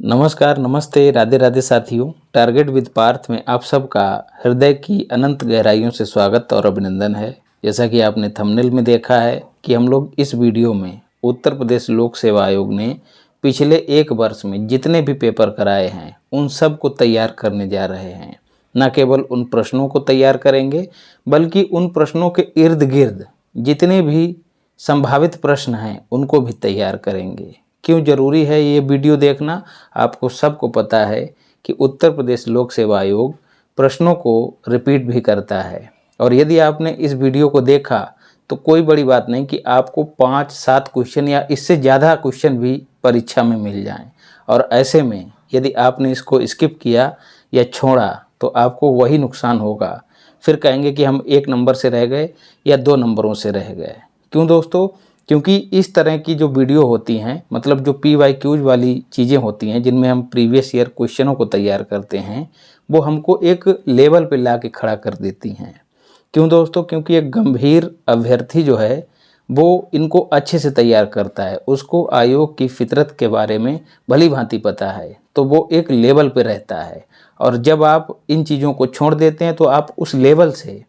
नमस्कार, नमस्ते, राधे राधे साथियों। टारगेट विद पार्थ में आप सबका हृदय की अनंत गहराइयों से स्वागत और अभिनंदन है। जैसा कि आपने थंबनेल में देखा है कि हम लोग इस वीडियो में उत्तर प्रदेश लोक सेवा आयोग ने पिछले एक वर्ष में जितने भी पेपर कराए हैं उन सब को तैयार करने जा रहे हैं। न केवल उन प्रश्नों को तैयार करेंगे बल्कि उन प्रश्नों के इर्द गिर्द जितने भी संभावित प्रश्न हैं उनको भी तैयार करेंगे। क्यों ज़रूरी है ये वीडियो देखना? आपको सबको पता है कि उत्तर प्रदेश लोक सेवा आयोग प्रश्नों को रिपीट भी करता है और यदि आपने इस वीडियो को देखा तो कोई बड़ी बात नहीं कि आपको 5-7 क्वेश्चन या इससे ज़्यादा क्वेश्चन भी परीक्षा में मिल जाएं। और ऐसे में यदि आपने इसको स्किप किया या छोड़ा तो आपको वही नुकसान होगा। फिर कहेंगे कि हम 1 नंबर से रह गए या 2 नंबरों से रह गए। क्यों दोस्तों? क्योंकि इस तरह की जो वीडियो होती हैं, मतलब जो PYQs वाली चीज़ें होती हैं जिनमें हम प्रीवियस ईयर क्वेश्चनों को तैयार करते हैं, वो हमको एक लेवल पे ला के खड़ा कर देती हैं। क्यों दोस्तों? क्योंकि एक गंभीर अभ्यर्थी जो है वो इनको अच्छे से तैयार करता है, उसको आयोग की फितरत के बारे में भली भांति पता है, तो वो एक लेवल पे रहता है। और जब आप इन चीज़ों को छोड़ देते हैं तो आप उस लेवल से,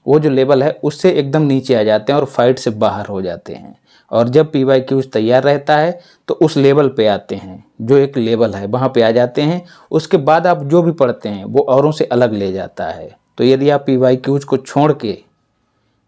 वो जो लेवल है उससे एकदम नीचे आ जाते हैं और फाइट से बाहर हो जाते हैं। और जब PYQs तैयार रहता है तो उस लेवल पे आते हैं, जो एक लेवल है वहाँ पे आ जाते हैं। उसके बाद आप जो भी पढ़ते हैं वो औरों से अलग ले जाता है। तो यदि आप PYQs को छोड़ के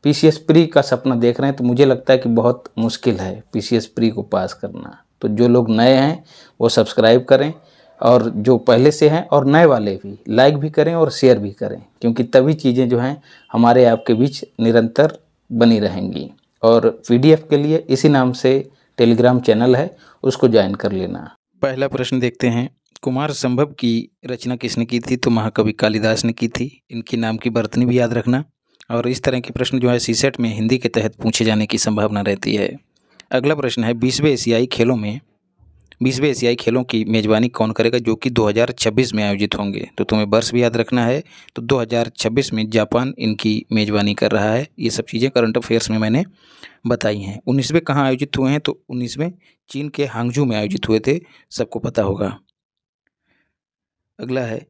PCS प्री का सपना देख रहे हैं तो मुझे लगता है कि बहुत मुश्किल है PCS प्री को पास करना। तो जो लोग नए हैं वो सब्सक्राइब करें और जो पहले से हैं और नए वाले भी लाइक भी करें और शेयर भी करें, क्योंकि तभी चीज़ें जो हैं हमारे आपके बीच निरंतर बनी रहेंगी। और PDF के लिए इसी नाम से टेलीग्राम चैनल है, उसको ज्वाइन कर लेना। पहला प्रश्न देखते हैं। कुमार संभव की रचना किसने की थी? तो महाकवि कालिदास ने की थी। इनके नाम की बरतनी भी याद रखना। और इस तरह के प्रश्न जो है CSET में हिंदी के तहत पूछे जाने की संभावना रहती है। अगला प्रश्न है 20वें एशियाई खेलों की मेज़बानी कौन करेगा, जो कि 2026 में आयोजित होंगे? तो तुम्हें वर्ष भी याद रखना है। तो 2026 में जापान इनकी मेज़बानी कर रहा है। ये सब चीज़ें करंट अफेयर्स में मैंने बताई हैं। 19वें कहाँ आयोजित हुए हैं? तो 19वें चीन के हांगझू में आयोजित हुए थे, सबको पता होगा। अगला है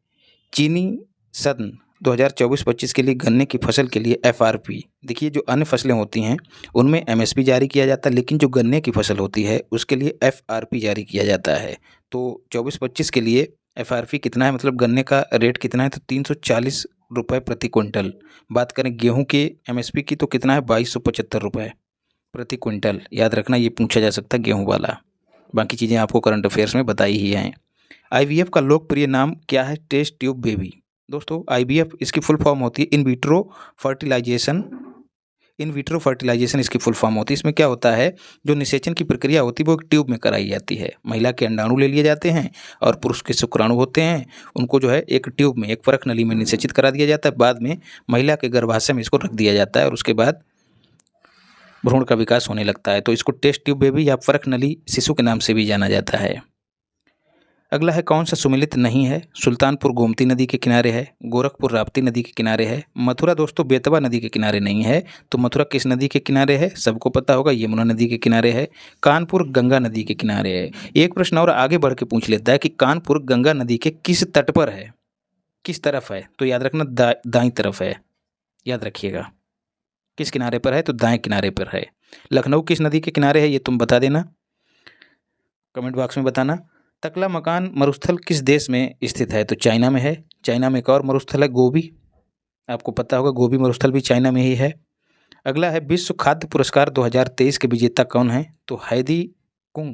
चीनी सत्र 2024-25 के लिए गन्ने की फसल के लिए FRP। देखिए, जो अन्य फसलें होती हैं उनमें MSP जारी किया जाता है, लेकिन जो गन्ने की फसल होती है उसके लिए FRP जारी किया जाता है। तो 24-25 के लिए FRP कितना है, मतलब गन्ने का रेट कितना है? तो 340 रुपये प्रति क्विंटल। बात करें गेहूं के MSP की तो कितना है? 2275 रुपये प्रति क्विंटल। याद रखना, ये पूछा जा सकता है गेहूं वाला। बाकी चीज़ें आपको करंट अफेयर्स में बताई ही हैं। IVF का लोकप्रिय नाम क्या है? Test tube baby. दोस्तों, IVF इसकी फुल फॉर्म होती है इन विट्रो फर्टिलाइजेशन इसकी फुल फॉर्म होती है। इसमें क्या होता है, जो निषेचन की प्रक्रिया होती है वो एक ट्यूब में कराई जाती है। महिला के अंडाणु ले लिए जाते हैं और पुरुष के शुक्राणु होते हैं, उनको जो है एक ट्यूब में, एक परख नली में निषेचित करा दिया जाता है। बाद में महिला के गर्भाशय में इसको रख दिया जाता है और उसके बाद भ्रूण का विकास होने लगता है। तो इसको टेस्ट ट्यूब बेबी या परख नली शिशु के नाम से भी जाना जाता है। अगला है कौन सा सुमेलित नहीं है? सुल्तानपुर गोमती नदी के किनारे है, गोरखपुर राप्ती नदी के किनारे है, मथुरा दोस्तों बेतवा नदी के किनारे नहीं है। तो मथुरा किस नदी के किनारे है? सबको पता होगा, यमुना नदी के किनारे है। कानपुर गंगा नदी के किनारे है। एक प्रश्न और आगे बढ़ के पूछ लेता है कि कानपुर गंगा नदी के किस तट पर है, किस तरफ है? तो याद रखना दाईं तरफ है। याद रखिएगा, किस किनारे पर है? तो दाएं किनारे पर है। लखनऊ किस नदी के किनारे है? ये तुम बता देना, कमेंट बॉक्स में बताना। तकला मकान मरुस्थल किस देश में स्थित है? तो चाइना में है। चाइना में एक और मरुस्थल है गोबी, आपको पता होगा, गोबी मरुस्थल भी चाइना में ही है। अगला है विश्व खाद्य पुरस्कार 2023 के विजेता कौन है? तो हैदी कुंग।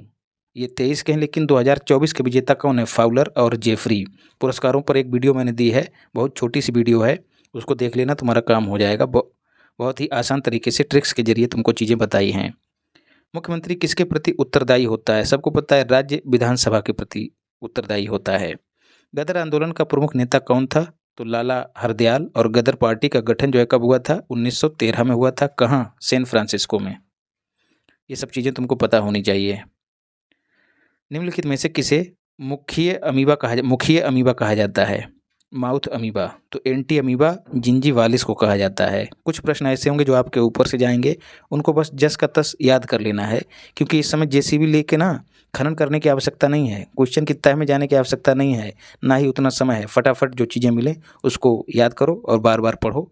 ये 23 के हैं, लेकिन 2024 के विजेता कौन है? फाउलर और जेफरी। पुरस्कारों पर एक वीडियो मैंने दी है, बहुत छोटी सी वीडियो है, उसको देख लेना, तुम्हारा काम हो जाएगा। बहुत ही आसान तरीके से ट्रिक्स के जरिए तुमको चीज़ें बताई हैं। मुख्यमंत्री किसके प्रति उत्तरदायी होता है? सबको पता है, राज्य विधानसभा के प्रति उत्तरदायी होता है। गदर आंदोलन का प्रमुख नेता कौन था? तो लाला हरदयाल। और गदर पार्टी का गठन जो है कब हुआ था? 1913 में हुआ था। कहाँ? सैन फ्रांसिस्को में। ये सब चीज़ें तुमको पता होनी चाहिए। निम्नलिखित में से किसे मुखीय अमीबा कहा जाता है? Mouth amoeba. तो एंटी अमीबा जिंजीवालिस को कहा जाता है। कुछ प्रश्न ऐसे होंगे जो आपके ऊपर से जाएंगे, उनको बस जस का तस याद कर लेना है, क्योंकि इस समय JCB लेके ना खनन करने की आवश्यकता नहीं है, क्वेश्चन की तह में जाने की आवश्यकता नहीं है, ना ही उतना समय है। फटाफट जो चीज़ें मिले उसको याद करो और बार बार पढ़ो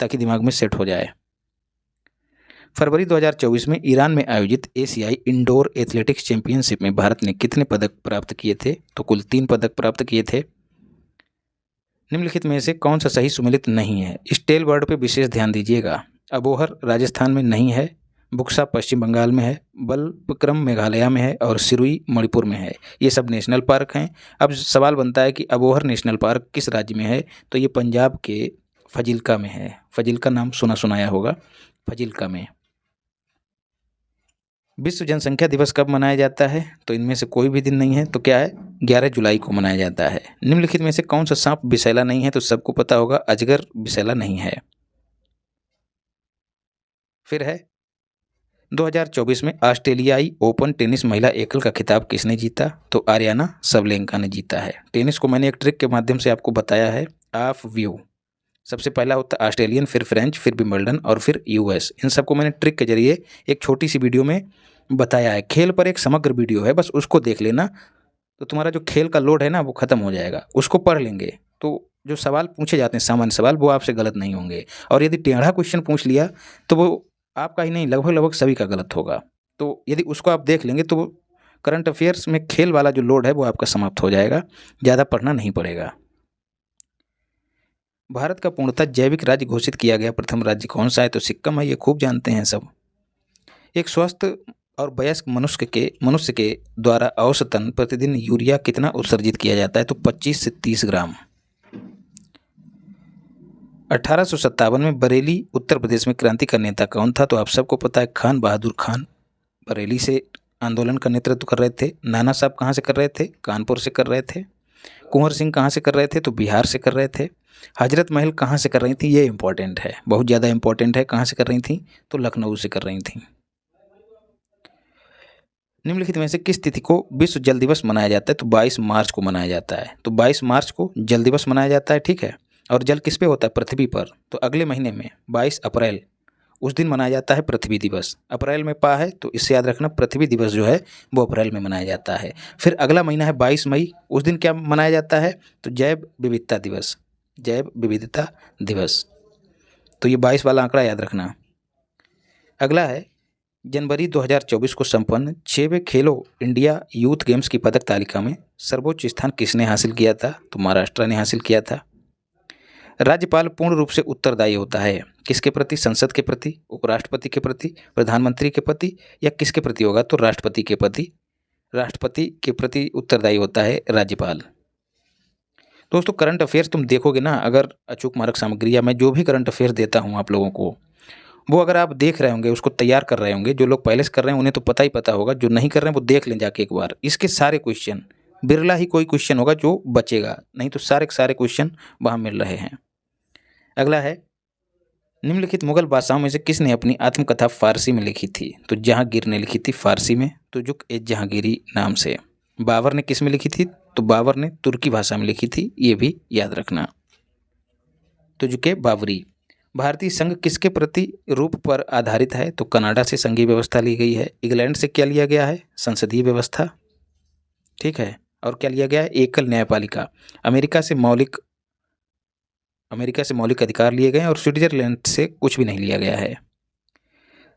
ताकि दिमाग में सेट हो जाए। फरवरी 2024 में ईरान में आयोजित एशियाई इंडोर एथलेटिक्स चैंपियनशिप में भारत ने कितने पदक प्राप्त किए थे? तो कुल 3 पदक प्राप्त किए थे। निम्नलिखित में से कौन सा सही सुमेलित नहीं है? स्टेल वर्ड पे विशेष ध्यान दीजिएगा। अबोहर राजस्थान में नहीं है, बुक्सा पश्चिम बंगाल में है, बलपक्रम मेघालय में है और सिरुई मणिपुर में है। ये सब नेशनल पार्क हैं। अब सवाल बनता है कि अबोहर नेशनल पार्क किस राज्य में है? तो ये पंजाब के फजिल्का में है। फजिल्का नाम सुनाया होगा, फजिल्का में। विश्व जनसंख्या दिवस कब मनाया जाता है? तो इनमें से कोई भी दिन नहीं है, तो क्या है? 11 जुलाई को मनाया जाता है। निम्नलिखित में से कौन सा सांप विषैला नहीं है? तो सबको पता होगा, अजगर विषैला नहीं है। फिर है 2024 में ऑस्ट्रेलियाई ओपन टेनिस महिला एकल का खिताब किसने जीता? तो आर्याना सबलेंका ने जीता है। टेनिस को मैंने एक ट्रिक के माध्यम से आपको बताया है, ऑफ व्यू। सबसे पहला होता है ऑस्ट्रेलियन, फिर फ्रेंच, फिर विंबलडन और फिर यूएस। इन सबको मैंने ट्रिक के जरिए एक छोटी सी वीडियो में बताया है। खेल पर एक समग्र वीडियो है, बस उसको देख लेना तो तुम्हारा जो खेल का लोड है ना वो खत्म हो जाएगा। उसको पढ़ लेंगे तो जो सवाल पूछे जाते हैं सामान्य सवाल, वो आपसे गलत नहीं होंगे। और यदि टेढ़ा क्वेश्चन पूछ लिया तो वो आपका ही नहीं, लगभग सभी का गलत होगा। तो यदि उसको आप देख लेंगे तो करंट अफेयर्स में खेल वाला जो लोड है वो आपका समाप्त हो जाएगा, ज़्यादा पढ़ना नहीं पड़ेगा। भारत का पूर्णतः जैविक राज्य घोषित किया गया प्रथम राज्य कौन सा है? तो सिक्किम है, ये खूब जानते हैं सब। एक स्वस्थ और वयस्क मनुष्य के द्वारा औसतन प्रतिदिन यूरिया कितना उत्सर्जित किया जाता है? तो 25 से 30 ग्राम। 1857 में बरेली उत्तर प्रदेश में क्रांति का नेता कौन था? तो आप सबको पता है, खान बहादुर खान बरेली से आंदोलन का नेतृत्व कर रहे थे। नाना साहब कहाँ से कर रहे थे? कानपुर से कर रहे थे। कुंवर सिंह कहाँ से कर रहे थे? तो बिहार से कर रहे थे। हजरत महल कहाँ से कर रही थी? ये इंपॉर्टेंट है, बहुत ज़्यादा इंपॉर्टेंट है। कहाँ से कर रही थी? तो लखनऊ से कर रही थी। निम्नलिखित में से किस तिथि को विश्व जल दिवस मनाया जाता है? तो 22 मार्च को मनाया जाता है। तो 22 मार्च को जल दिवस मनाया जाता है, ठीक है। और जल किस पे होता है? पृथ्वी पर। तो अगले महीने में 22 अप्रैल उस दिन मनाया जाता है पृथ्वी दिवस। अप्रैल में पा है तो इससे याद रखना, पृथ्वी दिवस जो है वो अप्रैल में मनाया जाता है। फिर अगला महीना है 22 मई, उस दिन क्या मनाया जाता है? तो जैव विविधता दिवस। जैव विविधता दिवस। तो ये 22 वाला आंकड़ा याद रखना। अगला है जनवरी 2024 को संपन्न 6वें खेलो इंडिया यूथ गेम्स की पदक तालिका में सर्वोच्च स्थान किसने हासिल किया था? तो महाराष्ट्र ने हासिल किया था। राज्यपाल पूर्ण रूप से उत्तरदायी होता है किसके प्रति? संसद के प्रति, उपराष्ट्रपति के प्रति, प्रधानमंत्री के प्रति, या किसके प्रति होगा? तो राष्ट्रपति के प्रति। राष्ट्रपति के प्रति उत्तरदायी होता है राज्यपाल। दोस्तों करंट अफेयर्स तुम देखोगे ना, अगर अचूक मार्ग सामग्री या मैं जो भी करंट अफेयर्स देता हूँ आप लोगों को, वो अगर आप देख रहे होंगे, उसको तैयार कर रहे होंगे, जो लोग पहले से कर रहे हैं उन्हें तो पता ही पता होगा, जो नहीं कर रहे हैं वो देख लें जाके एक बार। इसके सारे क्वेश्चन, बिरला ही कोई क्वेश्चन होगा जो बचेगा, नहीं तो सारे के सारे क्वेश्चन वहाँ मिल रहे हैं। अगला है निम्नलिखित मुगल बादशाहों में से किसने अपनी आत्मकथा फारसी में लिखी थी? तो जहांगीर ने लिखी थी फारसी में, तुजुक ए जहांगीरी नाम से। बाबर ने किस में लिखी थी? तो बाबर ने तुर्की भाषा में लिखी थी, ये भी याद रखना, तुजुके बाबरी। भारतीय संघ किसके प्रति रूप पर आधारित है? तो कनाडा से संघीय व्यवस्था ली गई है। इंग्लैंड से क्या लिया गया है? संसदीय व्यवस्था, ठीक है। और क्या लिया गया है? एकल न्यायपालिका। अमेरिका से मौलिक अधिकार लिए गए हैं और स्विट्जरलैंड से कुछ भी नहीं लिया गया है।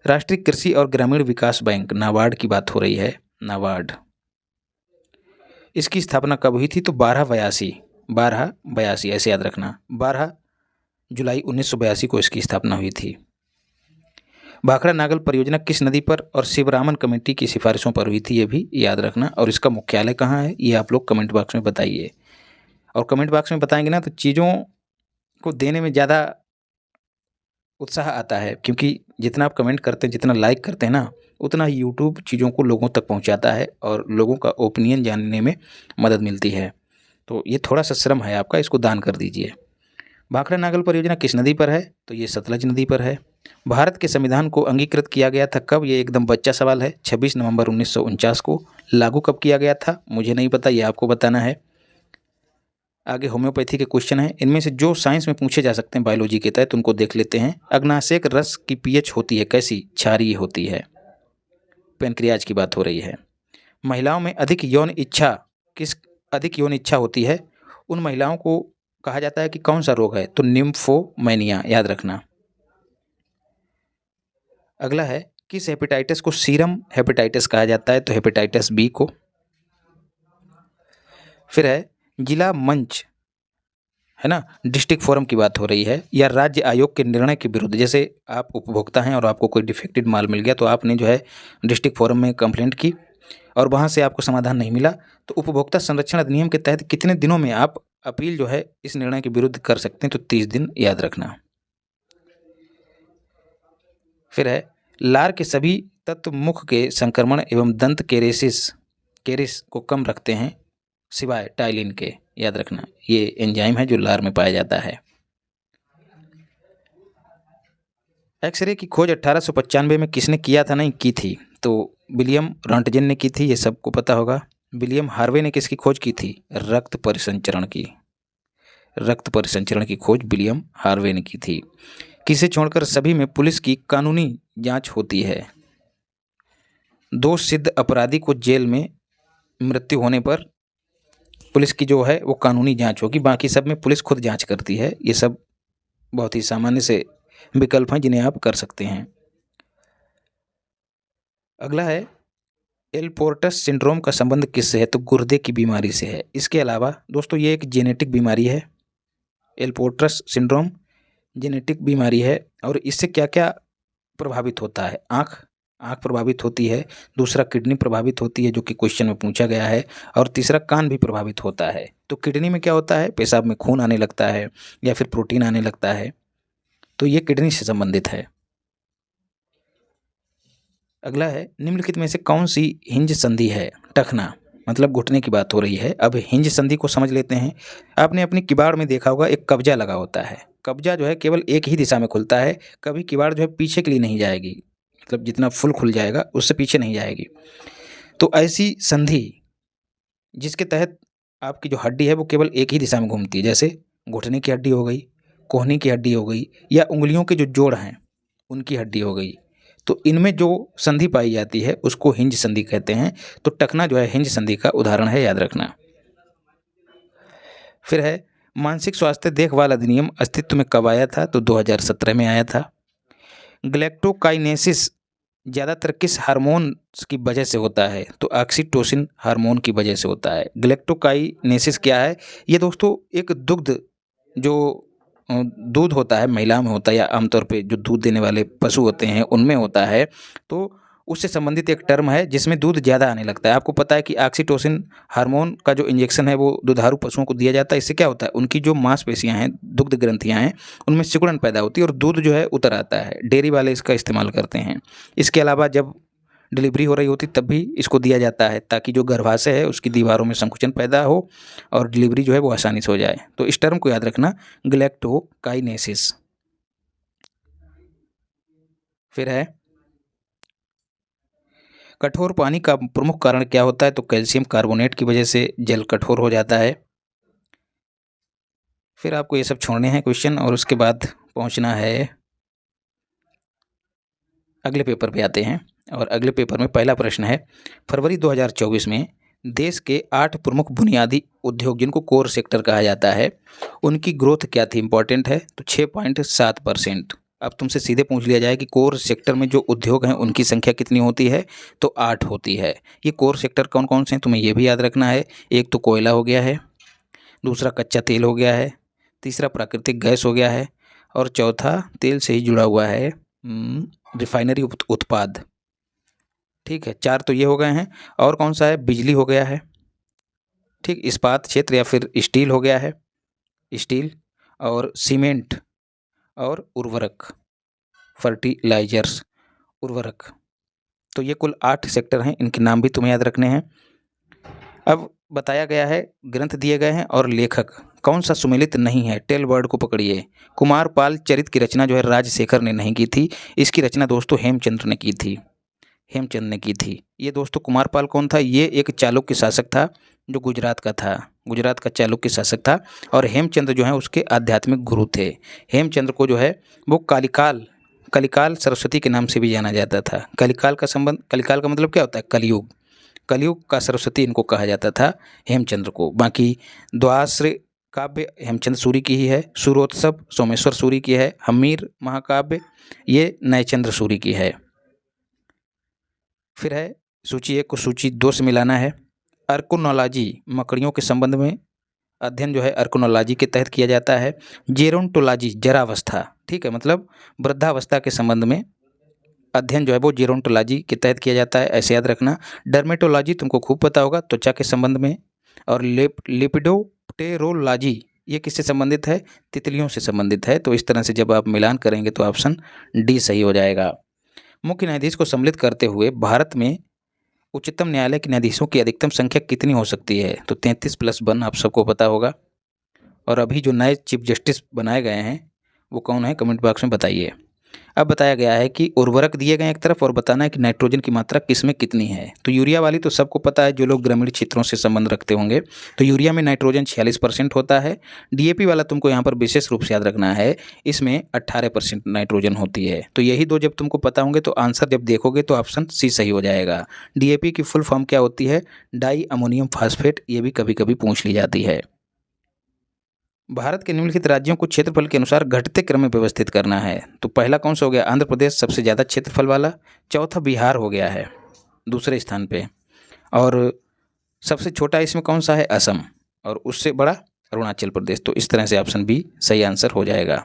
राष्ट्रीय कृषि और ग्रामीण विकास बैंक नाबार्ड की बात हो रही है, नाबार्ड। इसकी स्थापना कब हुई थी? तो 1282 ऐसे याद रखना, 12 जुलाई 1982 को इसकी स्थापना हुई थी। भाखड़ा नागल परियोजना किस नदी पर और शिवरामन कमेटी की सिफारिशों पर हुई थी? ये भी याद रखना। और इसका मुख्यालय कहाँ है? ये आप लोग कमेंट बॉक्स में बताइए। और कमेंट बॉक्स में बताएंगे ना तो चीज़ों को देने में ज़्यादा उत्साह आता है, क्योंकि जितना आप कमेंट करते हैं, जितना लाइक करते हैं ना, उतना यूट्यूब चीज़ों को लोगों तक पहुंचाता है और लोगों का ओपिनियन जानने में मदद मिलती है। तो ये थोड़ा सा श्रम है आपका, इसको दान कर दीजिए। भाखड़ा नागल परियोजना किस नदी पर है? तो ये सतलज नदी पर है। भारत के संविधान को अंगीकृत किया गया था कब? ये एकदम बच्चा सवाल है। 26 नवंबर 1949 को। लागू कब किया गया था? मुझे नहीं पता, ये आपको बताना है। आगे होम्योपैथी के क्वेश्चन हैं, इनमें से जो साइंस में पूछे जा सकते हैं बायोलॉजी के तहत उनको देख लेते हैं। अग्नाशय रस की पीएच होती है कैसी? क्षारीय होती है। पेनक्रियाज की बात हो रही है। महिलाओं में अधिक यौन इच्छा होती है, उन महिलाओं को कहा जाता है कि कौन सा रोग है, तो निम्फोमेनिया, याद रखना। अगला है, किस हेपेटाइटिस को सीरम हेपेटाइटिस कहा जाता है, तो हेपेटाइटिस बी को। फिर है जिला मंच, है ना, डिस्ट्रिक्ट फोरम की बात हो रही है, या राज्य आयोग के निर्णय के विरुद्ध। जैसे आप उपभोक्ता हैं और आपको कोई डिफेक्टेड माल मिल गया, तो आपने जो है डिस्ट्रिक्ट फोरम में कंप्लेंट की और वहाँ से आपको समाधान नहीं मिला, तो उपभोक्ता संरक्षण अधिनियम के तहत कितने दिनों में आप अपील जो है इस निर्णय के विरुद्ध कर सकते हैं, तो 30 दिन, याद रखना। फिर है, लार के सभी तत्व मुख के संक्रमण एवं दंत केरिस को कम रखते हैं सिवाय टाइलिन के, याद रखना। ये एंजाइम है जो लार में पाया जाता है। एक्सरे की खोज 1895 में किसने किया था, नहीं की थी, तो विलियम रॉन्टगेन ने की थी, ये सबको पता होगा। विलियम हार्वे ने किसकी खोज की थी, रक्त परिसंचरण की खोज विलियम हार्वे ने की थी। किसे छोड़कर सभी में पुलिस की कानूनी जांच होती है, दोष सिद्ध अपराधी को जेल में मृत्यु होने पर पुलिस की जो है वो कानूनी जांच होगी, बाकी सब में पुलिस खुद जांच करती है। ये सब बहुत ही सामान्य से विकल्प हैं जिन्हें आप कर सकते हैं। अगला है, एलपोर्टस सिंड्रोम का संबंध किससे है, तो गुर्दे की बीमारी से है। इसके अलावा दोस्तों ये एक जेनेटिक बीमारी है, एलपोर्टस सिंड्रोम जेनेटिक बीमारी है, और इससे क्या क्या प्रभावित होता है, आँख प्रभावित होती है, दूसरा किडनी प्रभावित होती है जो कि क्वेश्चन में पूछा गया है, और तीसरा कान भी प्रभावित होता है। तो किडनी में क्या होता है, पेशाब में खून आने लगता है या फिर प्रोटीन आने लगता है, तो ये किडनी से संबंधित है। अगला है, निम्नलिखित में से कौन सी हिंज संधि है, टखना मतलब घुटने की बात हो रही है। अब हिंज संधि को समझ लेते हैं। आपने अपनी किवाड़ में देखा होगा एक कब्जा लगा होता है, कब्जा जो है केवल एक ही दिशा में खुलता है, कभी किवाड़ जो है पीछे के लिए नहीं जाएगी, मतलब जितना फुल खुल जाएगा उससे पीछे नहीं जाएगी। तो ऐसी संधि जिसके तहत आपकी जो हड्डी है वो केवल एक ही दिशा में घूमती है, जैसे घुटने की हड्डी हो गई, कोहनी की हड्डी हो गई, या उंगलियों के जो जोड़ हैं उनकी हड्डी हो गई, तो इनमें जो संधि पाई जाती है उसको हिंज संधि कहते हैं। तो टखना जो है हिंज संधि का उदाहरण है, याद रखना। फिर है, मानसिक स्वास्थ्य देखभाल अधिनियम अस्तित्व में कब आया था, तो 2017 में आया था। ग्लैक्टोकाइनेसिस ज़्यादातर किस हार्मोन की वजह से होता है, तो ऑक्सीटोसिन हार्मोन की वजह से होता है। ग्लैक्टोकाइनेसिस क्या है, ये दोस्तों एक दुग्ध जो दूध होता है महिला में होता है, या आमतौर पे जो दूध देने वाले पशु होते हैं उनमें होता है, तो उससे संबंधित एक टर्म है जिसमें दूध ज़्यादा आने लगता है। आपको पता है कि ऑक्सीटोसिन हार्मोन का जो इंजेक्शन है वो दुधारू पशुओं को दिया जाता है। इससे क्या होता है, उनकी जो मांसपेशियां हैं, दुग्ध ग्रंथियां हैं, उनमें सिकुड़न पैदा होती है और दूध जो है उतर आता है। डेयरी वाले इसका इस्तेमाल करते हैं। इसके अलावा जब डिलीवरी हो रही होती तब भी इसको दिया जाता है, ताकि जो गर्भाशय है उसकी दीवारों में संकुचन पैदा हो और डिलीवरी जो है वो आसानी से हो जाए। तो इस टर्म को याद रखना, ग्लैक्टोकाइनेसिस। फिर है, कठोर पानी का प्रमुख कारण क्या होता है, तो कैल्शियम कार्बोनेट की वजह से जल कठोर हो जाता है। फिर आपको ये सब छोड़ने हैं क्वेश्चन, और उसके बाद पहुंचना है अगले पेपर पे आते हैं। और अगले पेपर में पहला प्रश्न है, फरवरी 2024 में देश के 8 प्रमुख बुनियादी उद्योग जिनको कोर सेक्टर कहा जाता है, उनकी ग्रोथ क्या थी, इंपॉर्टेंट है, तो 6.7%। अब तुमसे सीधे पूछ लिया जाए कि कोर सेक्टर में जो उद्योग हैं उनकी संख्या कितनी होती है, तो 8 होती है। ये कोर सेक्टर कौन कौन से हैं तुम्हें ये भी याद रखना है। एक तो कोयला हो गया है, दूसरा कच्चा तेल हो गया है, तीसरा प्राकृतिक गैस हो गया है, और चौथा तेल से ही जुड़ा हुआ है रिफाइनरी उत्पाद। ठीक है, 4 तो ये हो गए हैं। और कौन सा है, बिजली हो गया है, ठीक, इस्पात क्षेत्र या फिर स्टील हो गया है, स्टील, और सीमेंट, और उर्वरक, फर्टिलाइजर्स, उर्वरक। तो ये कुल 8 सेक्टर हैं, इनके नाम भी तुम्हें याद रखने हैं। अब बताया गया है, ग्रंथ दिए गए हैं और लेखक कौन सा सुमेलित नहीं है, टेल वर्ड को पकड़िए। कुमारपाल चरित की रचना जो है राजशेखर ने नहीं की थी, इसकी रचना दोस्तों हेमचंद्र ने की थी, हेमचंद ने की थी। ये दोस्तों कुमारपाल कौन था, ये एक चालुक्य शासक था जो गुजरात का था, गुजरात का चालुक्य शासक था। और हेमचंद्र जो है उसके आध्यात्मिक गुरु थे। हेमचंद्र को जो है वो कलिकाल सरस्वती के नाम से भी जाना जाता था। कलिकाल का मतलब क्या होता है, कलयुग। कलयुग का सरस्वती इनको कहा जाता था, हेमचंद्र को। बाकी द्वाश्र काव्य हेमचंद्र सूरी की ही है, सूरोत्सव सोमेश्वर सूरी की है, हमीर महाकाव्य ये नयचंद्र सूरी की है। फिर है सूची 1 को सूची 2 से मिलाना है। अर्कोनोलॉजी मकड़ियों के संबंध में अध्ययन जो है अर्कोनोलॉजी के तहत किया जाता है। जेरोंटोलॉजी जरावस्था, ठीक है, मतलब वृद्धावस्था के संबंध में अध्ययन जो है वो जेरोंटोलॉजी के तहत किया जाता है, ऐसे याद रखना। डर्मेटोलॉजी तुमको खूब पता होगा, त्वचा के संबंध में। और लिपिडोप्टेरोलॉजी ये किससे संबंधित है? तितलियों से संबंधित है। तो इस तरह से जब आप मिलान करेंगे तो ऑप्शन डी सही हो जाएगा। मुख्य न्यायाधीश को सम्मिलित करते हुए भारत में उच्चतम न्यायालय के न्यायाधीशों की अधिकतम संख्या कितनी हो सकती है? तो 33+1 आप सबको पता होगा। और अभी जो नए चीफ जस्टिस बनाए गए हैं वो कौन है, कमेंट बॉक्स में बताइए। अब बताया गया है कि उर्वरक दिए गए एक तरफ और बताना है कि नाइट्रोजन की मात्रा किस में कितनी है। तो यूरिया वाली तो सबको पता है, जो लोग ग्रामीण क्षेत्रों से संबंध रखते होंगे। तो यूरिया में नाइट्रोजन 46% होता है। डीएपी वाला तुमको यहाँ पर विशेष रूप से याद रखना है, इसमें 18% नाइट्रोजन होती है। तो यही दो जब तुमको पता होंगे तो आंसर जब देखोगे तो ऑप्शन सी सही हो जाएगा। डीएपी की फुल फॉर्म क्या होती है? डाई अमोनियम फास्फेट, ये भी कभी कभी पूछ ली जाती है। भारत के निम्नलिखित राज्यों को क्षेत्रफल के अनुसार घटते क्रम में व्यवस्थित करना है। तो पहला कौन सा हो गया? आंध्र प्रदेश सबसे ज़्यादा क्षेत्रफल वाला। चौथा बिहार हो गया है दूसरे स्थान पे। और सबसे छोटा इसमें कौन सा है? असम। और उससे बड़ा अरुणाचल प्रदेश। तो इस तरह से ऑप्शन बी सही आंसर हो जाएगा।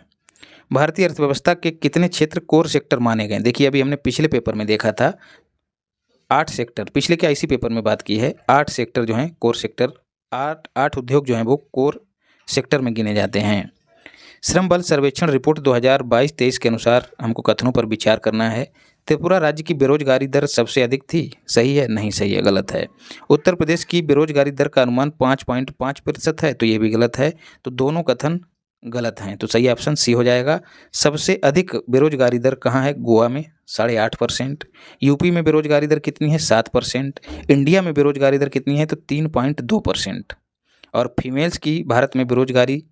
भारतीय अर्थव्यवस्था के कितने क्षेत्र कोर सेक्टर माने गए? देखिए अभी हमने पिछले पेपर में देखा था 8 सेक्टर, पिछले क्या इसी पेपर में बात की है। 8 सेक्टर जो हैं कोर सेक्टर, 8 उद्योग जो हैं वो कोर सेक्टर में गिने जाते हैं। श्रम बल सर्वेक्षण रिपोर्ट 2022-23 के अनुसार हमको कथनों पर विचार करना है। त्रिपुरा राज्य की बेरोजगारी दर सबसे अधिक थी, सही है? नहीं सही है, गलत है। उत्तर प्रदेश की बेरोजगारी दर का अनुमान 5.5% है, तो ये भी गलत है। तो दोनों कथन गलत हैं, तो सही ऑप्शन सी हो जाएगा। सबसे अधिक बेरोजगारी दर कहाँ है? गोवा में 8.5%। यूपी में बेरोजगारी दर कितनी है? 7%। इंडिया में बेरोजगारी दर कितनी है? तो 3.2%। और फीमेल्स की भारत में बेरोजगारी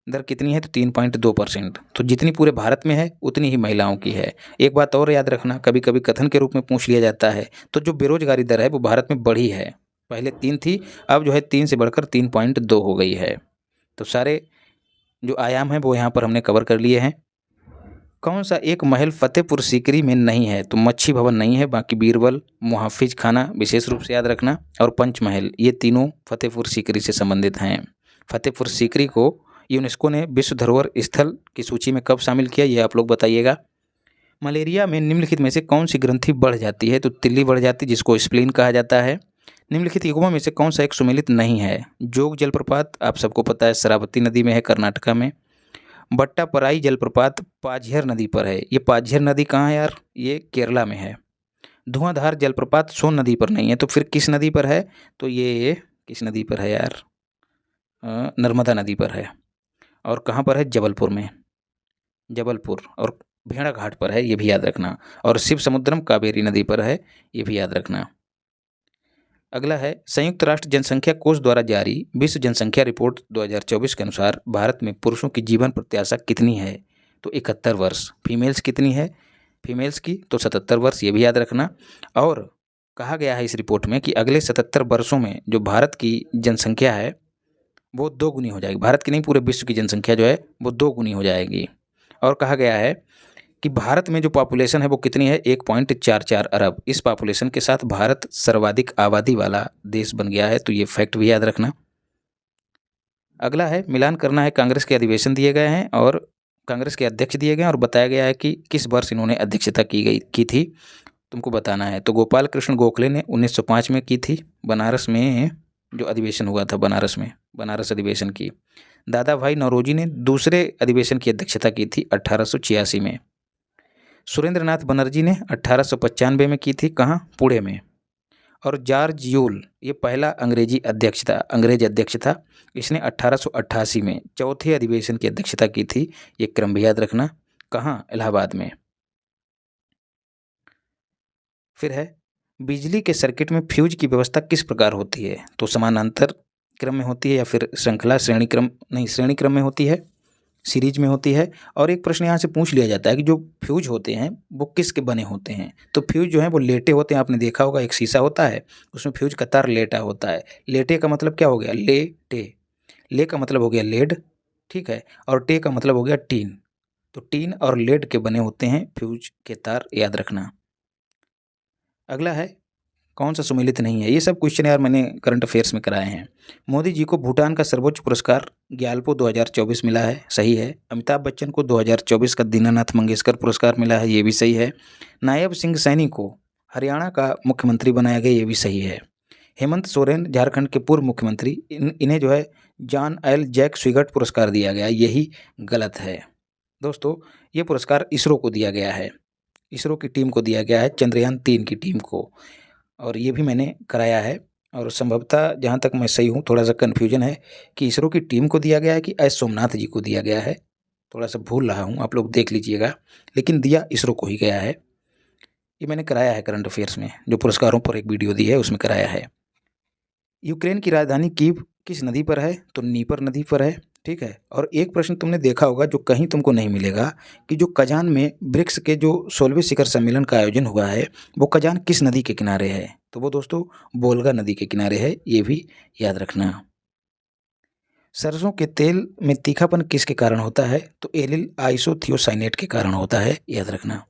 दर कितनी है? तो 3.2%। तो जितनी पूरे भारत में है उतनी ही महिलाओं की है। एक बात और याद रखना, कभी कभी कथन के रूप में पूछ लिया जाता है, तो जो बेरोजगारी दर है वो भारत में बढ़ी है। पहले 3 थी, अब जो है 3 से बढ़कर 3.2 हो गई है। तो सारे जो आयाम हैं वो यहाँ पर हमने कवर कर लिए हैं। कौन सा एक महल फतेहपुर सीकरी में नहीं है? तो मच्छी भवन नहीं है, बाकी बीरबल, मुहाफिज खाना विशेष रूप से याद रखना, और पंचमहल, ये तीनों फतेहपुर सीकरी से संबंधित हैं। फतेहपुर सीकरी को यूनेस्को ने विश्व धरोहर स्थल की सूची में कब शामिल किया, ये आप लोग बताइएगा। मलेरिया में निम्नलिखित में से कौन सी ग्रंथि बढ़ जाती है? तो तिल्ली बढ़ जाती है, जिसको स्प्लीन कहा जाता है। निम्नलिखित युग्मों में से कौन सा एक सुमेलित नहीं है? जोग जलप्रपात आप सबको पता है, शरावती नदी में है, कर्नाटका में। बट्टापराई जलप्रपात पाझर नदी पर है, ये पाझर नदी कहाँ है यार? ये केरला में है। धुआंधार जलप्रपात सोन नदी पर नहीं है, तो फिर किस नदी पर है? तो ये किस नदी पर है यार? नर्मदा नदी पर है। और कहाँ पर है? जबलपुर में, जबलपुर। और भेड़ा घाट पर है, ये भी याद रखना। और शिव समुद्रम कावेरी नदी पर है, ये भी याद रखना। अगला है संयुक्त राष्ट्र जनसंख्या कोष द्वारा जारी विश्व जनसंख्या रिपोर्ट 2024 के अनुसार भारत में पुरुषों की जीवन प्रत्याशा कितनी है? तो 71 वर्ष। फीमेल्स कितनी है? फीमेल्स की तो 77 वर्ष, ये भी याद रखना। और कहा गया है इस रिपोर्ट में कि अगले 77 वर्षों में जो भारत की जनसंख्या है वो 2 गुनी हो जाएगी। भारत की नहीं, पूरे विश्व की जनसंख्या जो है वो 2 गुनी हो जाएगी। और कहा गया है कि भारत में जो पॉपुलेशन है वो कितनी है? 1.44 अरब। इस पॉपुलेशन के साथ भारत सर्वाधिक आबादी वाला देश बन गया है, तो ये फैक्ट भी याद रखना। अगला है मिलान करना है, कांग्रेस के अधिवेशन दिए गए हैं और कांग्रेस के अध्यक्ष दिए गए हैं और बताया गया है कि किस वर्ष इन्होंने अध्यक्षता की थी, तुमको बताना है। तो गोपाल कृष्ण गोखले ने 1905 में की थी, बनारस में जो अधिवेशन हुआ था, बनारस में, बनारस अधिवेशन की। दादा भाई नौरोजी ने दूसरे अधिवेशन की अध्यक्षता की थी 1886 में। सुरेंद्र नाथ बनर्जी ने 1895 में की थी, कहाँ? पुणे में। और जॉर्ज यूल ये पहला अंग्रेज अध्यक्ष था, इसने 1888 में चौथे अधिवेशन की अध्यक्षता की थी। ये क्रम भी याद रखना, कहाँ? इलाहाबाद में। फिर है बिजली के सर्किट में फ्यूज की व्यवस्था किस प्रकार होती है? तो समानांतर क्रम में होती है या फिर श्रृंखला श्रेणी क्रम में होती है। सीरीज में होती है। और एक प्रश्न यहाँ से पूछ लिया जाता है कि जो फ्यूज होते हैं वो किसके बने होते हैं। तो फ्यूज जो है वो लेटे होते हैं। आपने देखा होगा एक शीशा होता है, उसमें फ्यूज का तार लेटा होता है। लेटे का मतलब क्या हो गया, लेटे। ले का मतलब हो गया लेड, ठीक है, और टे का मतलब हो गया टीन। तो टीन और लेड के बने होते हैं फ्यूज के तार, याद रखना। अगला है कौन सा सुमेलित नहीं है। ये सब क्वेश्चन यार मैंने करंट अफेयर्स में कराए हैं। मोदी जी को भूटान का सर्वोच्च पुरस्कार ग्यालपो 2024 मिला है, सही है। अमिताभ बच्चन को 2024 का दीनानाथ मंगेशकर पुरस्कार मिला है, ये भी सही है। नायब सिंह सैनी को हरियाणा का मुख्यमंत्री बनाया गया, ये भी सही है। हेमंत सोरेन झारखंड के पूर्व मुख्यमंत्री, इन्हें जो है जॉन एल जैक स्विगट पुरस्कार दिया गया, यही गलत है दोस्तों। ये पुरस्कार इसरो को दिया गया है, इसरो की टीम को दिया गया है, चंद्रयान 3 की टीम को। और ये भी मैंने कराया है। और संभवतः जहाँ तक मैं सही हूँ, थोड़ा सा कन्फ्यूजन है कि इसरो की टीम को दिया गया है कि एस सोमनाथ जी को दिया गया है, थोड़ा सा भूल रहा हूँ, आप लोग देख लीजिएगा, लेकिन दिया इसरो को ही गया है। ये मैंने कराया है करंट अफेयर्स में, जो पुरस्कारों पर एक वीडियो दी है उसमें कराया है। यूक्रेन की राजधानी कीव किस नदी पर है, तो नीपर नदी पर है, ठीक है। और एक प्रश्न तुमने देखा होगा जो कहीं तुमको नहीं मिलेगा, कि जो कजान में ब्रिक्स के जो 16वें शिखर सम्मेलन का आयोजन हुआ है वो कजान किस नदी के किनारे है, तो वो दोस्तों बोलगा नदी के किनारे है, ये भी याद रखना। सरसों के तेल में तीखापन किसके कारण होता है, तो एलिल आइसोथियोसाइनेट के कारण होता है, याद रखना।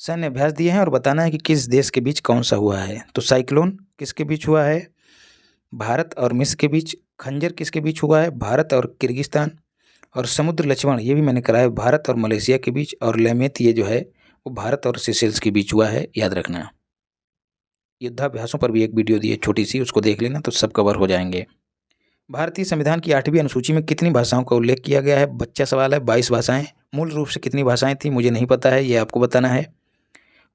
सैन्य अभ्यास दिए हैं और बताना है कि किस देश के बीच कौन सा हुआ है, तो साइक्लोन किसके बीच हुआ है, भारत और मिस्र के बीच। खंजर किसके बीच हुआ है, भारत और किर्गिस्तान। और समुद्र लक्ष्मण ये भी मैंने कराया, भारत और मलेशिया के बीच। और लेमेत ये जो है वो भारत और सेशेल्स के बीच हुआ है, याद रखना। युद्धाभ्यासों पर भी एक वीडियो दी है छोटी सी, उसको देख लेना तो सब कवर हो जाएंगे। भारतीय संविधान की 8वीं अनुसूची में कितनी भाषाओं का उल्लेख किया गया है, बच्चा सवाल है। 22 भाषाएं। मूल रूप से कितनी भाषाएं थी मुझे नहीं पता है, ये आपको बताना है।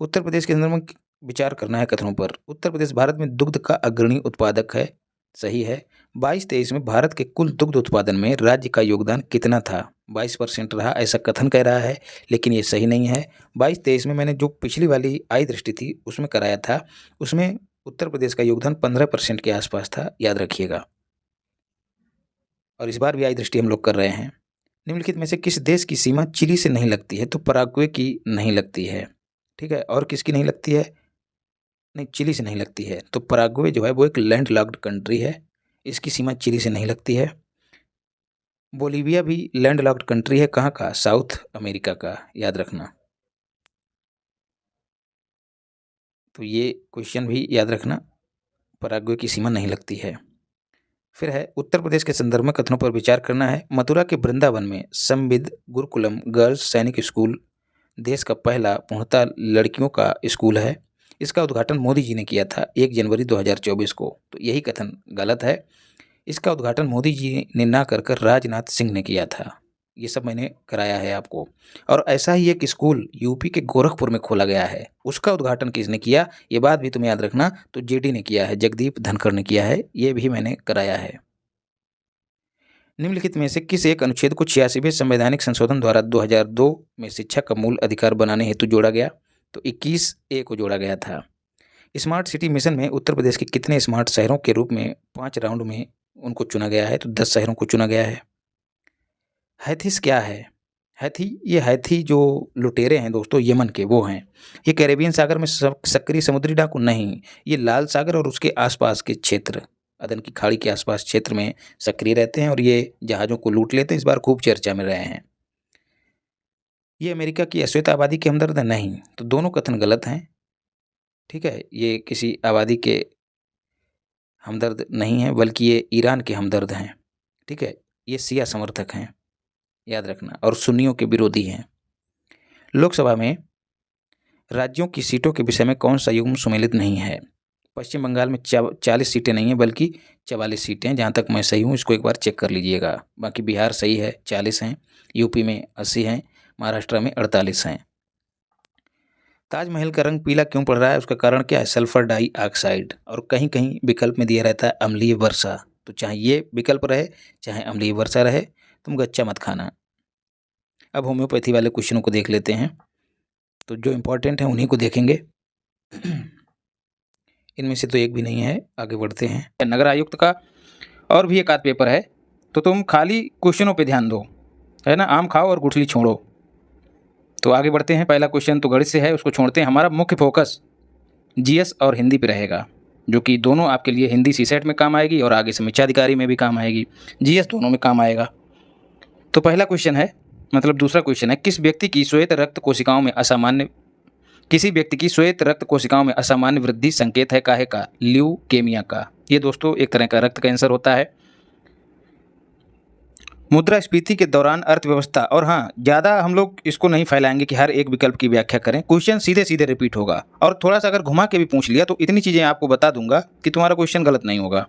उत्तर प्रदेश के संदर्भ में विचार करना है कथनों पर। उत्तर प्रदेश भारत में दुग्ध का अग्रणी उत्पादक है, सही है। 22-23 में भारत के कुल दुग्ध उत्पादन में राज्य का योगदान कितना था, 22% रहा, ऐसा कथन कह रहा है, लेकिन ये सही नहीं है। 22-23 में मैंने जो पिछली वाली आई दृष्टि थी उसमें कराया था, उसमें उत्तर प्रदेश का योगदान 15% के आसपास था, याद रखिएगा। और इस बार भी आई दृष्टि हम लोग कर रहे हैं। निम्नलिखित में से किस देश की सीमा चिली से नहीं लगती है, तो पराग्वे की नहीं लगती है, ठीक है। और किसकी नहीं लगती है, नहीं चिली से नहीं लगती है। तो पराग्वे जो है वो एक लैंड लॉक्ड कंट्री है, इसकी सीमा चिली से नहीं लगती है। बोलीविया भी लैंड लॉक्ड कंट्री है, कहाँ का, साउथ अमेरिका का, याद रखना। तो ये क्वेश्चन भी याद रखना, पराग्वे की सीमा नहीं लगती है। फिर है उत्तर प्रदेश के संदर्भ में कथनों पर विचार करना है। मथुरा के वृंदावन में संविद गुरुकुलम गर्ल्स सैनिक स्कूल देश का पहला पूर्णतः लड़कियों का स्कूल है। इसका उद्घाटन मोदी जी ने किया था 1 जनवरी 2024 को, तो यही कथन गलत है। इसका उद्घाटन मोदी जी ने ना कर कर राजनाथ सिंह ने किया था। ये सब मैंने कराया है आपको। और ऐसा ही एक स्कूल यूपी के गोरखपुर में खोला गया है, उसका उद्घाटन किसने किया, ये बात भी तुम्हें याद रखना, तो जेडी ने किया है, जगदीप धनखड़ ने किया है, ये भी मैंने कराया है। निम्नलिखित में से किस एक अनुच्छेद को 86वें संवैधानिक संशोधन द्वारा 2002 में शिक्षा का मूल अधिकार बनाने हेतु जोड़ा गया, तो 21A को जोड़ा गया था। स्मार्ट सिटी मिशन में उत्तर प्रदेश के कितने स्मार्ट शहरों के रूप में 5 राउंड में उनको चुना गया है, तो 10 शहरों को चुना गया है। हैथिस क्या है, ये हैथी जो लुटेरे हैं दोस्तों यमन के, वो हैं। ये कैरेबियन सागर में सक्रिय समुद्री डाकू नहीं, ये लाल सागर और उसके आसपास के क्षेत्र, अदन की खाड़ी के आसपास क्षेत्र में सक्रिय रहते हैं और ये जहाज़ों को लूट लेते हैं, इस बार खूब चर्चा में रहे हैं। ये अमेरिका की अश्वेत आबादी के हमदर्द नहीं, तो दोनों कथन गलत हैं, ठीक है। ये किसी आबादी के हमदर्द नहीं है, बल्कि ये ईरान के हमदर्द हैं, ठीक है। ये शिया समर्थक हैं, याद रखना, और सुन्नियों के विरोधी हैं। लोकसभा में राज्यों की सीटों के विषय में कौन सा युग्म सुमेलित नहीं है, पश्चिम बंगाल में 40 सीटें नहीं हैं बल्कि 44 सीटें हैं, जहाँ तक मैं सही हूँ इसको एक बार चेक कर लीजिएगा। बाकी बिहार सही है, 40 हैं, यूपी में 80 हैं, महाराष्ट्र में 48 हैं। ताजमहल का रंग पीला क्यों पड़ रहा है, उसका कारण क्या है, सल्फर डाइऑक्साइड। और कहीं कहीं विकल्प में दिया रहता है अम्लीय वर्षा, तो चाहे ये विकल्प रहे चाहे अम्लीय वर्षा रहे, तुम गच्चा मत खाना। अब होम्योपैथी वाले क्वेश्चनों को देख लेते हैं, तो जो इम्पोर्टेंट है उन्हीं को देखेंगे। इनमें से तो एक भी नहीं है, आगे बढ़ते हैं। नगर आयुक्त का और भी एक आध पेपर है, तो तुम खाली क्वेश्चनों पे ध्यान दो, है ना, आम खाओ और गुठली छोड़ो। तो आगे बढ़ते हैं। पहला क्वेश्चन तो गणित से है, उसको छोड़ते हैं। हमारा मुख्य फोकस जीएस और हिंदी पे रहेगा, जो कि दोनों आपके लिए हिंदी सीसेट में काम आएगी और आगे समीक्षाधिकारी में भी काम आएगी, जीएस दोनों में काम आएगा। तो पहला क्वेश्चन है, मतलब दूसरा क्वेश्चन है, किसी व्यक्ति की श्वेत रक्त कोशिकाओं में असामान्य वृद्धि संकेत है काहे का? ल्यूकेमिया का। ये दोस्तों एक तरह का रक्त कैंसर होता है। मुद्रास्फीति के दौरान अर्थव्यवस्था, और हाँ, ज़्यादा हम लोग इसको नहीं फैलाएंगे कि हर एक विकल्प की व्याख्या करें, क्वेश्चन सीधे सीधे रिपीट होगा, और थोड़ा सा अगर घुमा के भी पूछ लिया तो इतनी चीज़ें आपको बता दूंगा कि तुम्हारा क्वेश्चन गलत नहीं होगा।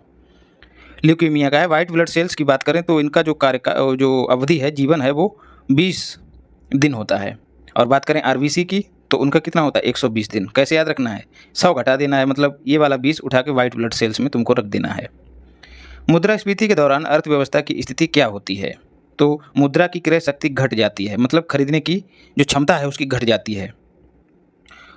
ल्यूकेमिया का है। वाइट ब्लड सेल्स की बात करें तो इनका जो अवधि है, जीवन है, वो 20 दिन होता है। और बात करें आरबीसी की तो उनका कितना होता है? 120 दिन। कैसे याद रखना है? 100 घटा देना है, मतलब ये वाला 20 उठा के वाइट ब्लड सेल्स में तुमको रख देना है। मुद्रास्फीति के दौरान अर्थव्यवस्था की स्थिति क्या होती है? तो मुद्रा की क्रय शक्ति घट जाती है, मतलब खरीदने की जो क्षमता है उसकी घट जाती है,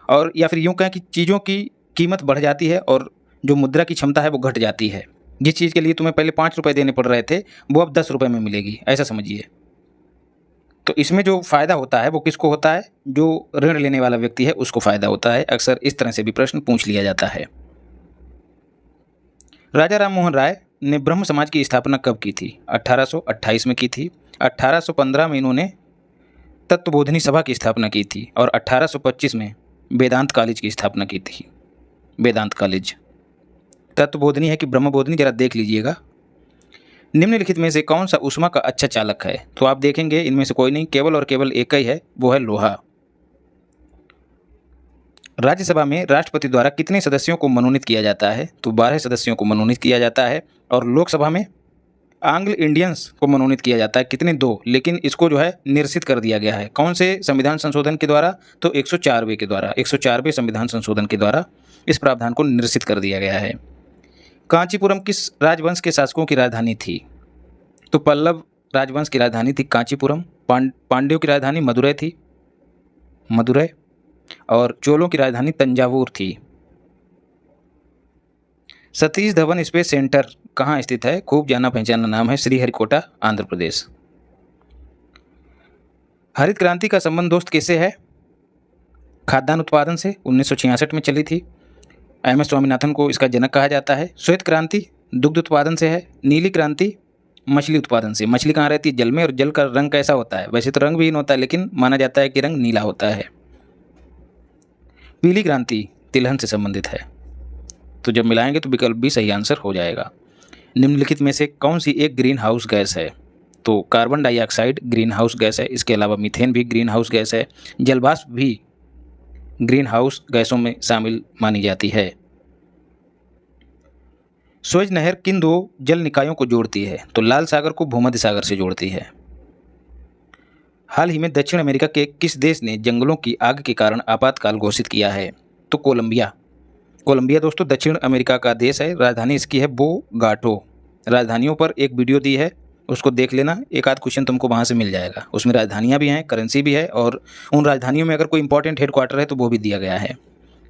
और या फिर यूँ कहें कि चीज़ों की कीमत बढ़ जाती है और जो मुद्रा की क्षमता है वो घट जाती है। जिस चीज़ के लिए तुम्हें पहले 5 रुपये देने पड़ रहे थे वो अब 10 रुपये में मिलेगी, ऐसा समझिए। तो इसमें जो फ़ायदा होता है वो किसको होता है? जो ऋण लेने वाला व्यक्ति है उसको फ़ायदा होता है। अक्सर इस तरह से भी प्रश्न पूछ लिया जाता है। राजा राम मोहन राय ने ब्रह्म समाज की स्थापना कब की थी? 1828 में की थी। 1815 में इन्होंने तत्वबोधिनी सभा की स्थापना की थी, और 1825 में वेदांत कॉलेज की स्थापना की थी। वेदांत कॉलेज। तत्वबोधिनी है कि ब्रह्मबोधिनी, जरा देख लीजिएगा। निम्नलिखित में से कौन सा ऊष्मा का अच्छा चालक है? तो आप देखेंगे इनमें से कोई नहीं, केवल और केवल एक ही है, वो है लोहा। राज्यसभा में राष्ट्रपति द्वारा कितने सदस्यों को मनोनीत किया जाता है? तो 12 सदस्यों को मनोनीत किया जाता है। और लोकसभा में आंग्ल इंडियंस को मनोनीत किया जाता है, कितने? 2। लेकिन इसको जो है निरसित कर दिया गया है। कौन से संविधान संशोधन के द्वारा? तो 104वें के द्वारा, 104वें संविधान संशोधन के द्वारा इस प्रावधान को निरसित कर दिया गया है। कांचीपुरम किस राजवंश के शासकों की राजधानी थी? तो पल्लव राजवंश की राजधानी थी कांचीपुरम। पांड्यों की राजधानी मदुरै थी, मदुरै। और चोलों की राजधानी तंजावुर थी। सतीश धवन स्पेस सेंटर कहाँ स्थित है? खूब जाना पहचाना नाम है, श्रीहरिकोटा, आंध्र प्रदेश। हरित क्रांति का संबंध दोस्त किससे है? खाद्यान्न उत्पादन से, 1966 में चली थी। एम एस स्वामीनाथन को इसका जनक कहा जाता है। श्वेत क्रांति दुग्ध उत्पादन से है। नीली क्रांति मछली उत्पादन से। मछली कहाँ रहती है? जल में, और जल का रंग कैसा होता है? वैसे तो रंग विहीन होता है, लेकिन माना जाता है कि रंग नीला होता है। पीली क्रांति तिलहन से संबंधित है। तो जब मिलाएंगे तो विकल्प भी सही आंसर हो जाएगा। निम्नलिखित में से कौन सी एक ग्रीन हाउस गैस है? तो carbon dioxide green house gas है। इसके अलावा मीथेन भी ग्रीन हाउस गैस है। जलवाष्प भी ग्रीन हाउस गैसों में शामिल मानी जाती है। सुएज नहर किन 2 जल निकायों को जोड़ती है? तो लाल सागर को भूमध्य सागर से जोड़ती है। हाल ही में दक्षिण अमेरिका के किस देश ने जंगलों की आग के कारण आपातकाल घोषित किया है? तो कोलंबिया। कोलंबिया दोस्तों दक्षिण अमेरिका का देश है। राजधानी इसकी है बोगाटो। राजधानियों पर एक वीडियो दी है, उसको देख लेना, एक आध क्वेश्चन तुमको वहाँ से मिल जाएगा। उसमें राजधानियाँ भी हैं, करेंसी भी है, और उन राजधानियों में अगर कोई इंपॉर्टेंट हेडक्वार्टर है तो वो भी दिया गया है।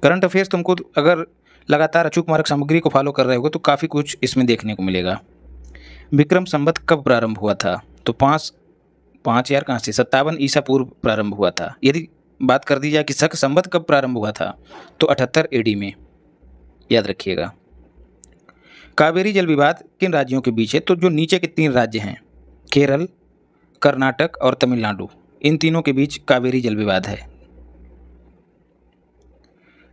करंट अफेयर्स तुमको अगर लगातार अचूक मार्ग सामग्री को फॉलो कर रहे हो तो काफ़ी कुछ इसमें देखने को मिलेगा। विक्रम संवत कब प्रारंभ हुआ था? तो 5 यार कहाँ से, 57 ईसा पूर्व प्रारंभ हुआ था। यदि बात कर दी जाए कि शक संवत कब प्रारंभ हुआ था, तो 78 एडी में, याद रखिएगा। कावेरी जल विवाद किन राज्यों के बीच है? तो जो नीचे के 3 राज्य हैं, केरल, कर्नाटक और तमिलनाडु, इन तीनों के बीच कावेरी जल विवाद है।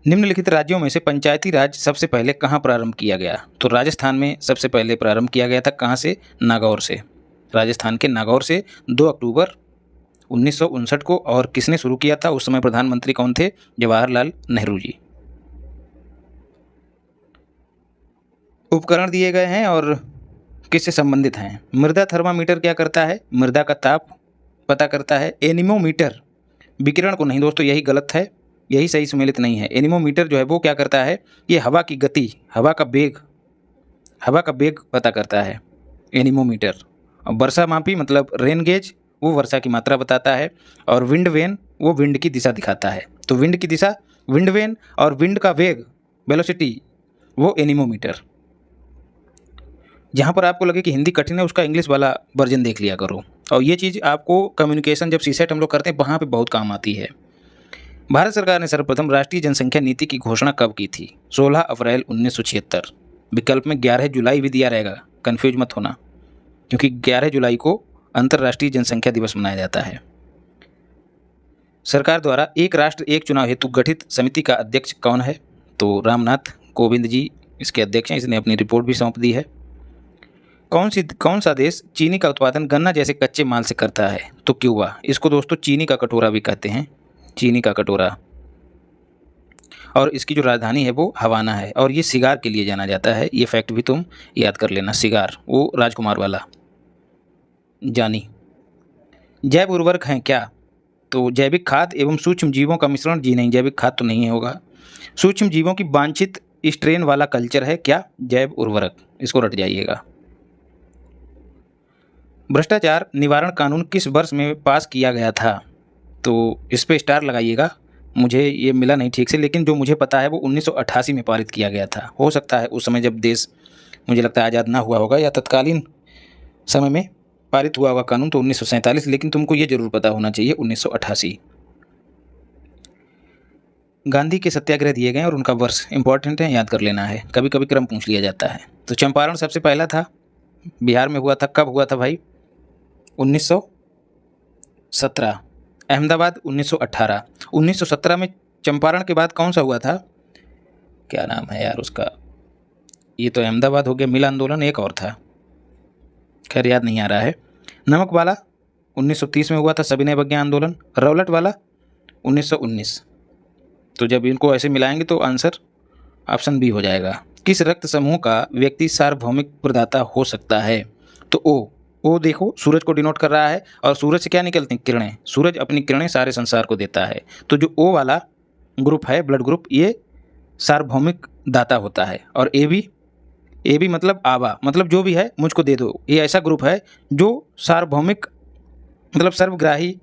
निम्नलिखित राज्यों में से पंचायती राज सबसे पहले कहाँ प्रारंभ किया गया? तो राजस्थान में सबसे पहले प्रारंभ किया गया था। कहाँ से? नागौर से। राजस्थान के नागौर से 2 अक्टूबर 1959 को। और किसने शुरू किया था? उस समय प्रधानमंत्री कौन थे? जवाहरलाल नेहरू जी। उपकरण दिए गए हैं और किससे संबंधित हैं? मृदा थर्मामीटर क्या करता है? मृदा का ताप पता करता है। एनीमोमीटर विकिरण को नहीं दोस्तों, यही गलत है, यही सही सम्मिलित नहीं है। एनीमोमीटर जो है वो क्या करता है? ये हवा की गति, हवा का बेग पता करता है एनीमोमीटर। और वर्षा मापी मतलब रेन गेज, वो वर्षा की मात्रा बताता है। और विंड वेन वो विंड की दिशा दिखाता है। तो विंड की दिशा विंड वेन, और विंड का वेग वेलोसिटी वो एनीमोमीटर। जहाँ पर आपको लगे कि हिंदी कठिन है उसका इंग्लिश वाला वर्जन देख लिया करो। और ये चीज़ आपको कम्युनिकेशन जब सीसेट हम लोग करते हैं वहाँ पे बहुत काम आती है। भारत सरकार ने सर्वप्रथम राष्ट्रीय जनसंख्या नीति की घोषणा कब की थी? 16 अप्रैल 1976। विकल्प में 11 जुलाई भी दिया रहेगा, कन्फ्यूज मत होना, क्योंकि 11 जुलाई को अंतर्राष्ट्रीय जनसंख्या दिवस मनाया जाता है। सरकार द्वारा एक राष्ट्र एक चुनाव हेतु गठित समिति का अध्यक्ष कौन है? तो रामनाथ कोविंद जी इसके अध्यक्ष हैं। इसने अपनी रिपोर्ट भी सौंप दी है। कौन सा देश चीनी का उत्पादन गन्ना जैसे कच्चे माल से करता है? तो क्यूबा। इसको दोस्तों चीनी का कटोरा भी कहते हैं, चीनी का कटोरा। और इसकी जो राजधानी है वो हवाना है। और ये सिगार के लिए जाना जाता है। ये फैक्ट भी तुम याद कर लेना, सिगार, वो राजकुमार वाला जानी। जैव उर्वरक हैं क्या? तो जैविक खाद एवं सूक्ष्म जीवों का मिश्रण। जी नहीं, जैविक खाद तो नहीं होगा। सूक्ष्म जीवों की वांछित स्ट्रेन वाला कल्चर है क्या? जैव उर्वरक। इसको रट जाइएगा। भ्रष्टाचार निवारण कानून किस वर्ष में पास किया गया था? तो इस पे स्टार लगाइएगा, मुझे ये मिला नहीं ठीक से, लेकिन जो मुझे पता है वो 1988 में पारित किया गया था। हो सकता है उस समय जब देश मुझे लगता है आज़ाद ना हुआ होगा, या तत्कालीन समय में पारित हुआ होगा कानून तो 1947, लेकिन तुमको ये जरूर पता होना चाहिए 1988। गांधी के सत्याग्रह दिए गए और उनका वर्ष इंपॉर्टेंट है, याद कर लेना है, कभी कभी क्रम पूछ लिया जाता है। तो चंपारण सबसे पहला था, बिहार में हुआ था। कब हुआ था भाई? 1917। अहमदाबाद 1918। 1917 में चंपारण के बाद कौन सा हुआ था? क्या नाम है यार उसका? ये तो अहमदाबाद हो गया। मिल आंदोलन एक और था, खैर याद नहीं आ रहा है। नमक वाला 1930 में हुआ था, सविनय अवज्ञा आंदोलन। रौलट वाला 1919। तो जब इनको ऐसे मिलाएंगे तो आंसर ऑप्शन बी हो जाएगा। किस रक्त समूह का व्यक्ति सार्वभौमिक प्रदाता हो सकता है? तो ओ देखो सूरज को डिनोट कर रहा है, और सूरज से क्या निकलती हैं? किरणें। सूरज अपनी किरणें सारे संसार को देता है। तो जो ओ वाला ग्रुप है, ब्लड ग्रुप, ये सार्वभौमिक दाता होता है। और ए बी मतलब आबा, मतलब जो भी है मुझको दे दो। ये ऐसा ग्रुप है जो सार्वभौमिक मतलब सर्वग्राही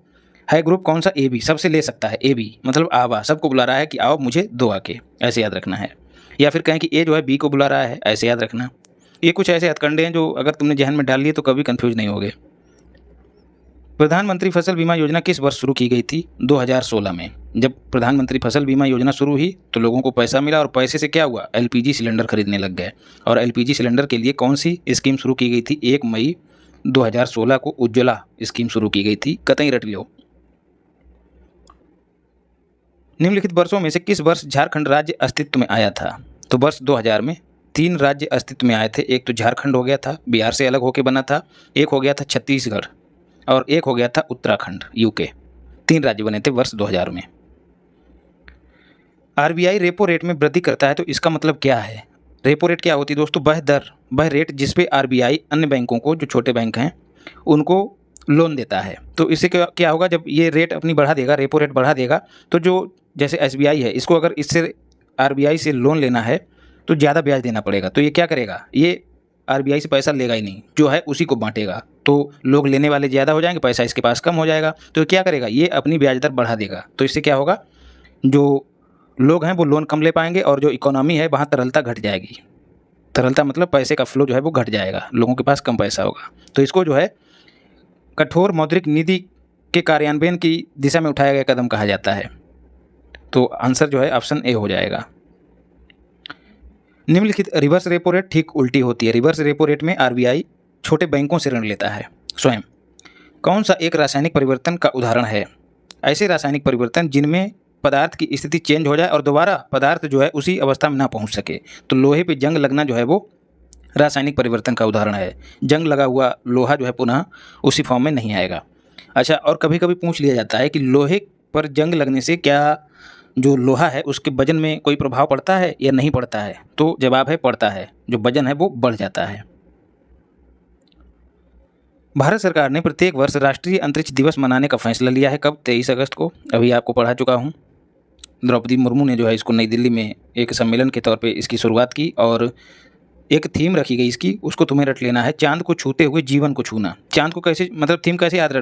है ग्रुप। कौन सा? ए बी, सबसे ले सकता है। ए बी मतलब आबा, सबको बुला रहा है कि आओ मुझे दो आके, ऐसे याद रखना है। या फिर कहें कि ए जो है बी को बुला रहा है, ऐसे याद रखना। ये कुछ ऐसे हथकंडे हैं जो अगर तुमने जहन में डाल लिए तो कभी कंफ्यूज नहीं होगे। प्रधानमंत्री फसल बीमा योजना किस वर्ष शुरू की गई थी? 2016 में। जब प्रधानमंत्री फसल बीमा योजना शुरू हुई तो लोगों को पैसा मिला, और पैसे से क्या हुआ? एलपीजी सिलेंडर खरीदने लग गए। और एलपीजी सिलेंडर के लिए कौन सी स्कीम शुरू की गई थी? 1 मई 2016 को उज्ज्वला स्कीम शुरू की गई थी। कतई रट लो। निम्नलिखित वर्षों में से किस वर्ष झारखंड राज्य अस्तित्व में आया था? तो वर्ष 2000 में 3 राज्य अस्तित्व में आए थे। एक तो झारखंड हो गया था, बिहार से अलग होकर बना था। एक हो गया था छत्तीसगढ़, और एक हो गया था उत्तराखंड, यूके। 3 राज्य बने थे वर्ष 2000 में। आरबीआई रेपो रेट में वृद्धि करता है तो इसका मतलब क्या है? रेपो रेट क्या होती है दोस्तों? वह रेट जिस पे आरबीआई अन्य बैंकों को, जो छोटे बैंक हैं, उनको लोन देता है। तो इससे क्या होगा? जब ये रेट अपनी बढ़ा देगा, रेपो रेट बढ़ा देगा, तो जो जैसे एसबीआई है, इसको अगर इससे आरबीआई से लोन लेना है तो ज़्यादा ब्याज देना पड़ेगा। तो ये क्या करेगा? ये आरबीआई से पैसा लेगा ही नहीं, जो है उसी को बांटेगा। तो लोग लेने वाले ज़्यादा हो जाएंगे, पैसा इसके पास कम हो जाएगा। तो क्या करेगा? ये अपनी ब्याज दर बढ़ा देगा। तो इससे क्या होगा? जो लोग हैं वो लोन कम ले पाएंगे, और जो इकोनॉमी है वहाँ तरलता घट जाएगी। तरलता मतलब पैसे का फ्लो जो है वो घट जाएगा, लोगों के पास कम पैसा होगा। तो इसको जो है कठोर मौद्रिक नीति के कार्यान्वयन की दिशा में उठाया गया कदम कहा जाता है। तो आंसर जो है ऑप्शन ए हो जाएगा। निम्नलिखित रिवर्स रेपो रेट ठीक उल्टी होती है। रिवर्स रेपो रेट में आरबीआई छोटे बैंकों से ऋण लेता है स्वयं। कौन सा एक रासायनिक परिवर्तन का उदाहरण है? ऐसे रासायनिक परिवर्तन जिनमें पदार्थ की स्थिति चेंज हो जाए और दोबारा पदार्थ जो है उसी अवस्था में ना पहुंच सके। तो लोहे पे जंग लगना जो है वो रासायनिक परिवर्तन का उदाहरण है। जंग लगा हुआ लोहा जो है पुनः उसी फॉर्म में नहीं आएगा। अच्छा, और कभी कभी पूछ लिया जाता है कि लोहे पर जंग लगने से क्या जो लोहा है उसके वजन में कोई प्रभाव पड़ता है या नहीं पड़ता है? तो जवाब है पड़ता है, जो वजन है वो बढ़ जाता है। भारत सरकार ने प्रत्येक वर्ष राष्ट्रीय अंतरिक्ष दिवस मनाने का फैसला लिया है। कब? 23 अगस्त को। अभी आपको पढ़ा चुका हूँ। द्रौपदी मुर्मू ने जो है इसको नई दिल्ली में एक सम्मेलन के तौर पे इसकी शुरुआत की, और एक थीम रखी गई इसकी, उसको तुम्हें रट लेना है। चांद को छूते हुए जीवन को छूना। चांद को कैसे, मतलब थीम कैसे याद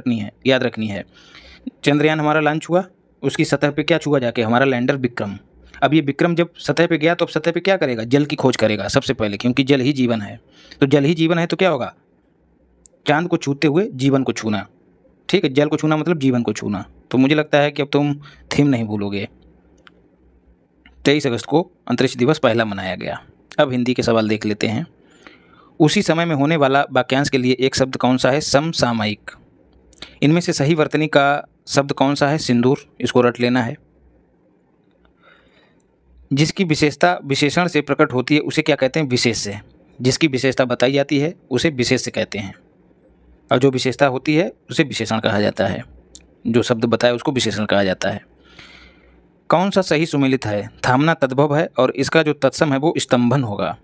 रखनी है। चंद्रयान हमारा लॉन्च हुआ, उसकी सतह पे क्या छुआ जाके? हमारा लैंडर विक्रम। अब ये विक्रम जब सतह पे गया तो अब सतह पे क्या करेगा? जल की खोज करेगा सबसे पहले, क्योंकि जल ही जीवन है। तो जल ही जीवन है तो क्या होगा? चांद को छूते हुए जीवन को छूना। ठीक है, जल को छूना मतलब जीवन को छूना। तो मुझे लगता है कि अब तुम थीम नहीं भूलोगे। 23 अगस्त को अंतरिक्ष दिवस पहला मनाया गया। अब हिंदी के सवाल देख लेते हैं। उसी समय में होने वाला वाक्यांश के लिए एक शब्द कौन सा है? समसामयिक। इनमें से सही वर्तनी का शब्द कौन सा है? सिंदूर। इसको रट लेना है। जिसकी विशेषता विशेषण से प्रकट होती है उसे क्या कहते हैं? विशेष्य। जिसकी विशेषता बताई जाती है उसे विशेष्य कहते हैं, और जो विशेषता होती है उसे विशेषण कहा जाता है। जो शब्द बताया उसको विशेषण कहा जाता है। कौन सा सही सुमेलित है? थामना तद्भव है और इसका जो तत्सम है वो स्तंभन होगा।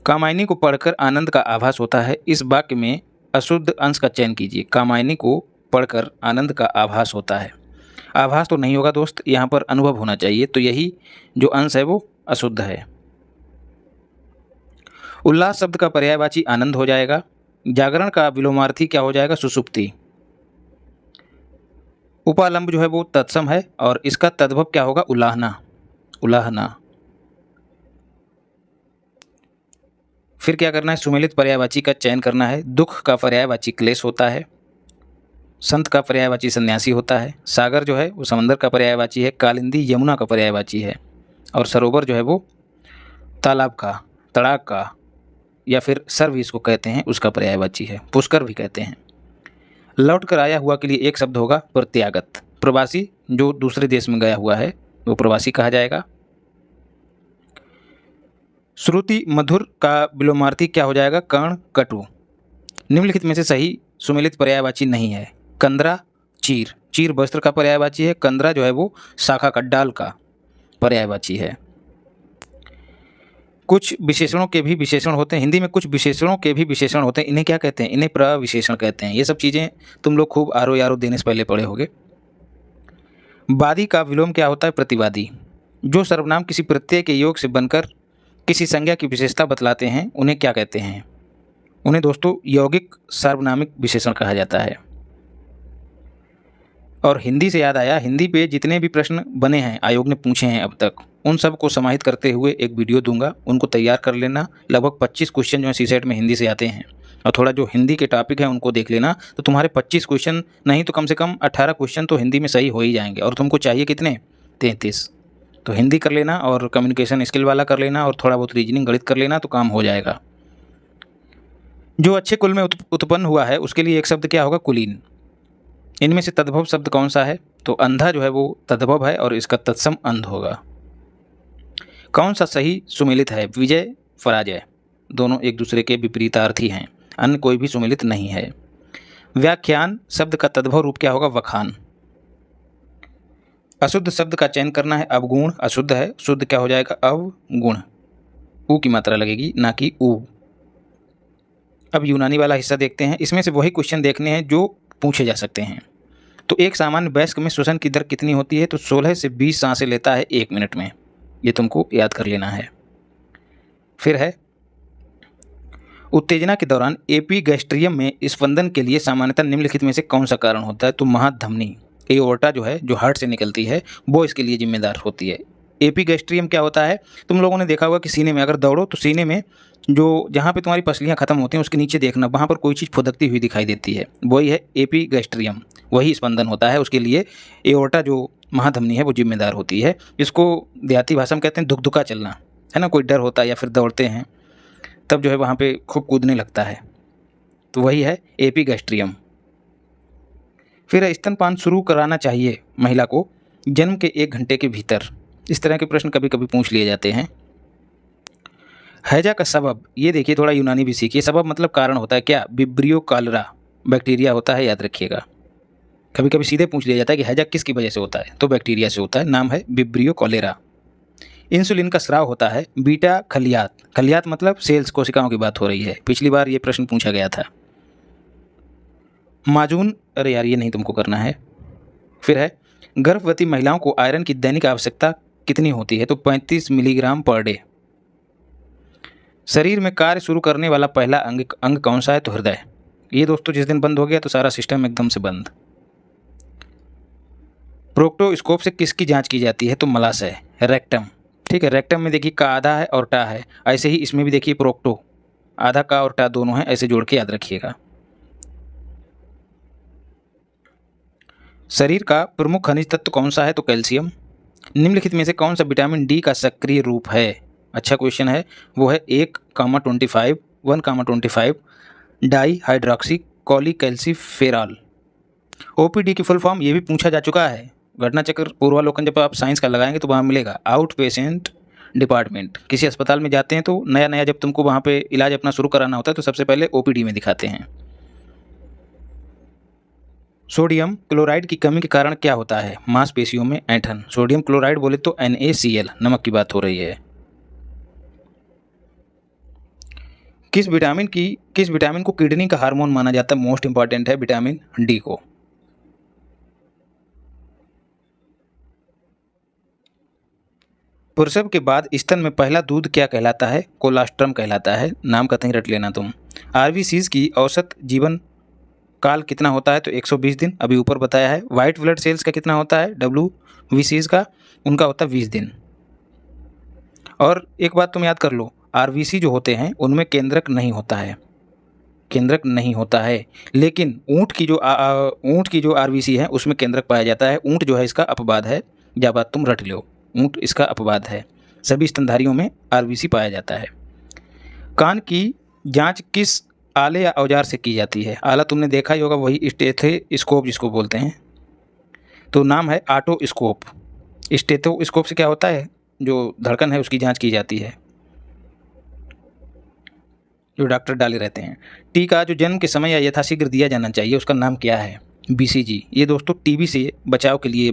कामायनी को पढ़कर आनंद का आभास होता है। इस वाक्य में अशुद्ध अंश का चयन कीजिए। कामायनी को पढ़कर आनंद का आभास होता है। आभास तो नहीं होगा दोस्त, यहाँ पर अनुभव होना चाहिए, तो यही जो अंश है वो अशुद्ध है। उल्लास शब्द का पर्यायवाची आनंद हो जाएगा। जागरण का विलोमार्थी क्या हो जाएगा? सुषुप्ति। उपालंब जो है वो तत्सम है और इसका तद्भव क्या होगा? उलाहना। उलाहना। फिर क्या करना है? सुमेलित पर्यायवाची का चयन करना है। दुख का पर्यायवाची क्लेश होता है। संत का पर्यायवाची सन्यासी होता है। सागर जो है वो समंदर का पर्यायवाची है। कालिंदी यमुना का पर्यायवाची है। और सरोवर जो है वो तालाब का, तड़ाग का या फिर सर्व इसको कहते हैं, उसका पर्यायवाची है। पुष्कर भी कहते हैं। लौट कर आया हुआ के लिए एक शब्द होगा प्रत्यागत। प्रवासी जो दूसरे देश में गया हुआ है वो प्रवासी कहा जाएगा। श्रुति मधुर का विलोमार्थी क्या हो जाएगा? कर्ण कटु। निम्नलिखित में से सही सुमेलित पर्यायवाची नहीं है। कंदरा चीर। चीर वस्त्र का पर्यायवाची है। कंदरा जो है वो शाखा का, डाल का पर्यायवाची है। कुछ विशेषणों के भी विशेषण होते हैं। हिंदी में कुछ विशेषणों के भी विशेषण होते हैं। इन्हें क्या कहते हैं? इन्हें प्रविशेषण कहते हैं। ये सब चीज़ें तुम लोग खूब आरो यारो देने से पहले पढ़े होगे। वादी का विलोम क्या होता है? प्रतिवादी। जो सर्वनाम किसी प्रत्यय के योग से बनकर किसी संज्ञा की विशेषता बतलाते हैं उन्हें क्या कहते हैं? उन्हें दोस्तों यौगिक सार्वनामिक विशेषण कहा जाता है। और हिंदी से याद आया, हिंदी पे जितने भी प्रश्न बने हैं, आयोग ने पूछे हैं अब तक, उन सब को समाहित करते हुए एक वीडियो दूंगा, उनको तैयार कर लेना। लगभग 25 क्वेश्चन जो है सीसेट में हिंदी से आते हैं, और थोड़ा जो हिंदी के टॉपिक हैं उनको देख लेना, तो तुम्हारे 25 क्वेश्चन नहीं तो कम से कम 18 क्वेश्चन तो हिंदी में सही हो ही जाएंगे। और तुमको चाहिए कितने? 33। तो हिंदी कर लेना और कम्युनिकेशन स्किल वाला कर लेना और थोड़ा बहुत रीजनिंग गणित कर लेना, तो काम हो जाएगा। जो अच्छे कुल में उत्पन्न हुआ है उसके लिए एक शब्द क्या होगा? कुलीन। इनमें से तद्भव शब्द कौन सा है? तो अंधा जो है वो तद्भव है और इसका तत्सम अंध होगा। कौन सा सही सुमेलित है? विजय पराजय दोनों एक दूसरे के विपरीतार्थी हैं, अन्य कोई भी सुमेलित नहीं है। व्याख्यान शब्द का तद्भव रूप क्या होगा? वखान। अशुद्ध शब्द का चयन करना है। अवगुण अशुद्ध है, शुद्ध क्या हो जाएगा? अवगुण। ऊ की मात्रा लगेगी, ना कि ऊ। अब यूनानी वाला हिस्सा देखते हैं। इसमें से वही क्वेश्चन देखने हैं जो पूछे जा सकते हैं। तो एक सामान्य वयस्क में श्वसन की दर कितनी होती है? तो 16 से 20 सांसें लेता है 1 मिनट में। ये तुमको याद कर लेना है। फिर है उत्तेजना के दौरान एपिगैस्ट्रियम में स्पंदन के लिए सामान्यतः निम्नलिखित में से कौन सा कारण होता है? तो महाधमनी, एओर्टा जो है, जो हार्ट से निकलती है, वो इसके लिए जिम्मेदार होती है। एपिगैस्ट्रियम क्या होता है? तुम लोगों ने देखा होगा कि सीने में अगर दौड़ो तो सीने में जो जहाँ पे तुम्हारी पसलियाँ खत्म होती हैं उसके नीचे देखना, वहाँ पर कोई चीज़ फुदकती हुई दिखाई देती है, वही है एपिगैस्ट्रियम, वही स्पंदन होता है। उसके लिए एओर्टा जो महाधमनी है वो जिम्मेदार होती है। इसको देहाती भाषा में कहते हैं धुकधुका चलना, है ना। कोई डर होता है या फिर दौड़ते हैं तब जो है वहाँ पे खूब कूदने लगता है, तो वही है एपिगैस्ट्रियम। फिर स्तनपान शुरू कराना चाहिए महिला को जन्म के 1 घंटे के भीतर। इस तरह के प्रश्न कभी कभी पूछ लिए जाते हैं। हैजा का सबब, ये देखिए थोड़ा यूनानी भी सीखिए। सबब मतलब कारण होता है क्या? विब्रियो कॉलरा बैक्टीरिया होता है, याद रखिएगा। कभी कभी सीधे पूछ लिया जाता है कि हैजा किसकी वजह से होता है, तो बैक्टीरिया से होता है, नाम है विब्रियो कॉलेरा। इंसुलिन का स्राव होता है बीटा खलियात। खलियात मतलब सेल्स, कोशिकाओं की बात हो रही है। पिछली बार ये प्रश्न पूछा गया था। माजून, अरे यार ये नहीं तुमको करना है। फिर है गर्भवती महिलाओं को आयरन की दैनिक आवश्यकता कितनी होती है? तो 35 मिलीग्राम पर डे। शरीर में कार्य शुरू करने वाला पहला अंग कौन सा है? तो हृदय। ये दोस्तों जिस दिन बंद हो गया तो सारा सिस्टम एकदम से बंद। प्रोक्टोस्कोप से किसकी जांच की जाती है? तो मलाशय, रेक्टम। ठीक है, रेक्टम में देखिए का आधा है और टा है, ऐसे ही इसमें भी देखिए प्रोक्टो, आधा का और टा दोनों है, ऐसे जोड़ के याद रखिएगा। शरीर का प्रमुख खनिज तत्व कौन सा है? तो कैल्शियम। निम्नलिखित में से कौन सा विटामिन डी का सक्रिय रूप है? अच्छा क्वेश्चन है। वो है 1,25 डाई हाइड्रोक्सी कॉलीकैल्सिफेरॉल। ओपीडी की फुल फॉर्म ये भी पूछा जा चुका है। घटना चक्र पूर्वालोकन जब आप साइंस का लगाएंगे तो वहाँ मिलेगा आउट पेशेंट डिपार्टमेंट। किसी अस्पताल में जाते हैं तो नया जब तुमको वहाँ पे इलाज अपना शुरू कराना होता है तो सबसे पहले ओपीडी में दिखाते हैं। सोडियम क्लोराइड की कमी के कारण क्या होता है? मांसपेशियों में ऐंठन। सोडियम क्लोराइड बोले तो NaCl, नमक की बात हो रही है। किस विटामिन को किडनी का हार्मोन माना जाता है? मोस्ट इंपॉर्टेंट है विटामिन डी को। प्रसव के बाद स्तन में पहला दूध क्या कहलाता है? कोलास्ट्रम कहलाता है। नाम कतई रट लेना तुम। आरबीसीज की औसत जीवन काल कितना होता है? तो 120 दिन, अभी ऊपर बताया है। वाइट ब्लड सेल्स का कितना होता है? WBCs का, उनका होता है 20 दिन। और एक बात तुम याद कर लो, आरबीसी जो होते हैं उनमें केंद्रक नहीं होता है, लेकिन ऊँट की जो आरबीसी है उसमें केंद्रक पाया जाता है। ऊँट जो है इसका अपवाद है, यह बात तुम रट लो, ऊँट इसका अपवाद है। सभी स्तनधारियों में आरबीसी पाया जाता है। कान की जांच किस आले या औजार से की जाती है? आला तुमने देखा ही होगा, वही स्टेथोस्कोप जिसको बोलते हैं, तो नाम है ऑटोस्कोप। स्टेथोस्कोप से क्या होता है? जो धड़कन है उसकी जांच की जाती है, जो डॉक्टर डाले रहते हैं। टीका जो जन्म के समय या यथाशीघ्र दिया जाना चाहिए उसका नाम क्या है? BCG। ये दोस्तों टीबी से बचाव के लिए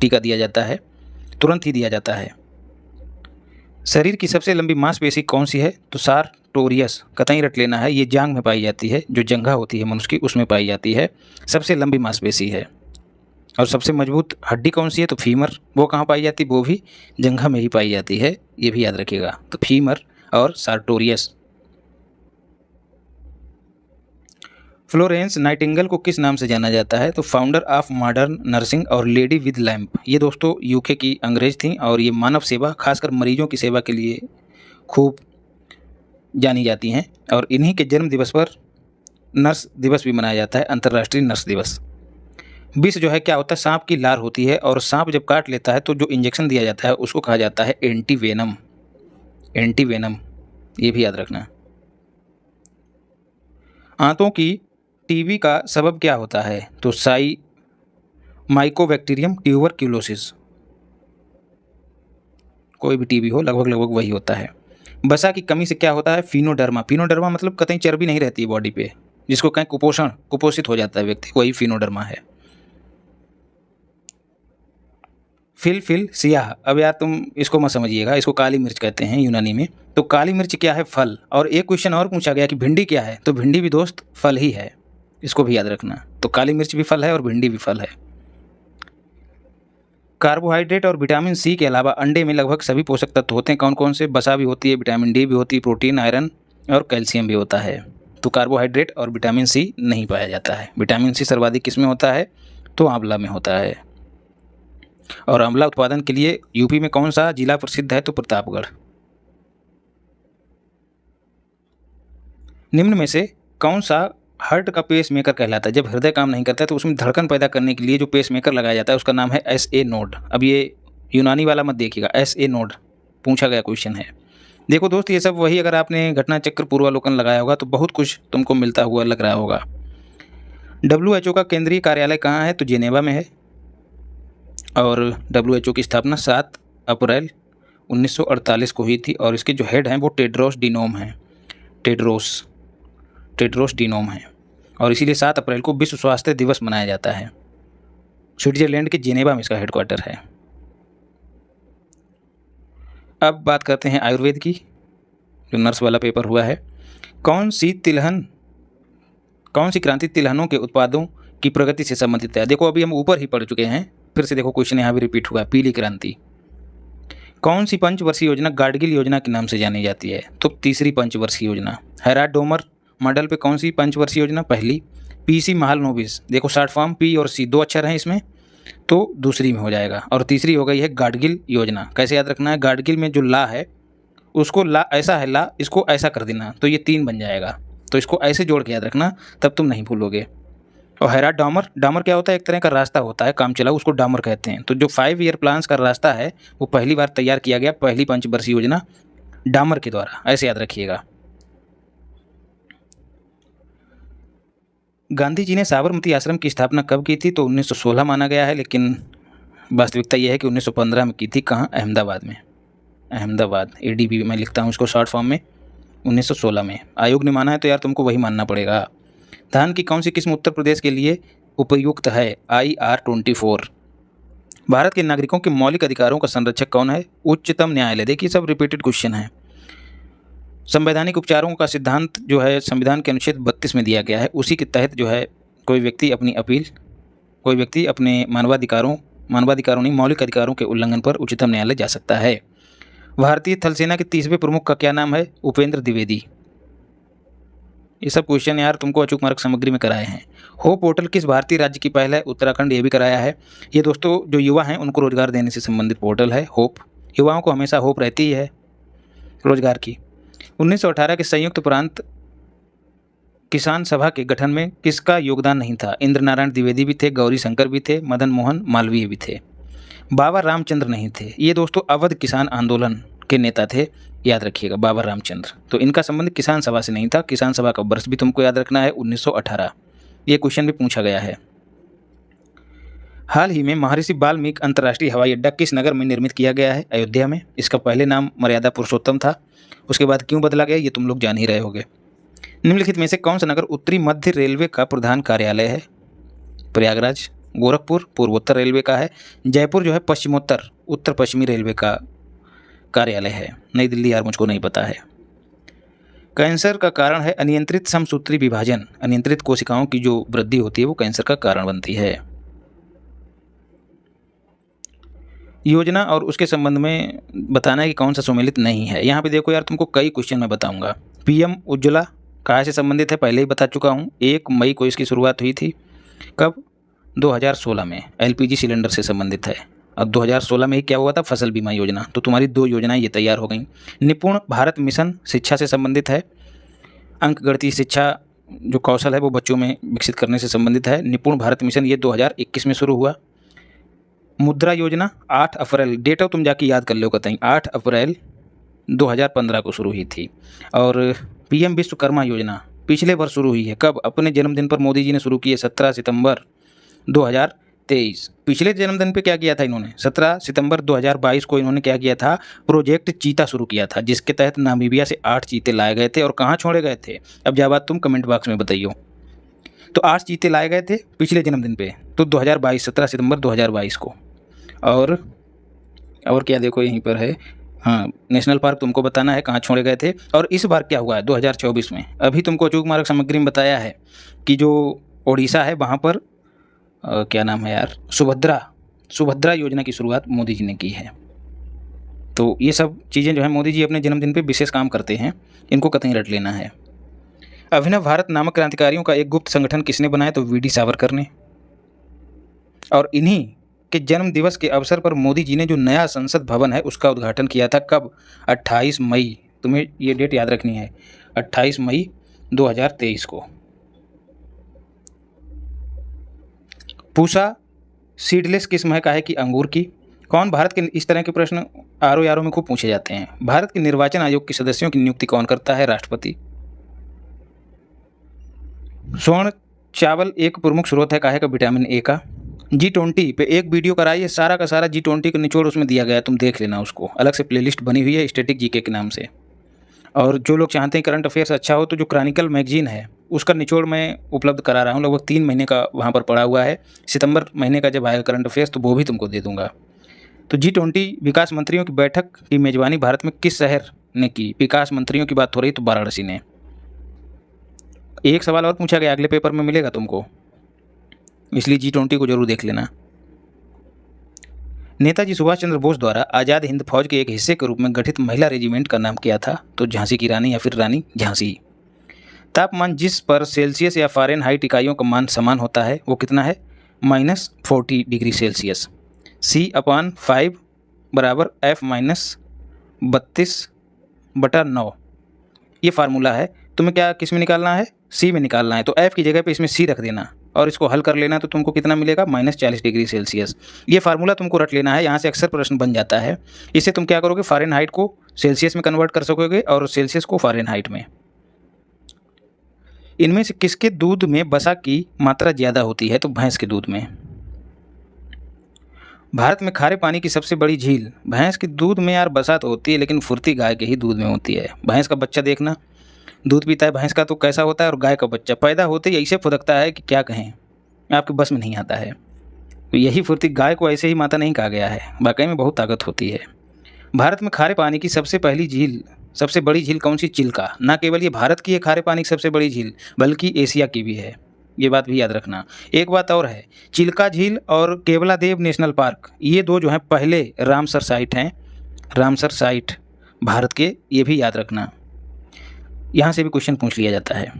टीका दिया जाता है, तुरंत ही दिया जाता है। शरीर की सबसे लंबी मांसपेशी कौन सी है? तो सार्टोरियस, कतई रट लेना है। ये जांघ में पाई जाती है, जो जंघा होती है मनुष्य की उसमें पाई जाती है, सबसे लंबी मांसपेशी है। और सबसे मजबूत हड्डी कौन सी है? तो फीमर। वो कहाँ पाई जाती है? वो भी जंघा में ही पाई जाती है, ये भी याद रखिएगा। तो फीमर और सार्टोरियस। फ्लोरेंस नाइटिंगेल को किस नाम से जाना जाता है? तो फाउंडर ऑफ मॉडर्न नर्सिंग और लेडी विद लैंप। ये दोस्तों यूके की अंग्रेज थी और ये मानव सेवा, खासकर मरीजों की सेवा के लिए खूब जानी जाती हैं। और इन्हीं के जन्म दिवस पर नर्स दिवस भी मनाया जाता है, अंतर्राष्ट्रीय नर्स दिवस। विष जो है क्या होता है? सांप की लार होती है, और सांप जब काट लेता है तो जो इंजेक्शन दिया जाता है उसको कहा जाता है एंटीवेनम। ये भी याद रखना। आंतों की टीबी का सबब क्या होता है? तो माइकोबैक्टीरियम ट्यूबरक्यूलोसिस। कोई भी टीबी हो लगभग वही होता है। वसा की कमी से क्या होता है? फिनोडर्मा मतलब कतई चर्बी नहीं रहती है बॉडी पे, जिसको कहें कुपोषित हो जाता है व्यक्ति, वही फिनोडर्मा है। फिल सियाह, अब यार तुम इसको मत समझिएगा, इसको काली मिर्च कहते हैं यूनानी में। तो काली मिर्च क्या है? फल। और एक क्वेश्चन और पूछा गया कि भिंडी क्या है? तो भिंडी भी दोस्त फल ही है, इसको भी याद रखना। तो काली मिर्च भी फल है और भिंडी भी फल है। कार्बोहाइड्रेट और विटामिन सी के अलावा अंडे में लगभग सभी पोषक तत्व होते हैं। कौन कौन से? वसा भी होती है, विटामिन डी भी होती है, प्रोटीन, आयरन और कैल्शियम भी होता है। तो कार्बोहाइड्रेट और विटामिन सी नहीं पाया जाता है। विटामिन सी सर्वाधिक किस में होता है? तो आंवला में होता है। और आंवला उत्पादन के लिए यूपी में कौन सा जिला प्रसिद्ध है? तो प्रतापगढ़। निम्न में से कौन सा हार्ट का पेस मेकर कहलाता है? जब हृदय काम नहीं करता है तो उसमें धड़कन पैदा करने के लिए जो पेस मेकर लगाया जाता है उसका नाम है SA नोड। अब ये यूनानी वाला मत देखिएगा, SA नोड पूछा गया क्वेश्चन है। देखो दोस्त, ये सब वही, अगर आपने घटना चक्र पूर्वालोकन लगाया होगा तो बहुत कुछ तुमको मिलता हुआ लग रहा होगा। WHO का केंद्रीय कार्यालय कहाँ है? तो जेनेवा में है। और WHO की स्थापना 7 अप्रैल 1948 को हुई थी, और इसके जो हेड हैं वो टेड्रोस डीनोम है। और इसीलिए 7 अप्रैल को विश्व स्वास्थ्य दिवस मनाया जाता है। स्विट्जरलैंड के जेनेवा में इसका हेडक्वार्टर है। अब बात करते हैं आयुर्वेद की, जो नर्स वाला पेपर हुआ है। कौन सी क्रांति तिलहनों के उत्पादों की प्रगति से संबंधित है? देखो अभी हम ऊपर ही पढ़ चुके हैं, फिर से देखो क्वेश्चन यहाँ भी रिपीट हुआ है। पीली क्रांति। कौन सी पंचवर्षीय योजना गाडगिल योजना के नाम से जानी जाती है? तो तीसरी पंचवर्षीय योजना। हैराड-डोमर मॉडल पे कौन सी पंचवर्षीय योजना? पहली। PC महालनोबिस, देखो शॉर्ट फॉर्म P और C 2 अक्षर हैं इसमें, तो दूसरी में हो जाएगा। और तीसरी हो गई है गाडगिल योजना। कैसे याद रखना है? गाडगिल में जो ला है उसको ला ऐसा है, ला इसको ऐसा कर देना, तो ये 3 बन जाएगा। तो इसको ऐसे जोड़ के याद रखना, तब तुम नहीं भूलोगे। और हैराट डामर, डामर क्या होता है? एक तरह का रास्ता होता है काम चला, उसको डामर कहते हैं। तो जो 5 ईयर प्लान्स का रास्ता है वो पहली बार तैयार किया गया, पहली पंचवर्षीय योजना डामर के द्वारा, ऐसे याद रखिएगा। गांधी जी ने साबरमती आश्रम की स्थापना कब की थी? तो 1916 माना गया है, लेकिन वास्तविकता यह है कि 1915 में की थी। कहाँ? अहमदाबाद में। अहमदाबाद, ADB मैं लिखता हूँ इसको शॉर्ट फॉर्म में, 1916 में। आयोग ने माना है तो यार तुमको वही मानना पड़ेगा। धान की कौन सी किस्म उत्तर प्रदेश के लिए उपयुक्त है? IR-24। भारत के नागरिकों के मौलिक अधिकारों का संरक्षक कौन है? उच्चतम न्यायालय। देखिए सब रिपीटेड क्वेश्चन है। संवैधानिक उपचारों का सिद्धांत जो है संविधान के अनुच्छेद 32 में दिया गया है, उसी के तहत जो है कोई व्यक्ति अपने मानवाधिकारों नहीं, मौलिक अधिकारों के उल्लंघन पर उच्चतम न्यायालय जा सकता है। भारतीय थल सेना के 30वें प्रमुख का क्या नाम है? उपेंद्र द्विवेदी। ये सब क्वेश्चन यार तुमको अचूक मार्ग सामग्री में कराए हैं। होप पोर्टल किस भारतीय राज्य की पहल है? उत्तराखंड, ये भी कराया है। ये दोस्तों जो युवा हैं उनको रोजगार देने से संबंधित पोर्टल है होप। युवाओं को हमेशा होप रहती ही है रोजगार की। 1918 के संयुक्त प्रांत किसान सभा के गठन में किसका योगदान नहीं था? इंद्र नारायण द्विवेदी भी थे, गौरी शंकर भी थे, मदन मोहन मालवीय भी थे। बाबा रामचंद्र नहीं थे। ये दोस्तों अवध किसान आंदोलन के नेता थे, याद रखिएगा, बाबा रामचंद्र। तो इनका संबंध किसान सभा से नहीं था। किसान सभा का वर्ष भी तुमको याद रखना है, 1918। ये क्वेश्चन भी पूछा गया है। हाल ही में महर्षि वाल्मीकि अंतर्राष्ट्रीय हवाई अड्डा किस नगर में निर्मित किया गया है? अयोध्या में। इसका पहले नाम मर्यादा पुरुषोत्तम था, उसके बाद क्यों बदला गया ये तुम लोग जान ही रहे होगे। निम्नलिखित में से कौन सा नगर उत्तरी मध्य रेलवे का प्रधान कार्यालय है? प्रयागराज। गोरखपुर पूर्वोत्तर रेलवे का है। जयपुर जो है उत्तर पश्चिमी रेलवे का कार्यालय है। नई दिल्ली यार मुझको नहीं पता है। कैंसर का कारण है अनियंत्रित समसूत्री विभाजन। अनियंत्रित कोशिकाओं की जो वृद्धि होती है वो कैंसर का कारण बनती है। योजना और उसके संबंध में बताना है कि कौन सा सुमेलित नहीं है। यहाँ पे देखो यार तुमको कई क्वेश्चन मैं बताऊंगा। PM उज्ज्वला कहाँ से संबंधित है? पहले ही बता चुका हूँ। 1 मई को इसकी शुरुआत हुई थी। कब? 2016 में। LPG सिलेंडर से संबंधित है। अब 2016 में ही क्या हुआ था? फसल बीमा योजना। तो तुम्हारी 2 योजनाएं ये तैयार हो गई। निपुण भारत मिशन शिक्षा से संबंधित है। अंकगणितीय शिक्षा जो कौशल है वो बच्चों में विकसित करने से संबंधित है। निपुण भारत मिशन ये 2021 में शुरू हुआ। मुद्रा योजना 8 अप्रैल, डेट तुम जाके याद कर लो कतई, 8 अप्रैल 2015 को शुरू हुई थी। और PM विश्वकर्मा योजना पिछले वर्ष शुरू हुई है। कब? अपने जन्मदिन पर मोदी जी ने शुरू की है, 17 सितंबर 2023। पिछले जन्मदिन पे क्या किया था इन्होंने? 17 सितंबर 2022 को इन्होंने क्या किया था? प्रोजेक्ट चीता शुरू किया था, जिसके तहत नामीबिया से 8 चीते लाए गए थे। और कहाँ छोड़े गए थे? अब जवाब तुम कमेंट बॉक्स में बताइए। तो 8 चीते लाए गए थे पिछले जन्मदिन पे, तो 2022 17 सितंबर 2022 को। और क्या देखो यहीं पर है, हाँ, नेशनल पार्क तुमको बताना है कहाँ छोड़े गए थे। और इस बार क्या हुआ है 2024 में, अभी तुमको अचूक मार्ग सामग्री में बताया है कि जो ओडिशा है वहाँ पर क्या नाम है यार, सुभद्रा योजना की शुरुआत मोदी जी ने की है। तो ये सब चीज़ें जो है मोदी जी अपने जन्मदिन पे विशेष काम करते हैं, इनको कतई रट लेना है। अभिनव भारत नामक क्रांतिकारियों का एक गुप्त संगठन किसने बनाया? तो VD सावरकर ने। और इन्हीं के जन्म दिवस के अवसर पर मोदी जी ने जो नया संसद भवन है उसका उद्घाटन किया था। कब? 28 मई, तुम्हें ये डेट याद रखनी है, 28 मई 2023 को। पूसा सीडलेस किस्म है कि अंगूर की। कौन? भारत के इस तरह के प्रश्न RO में खूब पूछे जाते हैं। भारत के निर्वाचन आयोग के सदस्यों की नियुक्ति कौन करता है? राष्ट्रपति। स्वर्ण चावल एक प्रमुख स्रोत है का विटामिन A का। G20 पे एक वीडियो कराई है, सारा का सारा G20 का निचोड़ उसमें दिया गया है, तुम देख लेना उसको, अलग से प्लेलिस्ट बनी हुई है स्टैटिक GK के नाम से। और जो लोग चाहते हैं करंट अफेयर्स अच्छा हो तो जो क्रॉनिकल मैगजीन है उसका निचोड़ मैं उपलब्ध करा रहा हूँ, लगभग 3 महीने का वहाँ पर पड़ा हुआ है। सितंबर महीने का जब आएगा करंट अफेयर्स तो वो भी तुमको दे दूंगा। तो G20 विकास मंत्रियों की बैठक की मेजबानी भारत में किस शहर ने की? विकास मंत्रियों की बात हो रही तो वाराणसी ने। एक सवाल और पूछा गया, अगले पेपर में मिलेगा तुमको, इसलिए G20 को जरूर देख लेना। नेताजी सुभाष चंद्र बोस द्वारा आज़ाद हिंद फौज के एक हिस्से के रूप में गठित महिला रेजिमेंट का नाम क्या था? तो झांसी की रानी या फिर रानी झांसी। तापमान जिस पर सेल्सियस या फ़ारेनहाइट इकाइयों का मान समान होता है वो कितना है? -40 डिग्री सेल्सियस। C/5 बराबर F - 32/9, ये फार्मूला है। तुम्हें क्या किस में निकालना है? C में निकालना है। तो F की जगह पे इसमें C रख देना और इसको हल कर लेना तो तुमको कितना मिलेगा, -40°C। ये फार्मूला तुमको रट लेना है, यहाँ से अक्सर प्रश्न बन जाता है। इससे तुम क्या करोगे, फ़ारेनहाइट को सेल्सियस में कन्वर्ट कर सकोगे और सेल्सियस को फ़ारेनहाइट में। इनमें से किसके दूध में वसा की मात्रा ज़्यादा होती है, तो भैंस के दूध में। भारत में खारे पानी की सबसे बड़ी झील, भैंस के दूध में यार वसा तो होती है लेकिन फुर्ती गाय के ही दूध में होती है। भैंस का बच्चा देखना, दूध पीता है भैंस का तो कैसा होता है, और गाय का बच्चा पैदा होते ही ऐसे फुदकता है कि क्या कहें, आपके बस में नहीं आता है। तो यही फुर्ती, गाय को ऐसे ही माता नहीं कहा गया है, वाकई में बहुत ताकत होती है। भारत में खारे पानी की सबसे बड़ी झील कौन सी, चिल्का। ना केवल ये भारत की है खारे पानी की सबसे बड़ी झील, बल्कि एशिया की भी है, ये बात भी याद रखना। एक बात और है, चिल्का झील और केवलादेव नेशनल पार्क, ये दो जो हैं पहले रामसर साइट हैं, रामसर साइट भारत के, ये भी याद रखना, यहाँ से भी क्वेश्चन पूछ लिया जाता है।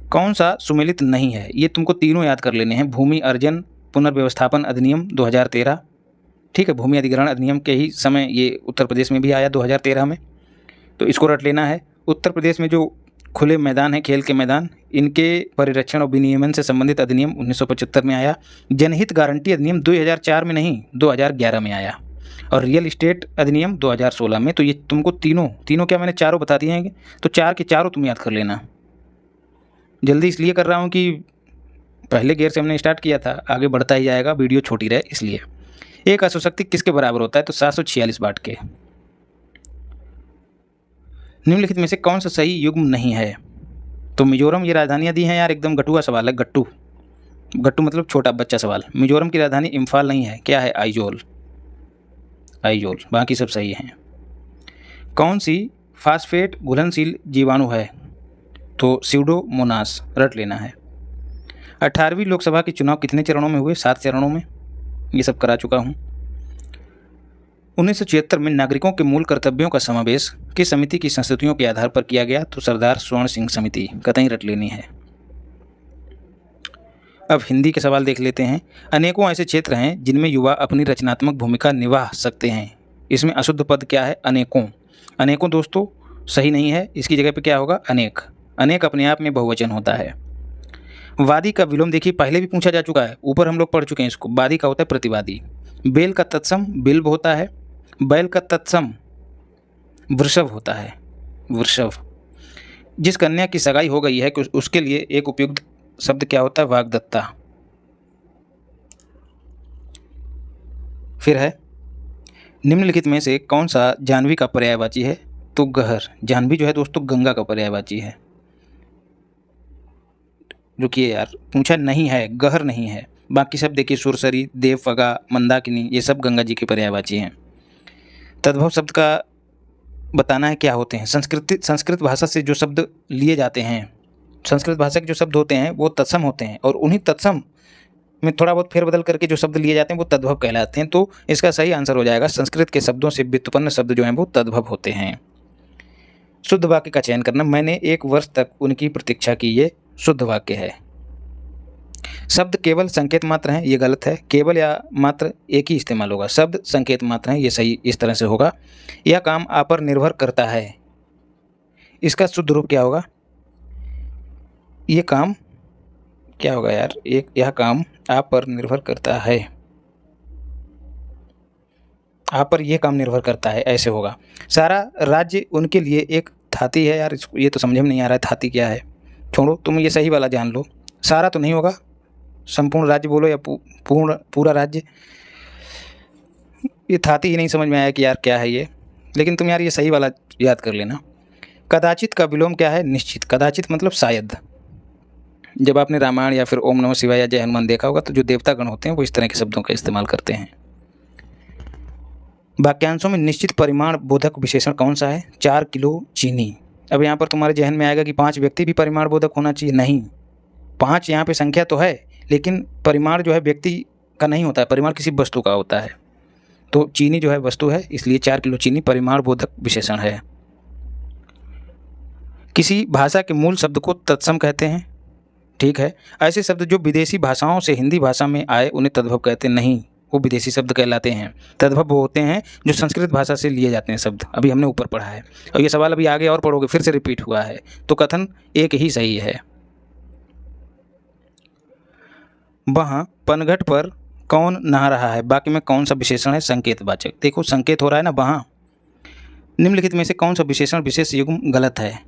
कौन सा सुमेलित नहीं है, ये तुमको तीनों याद कर लेने हैं। भूमि अर्जन पुनर्व्यवस्थापन अधिनियम 2013, ठीक है, भूमि अधिग्रहण अधिनियम के ही समय ये उत्तर प्रदेश में भी आया 2013 में, तो इसको रट लेना है। उत्तर प्रदेश में जो खुले मैदान हैं, खेल के मैदान, इनके परिरक्षण और विनियमन से संबंधित अधिनियम 1975 में आया। जनहित गारंटी अधिनियम 2004 में नहीं 2011 में आया, और रियल इस्टेट अधिनियम 2016 में। तो ये तुमको तीनों क्या मैंने चारों बता दिए हैं, तो चार के चारों तुम याद कर लेना। जल्दी इसलिए कर रहा हूँ कि पहले गेयर से हमने स्टार्ट किया था, आगे बढ़ता ही जाएगा, वीडियो छोटी रहे इसलिए। एक अशोशक्ति किसके बराबर होता है, तो 746 वाट के। निम्नलिखित में से कौन सा सही युग्म नहीं है, तो मिजोरम, ये राजधानियाँ दी हैं यार, एकदम गटुआ सवाल है, गट्टू मतलब छोटा बच्चा सवाल। मिजोरम की राजधानी इम्फाल नहीं है, क्या है, आइजोल, बाकी सब सही हैं। कौन सी फास्फेट घुलनशील जीवाणु है, तो स्यूडोमोनास, रट लेना है। 18वीं लोकसभा के चुनाव कितने चरणों में हुए, 7 चरणों में, ये सब करा चुका हूँ। 1976 में नागरिकों के मूल कर्तव्यों का समावेश किस समिति की संस्तुतियों के आधार पर किया गया, तो सरदार स्वर्ण सिंह समिति, कतई रट लेनी है। अब हिंदी के सवाल देख लेते हैं। अनेकों ऐसे क्षेत्र हैं जिनमें युवा अपनी रचनात्मक भूमिका निभा सकते हैं। इसमें अशुद्ध पद क्या है, अनेकों दोस्तों सही नहीं है, इसकी जगह पे क्या होगा, अनेक अपने आप में बहुवचन होता है। वादी का विलोम देखिए, पहले भी पूछा जा चुका है, ऊपर हम लोग पढ़ चुके हैं इसको। वादी का होता है प्रतिवादी। बेल का तत्सम बिल्ब होता है, बैल का तत्सम वृषभ होता है, वृषभ। जिस कन्या की सगाई हो गई है कि उसके लिए एक उपयुक्त शब्द क्या होता है, वाग्दत्ता। फिर है, निम्नलिखित में से कौन सा जाह्नवी का पर्यायवाची है, तो गहर। जाह्नवी जो है दोस्तों गंगा का पर्यायवाची है। रुकिए यार, पूछा नहीं है, गहर नहीं है, बाकी सब देखिए, सुरसरी, देवफगा, मंदाकिनी, ये सब गंगा जी के पर्यायवाची हैं। तद्भव शब्द का बताना है क्या होते हैं। संस्कृत भाषा से जो शब्द लिए जाते हैं, संस्कृत भाषा के जो शब्द होते हैं वो तत्सम होते हैं, और उन्हीं तत्सम में थोड़ा बहुत फेरबदल करके जो शब्द लिए जाते हैं वो तद्भव कहलाते हैं। तो इसका सही आंसर हो जाएगा, संस्कृत के शब्दों से व्युत्पन्न शब्द जो हैं वो तद्भव होते हैं। शुद्ध वाक्य का चयन करना, मैंने 1 वर्ष तक उनकी प्रतीक्षा की, ये शुद्ध वाक्य है। शब्द केवल संकेत मात्र हैं, ये गलत है, केवल या मात्र एक ही इस्तेमाल होगा। शब्द संकेत मात्र हैं, ये सही इस तरह से होगा। यह काम आप पर निर्भर करता है, इसका शुद्ध रूप क्या होगा, ये काम क्या होगा यार, यह काम आप पर निर्भर करता है, आप पर यह काम निर्भर करता है, ऐसे होगा। सारा राज्य उनके लिए एक थाती है, यार ये तो समझ में नहीं आ रहा है, थाती क्या है, छोड़ो, तुम ये सही वाला जान लो। सारा तो नहीं होगा, संपूर्ण राज्य बोलो या पूरा राज्य, ये थाती ही नहीं समझ में आया कि यार क्या है ये, लेकिन तुम यार ये सही वाला याद कर लेना। कदाचित का विलोम क्या है, निश्चित। कदाचित मतलब शायद। जब आपने रामायण या फिर ओम नमः शिवाय या जय हनुमान देखा होगा तो जो देवतागण होते हैं वो इस तरह के शब्दों का इस्तेमाल करते हैं। वाक्यांशों में निश्चित परिमाण बोधक विशेषण कौन सा है, 4 किलो चीनी। अब यहाँ पर तुम्हारे जहन में आएगा कि 5 व्यक्ति भी परिमाण बोधक होना चाहिए, नहीं, 5 यहाँ पे संख्या तो है, लेकिन परिमाण जो है व्यक्ति का नहीं होता है, परिमाण किसी वस्तु का होता है। तो चीनी जो है वस्तु है, इसलिए 4 किलो चीनी परिमाण बोधक विशेषण है। किसी भाषा के मूल शब्द को तत्सम कहते हैं, ठीक है। ऐसे शब्द जो विदेशी भाषाओं से हिंदी भाषा में आए उन्हें तद्भव कहते नहीं, वो विदेशी शब्द कहलाते हैं। तद्भव वो होते हैं जो संस्कृत भाषा से लिए जाते हैं शब्द, अभी हमने ऊपर पढ़ा है, और ये सवाल अभी आगे और पढ़ोगे फिर से रिपीट हुआ है, तो कथन एक ही सही है। वहाँ पनघट पर कौन नहा रहा है, वाक्य में कौन सा विशेषण है संकेतवाचक। देखो संकेत हो रहा है ना वहाँ। निम्नलिखित में से कौन सा विशेषण विशेष युग्म गलत है,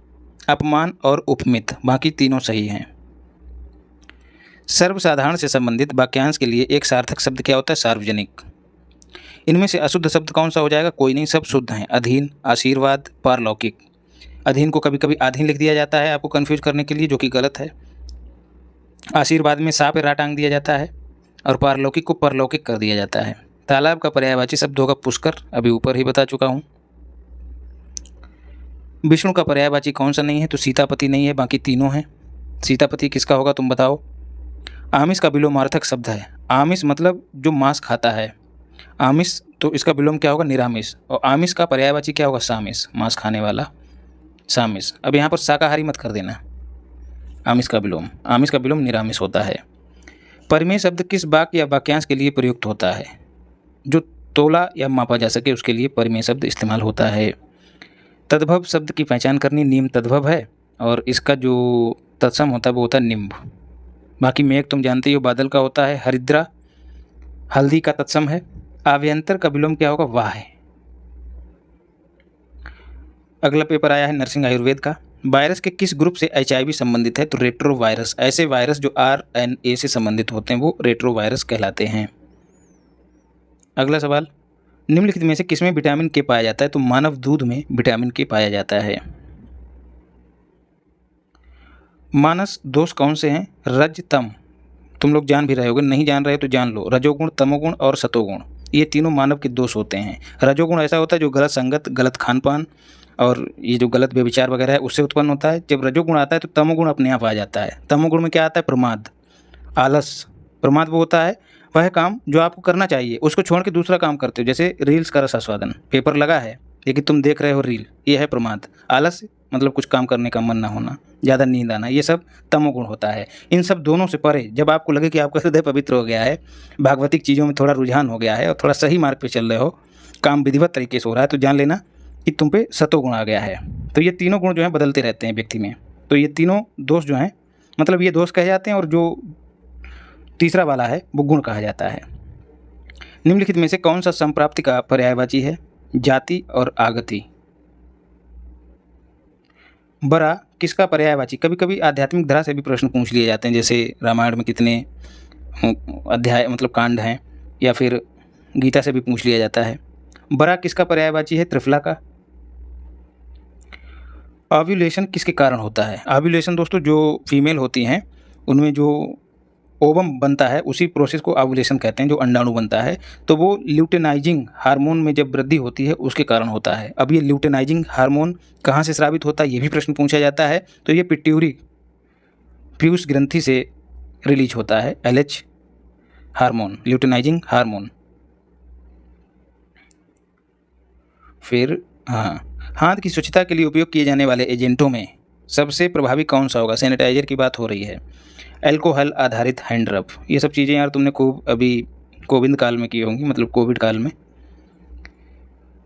अपमान और उपमित, बाकी तीनों सही हैं। सर्वसाधारण से संबंधित वाक्यांश के लिए एक सार्थक शब्द क्या होता है, सार्वजनिक। इनमें से अशुद्ध शब्द कौन सा हो जाएगा, कोई नहीं, सब शुद्ध हैं। अधीन, आशीर्वाद, पारलौकिक। अधीन को कभी कभी आधीन लिख दिया जाता है आपको कंफ्यूज करने के लिए, जो कि गलत है। आशीर्वाद में सा पे रा टांग दिया जाता है और पारलौकिक को परलौकिक कर दिया जाता है। तालाब का पर्यायवाची शब्द होगा पुष्कर, अभी ऊपर ही बता चुका हूँ। विष्णु का पर्यायवाची कौन सा नहीं है, तो सीतापति नहीं है, बाकी तीनों हैं। सीतापति किसका होगा तुम बताओ। आमिष का विलोमार्थक शब्द है। आमिष मतलब जो मांस खाता है, आमिष, तो इसका विलोम क्या होगा, निरामिष। और आमिष का पर्यायवाची क्या होगा, सामिष, मांस खाने वाला, सामिष। अब यहाँ पर शाकाहारी मत कर देना। आमिष का विलोम निरामिष होता है। परिमेय शब्द किस वाक्य या वाक्यांश के लिए प्रयुक्त होता है, जो तोला या मापा जा सके उसके लिए परिमेय शब्द इस्तेमाल होता है। तद्भव शब्द की पहचान करनी, निम्न तद्भव है और इसका जो तत्सम होता है वो होता है निम्ब। बाकी मेघ तुम जानते हो बादल का होता है। हरिद्रा हल्दी का तत्सम है। आव्यंतर का विलोम क्या होगा, वाह है। अगला पेपर आया है नर्सिंग आयुर्वेद का। वायरस के किस ग्रुप से HIV संबंधित है, तो रेट्रो वायरस। ऐसे वायरस जो RNA से संबंधित होते हैं वो रेट्रो वायरस कहलाते हैं। अगला सवाल, निम्नलिखित में से किसमें विटामिन के पाया जाता है, तो मानव दूध में विटामिन के पाया जाता है। मानस दोष कौन से हैं, रज तम। तुम लोग जान भी रहे होगे, नहीं जान रहे तो जान लो। रजोगुण, तमोगुण और सतोगुण, ये तीनों मानव के दोष होते हैं। रजोगुण ऐसा होता है जो गलत संगत, गलत खान पान और ये जो गलत व्यभिचार वगैरह है उससे उत्पन्न होता है। जब रजोगुण आता है तो तमोगुण अपने आप आ जाता है। तमोगुण में क्या आता है, प्रमाद, आलस। प्रमाद वो होता है वह काम जो आपको करना चाहिए उसको छोड़ के दूसरा काम करते हो, जैसे रील्स का रस आस्वादन। पेपर लगा है लेकिन तुम देख रहे हो रील, ये है प्रमाद। आलस मतलब कुछ काम करने का मन ना होना, ज़्यादा नींद आना, ये सब तमोगुण होता है। इन सब दोनों से परे जब आपको लगे कि आपका हृदय पवित्र हो गया है, भागवतिक चीज़ों में थोड़ा रुझान हो गया है और थोड़ा सही मार्ग पे चल रहे हो, काम विधिवत तरीके से हो रहा है, तो जान लेना कि तुम पे सतोगुण आ गया है। तो ये तीनों गुण जो हैं बदलते रहते हैं व्यक्ति में। तो ये तीनों दोष जो हैं, मतलब ये दोष कहे जाते हैं और जो तीसरा वाला है वो गुण कहा जाता है। निम्नलिखित में से कौन सा संप्राप्ति का पर्यायवाची है, जाति और आगति। बरा किसका पर्यायवाची। कभी कभी आध्यात्मिक धारा से भी प्रश्न पूछ लिए जाते हैं, जैसे रामायण में कितने अध्याय मतलब कांड हैं, या फिर गीता से भी पूछ लिया जाता है। बरा किसका पर्यायवाची है, त्रिफला का। ओव्यूलेशन किसके कारण होता है। ओव्यूलेशन दोस्तों जो फीमेल होती हैं उनमें जो ओवम बनता है उसी प्रोसेस को ओव्यूलेशन कहते हैं, जो अंडाणु बनता है। तो वो ल्यूटेनाइजिंग हार्मोन में जब वृद्धि होती है उसके कारण होता है। अब ये ल्यूटेनाइजिंग हार्मोन कहाँ से स्रावित होता है ये भी प्रश्न पूछा जाता है। तो ये पिट्यूरी पीयूष ग्रंथि से रिलीज होता है, LH हार्मोन, ल्यूटेनाइजिंग हार्मोन। फिर हाथ की स्वच्छता के लिए उपयोग किए जाने वाले एजेंटों में सबसे प्रभावी कौन सा होगा। सैनिटाइजर की बात हो रही है। अल्कोहल आधारित हैंड रब, ये सब चीज़ें यार तुमने खूब अभी कोविड काल में की होंगी, मतलब कोविड काल में।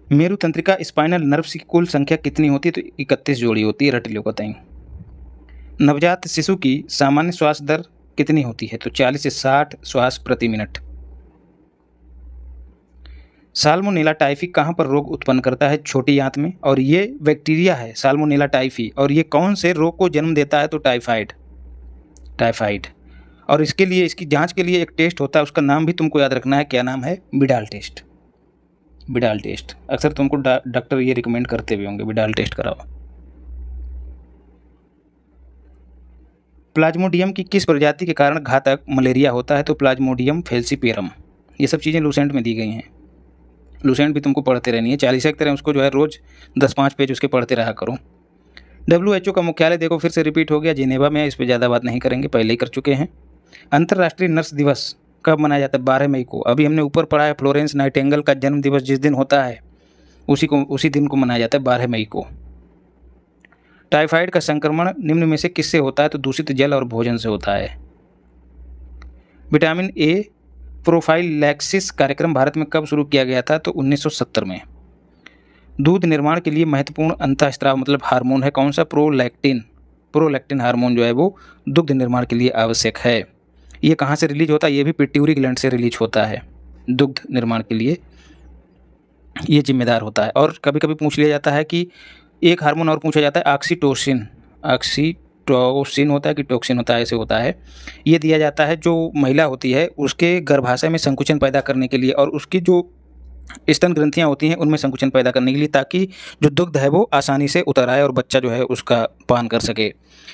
मेरु तंत्रिका स्पाइनल नर्व्स की कुल संख्या कितनी होती है, तो 31 जोड़ी होती है, रट लो कतई। नवजात शिशु की सामान्य श्वास दर कितनी होती है, तो 40 से 60 श्वास प्रति मिनट। साल्मोनेला टाइफी कहाँ पर रोग उत्पन्न करता है, छोटी आंत में, और ये बैक्टीरिया है साल्मोनेला टाइफी, और ये कौन से रोग को जन्म देता है, तो टाइफाइड। और इसके लिए, इसकी जांच के लिए एक टेस्ट होता है, उसका नाम भी तुमको याद रखना है, क्या नाम है, बिडाल टेस्ट। अक्सर तुमको डॉक्टर ये रिकमेंड करते भी होंगे, बिडाल टेस्ट कराओ। प्लाज्मोडियम की किस प्रजाति के कारण घातक मलेरिया होता है, तो प्लाज्मोडियम फेल्सीपेरम। ये सब चीज़ें लूसेंट में दी गई हैं। लूसेंट भी तुमको पढ़ते रहनी है, 40 एक तरह उसको जो है रोज़ 10-5 पेज उसके पढ़ते रहा करो। WHO का मुख्यालय देखो फिर से रिपीट हो गया, जिनेवा में है, इस पर ज़्यादा बात नहीं करेंगे, पहले ही कर चुके हैं। अंतर्राष्ट्रीय नर्स दिवस कब मनाया जाता है, 12 मई को। अभी हमने ऊपर पढ़ा है फ्लोरेंस नाइटिंगेल का जन्म दिवस जिस दिन होता है उसी दिन को मनाया जाता है, 12 मई को। टाइफाइड का संक्रमण निम्न में से किससे होता है, तो दूषित जल और भोजन से होता है। विटामिन A प्रोफाइलैक्सिस कार्यक्रम भारत में कब शुरू किया गया था, तो 1970 में। दूध निर्माण के लिए महत्वपूर्ण अंतःस्राव मतलब हार्मोन है कौन सा, प्रोलैक्टिन हार्मोन जो है वो दुग्ध निर्माण के लिए आवश्यक है। ये कहाँ से रिलीज होता है? ये भी पिट्यूटरी ग्लैंड से रिलीज होता है। दुग्ध निर्माण के लिए ये जिम्मेदार होता है। और कभी कभी पूछ लिया जाता है कि एक हार्मोन और पूछा जाता है ऑक्सीटोसिन। ऑक्सीटोसिन होता है कि टॉक्सिन होता है, ऐसे होता है। ये दिया जाता है जो महिला होती है उसके गर्भाशय में संकुचन पैदा करने के लिए, और उसकी जो स्तन ग्रंथियाँ होती हैं उनमें संकुचन पैदा करने के लिए, ताकि जो दुग्ध है वो आसानी से उतर आए और बच्चा जो है उसका पान कर सके।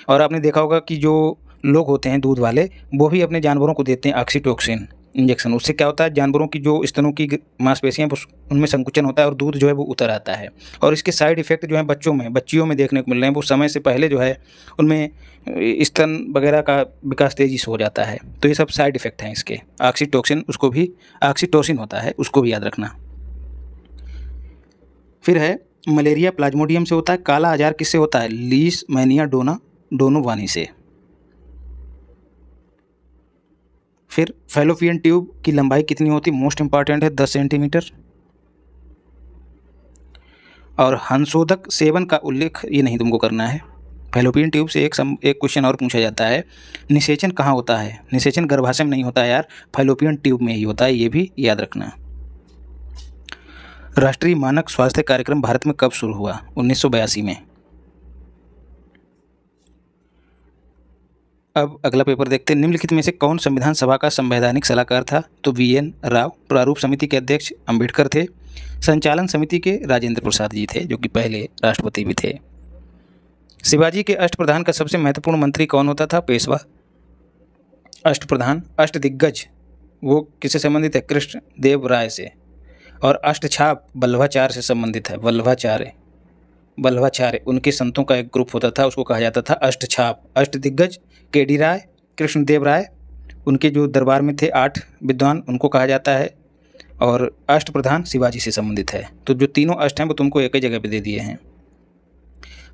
और आपने देखा होगा कि जो लोग होते हैं दूध वाले, वो भी अपने जानवरों को देते हैं ऑक्सीटोसिन इंजेक्शन। उससे क्या होता है, जानवरों की जो स्तनों की मांसपेशियाँ उनमें संकुचन होता है और दूध जो है वो उतर आता है। और इसके साइड इफ़ेक्ट जो है बच्चियों में देखने को मिल रहे हैं, वो समय से पहले जो है उनमें स्तन वगैरह का विकास तेज़ी से हो जाता है। तो ये सब साइड इफ़ेक्ट हैं इसके। ऑक्सीटोसिन उसको भी ऑक्सीटोसिन होता है, उसको भी याद रखना। फिर है मलेरिया प्लाज्मोडियम से होता है। काला आजार किससे होता है? लीशमैनिया डोनोवानी से। फिर फैलोपियन ट्यूब की लंबाई कितनी होती? मोस्ट इंपॉर्टेंट है 10 सेंटीमीटर। और हंसोदक सेवन का उल्लेख ये नहीं तुमको करना है। फैलोपियन ट्यूब से एक क्वेश्चन और पूछा जाता है, निषेचन कहाँ होता है? निषेचन गर्भाशय में नहीं होता है यार, फैलोपियन ट्यूब में ही होता है, ये भी याद रखना। राष्ट्रीय मानक स्वास्थ्य कार्यक्रम भारत में कब शुरू हुआ? 1982 में। अब अगला पेपर देखते हैं। निम्नलिखित में से कौन संविधान सभा का संवैधानिक सलाहकार था? तो VN राव। प्रारूप समिति के अध्यक्ष अंबेडकर थे। संचालन समिति के राजेंद्र प्रसाद जी थे, जो कि पहले राष्ट्रपति भी थे। शिवाजी के अष्टप्रधान का सबसे महत्वपूर्ण मंत्री कौन होता था? पेशवा। अष्टप्रधान अष्टदिग्गज वो किससे संबंधित है? कृष्ण देव राय से। और अष्टछाप वल्लभाचार्य से संबंधित है। वल्लभाचार्य उनके संतों का एक ग्रुप होता था, उसको कहा जाता था अष्टछाप। अष्टदिग्गज KD राय, कृष्णदेव राय, उनके जो दरबार में थे 8 विद्वान, उनको कहा जाता है। और अष्टप्रधान शिवाजी से संबंधित है। तो जो तीनों अष्ट हैं वो तुमको एक ही जगह पे दे दिए हैं।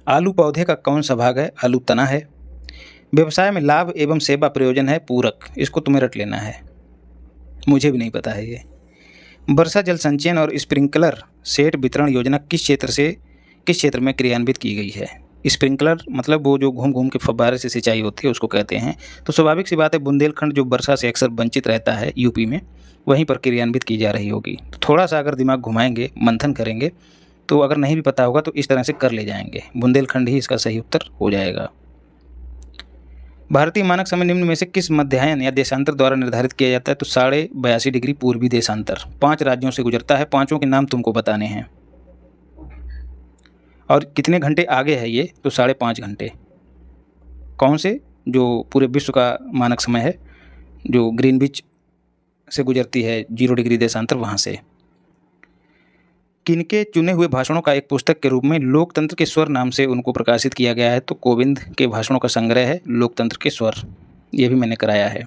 आलू पौधे का कौन सा भाग है? आलू तना है। व्यवसाय में लाभ एवं सेवा प्रयोजन है पूरक, इसको तुम्हें रट लेना है, मुझे भी नहीं पता है ये। वर्षा जल संचयन और स्प्रिंकलर सेट वितरण योजना किस क्षेत्र में क्रियान्वित की गई है? स्प्रिंकलर मतलब वो जो घूम घूम के फव्वारे से सिंचाई होती है उसको कहते हैं। तो स्वाभाविक सी बात है, बुंदेलखंड जो वर्षा से अक्सर वंचित रहता है यूपी में, वहीं पर क्रियान्वित की जा रही होगी। तो थोड़ा सा अगर दिमाग घुमाएंगे, मंथन करेंगे, तो अगर नहीं भी पता होगा तो इस तरह से कर ले जाएंगे। बुंदेलखंड ही इसका सही उत्तर हो जाएगा। भारतीय मानक समय निम्न में से किस मध्याह्न या देशांतर द्वारा निर्धारित किया जाता है? तो 82.5 डिग्री पूर्वी देशांतर। 5 राज्यों से गुजरता है, पांचों के नाम तुमको बताने हैं। और कितने घंटे आगे है ये? तो 5.5 घंटे। कौन से? जो पूरे विश्व का मानक समय है, जो ग्रीनविच से गुजरती है 0 डिग्री देशांतर, वहाँ से। किनके चुने हुए भाषणों का एक पुस्तक के रूप में लोकतंत्र के स्वर नाम से उनको प्रकाशित किया गया है? तो कोविंद के भाषणों का संग्रह है लोकतंत्र के स्वर, ये भी मैंने कराया है।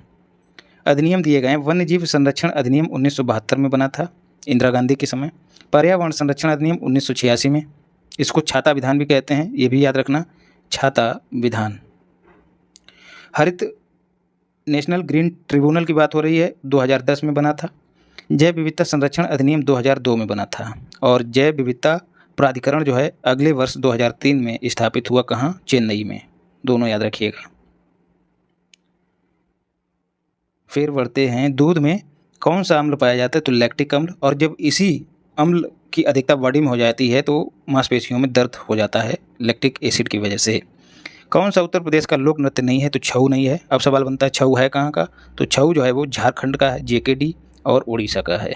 अधिनियम दिए गए हैं। वन्य जीव संरक्षण अधिनियम 1972 में बना था, इंदिरा गांधी के समय। पर्यावरण संरक्षण अधिनियम 1986 में, इसको छाता विधान भी कहते हैं, ये भी याद रखना, छाता विधान। हरित नेशनल ग्रीन ट्रिब्यूनल की बात हो रही है, 2010 में बना था। जैव विविधता संरक्षण अधिनियम 2002 में बना था। और जैव विविधता प्राधिकरण जो है अगले वर्ष 2003 में स्थापित हुआ, कहाँ? चेन्नई में। दोनों याद रखिएगा। फिर बढ़ते हैं, दूध में कौन सा अम्ल पाया जाता है? तो लैक्टिक अम्ल। और जब इसी अम्ल की अधिकता बॉडी में हो जाती है तो मांसपेशियों में दर्द हो जाता है लैक्टिक एसिड की वजह से। कौन सा उत्तर प्रदेश का लोक नृत्य नहीं है? तो छऊ नहीं है। अब सवाल बनता है छऊ है कहाँ का? तो छऊ जो है वो झारखंड का है, JKD, और उड़ीसा का है।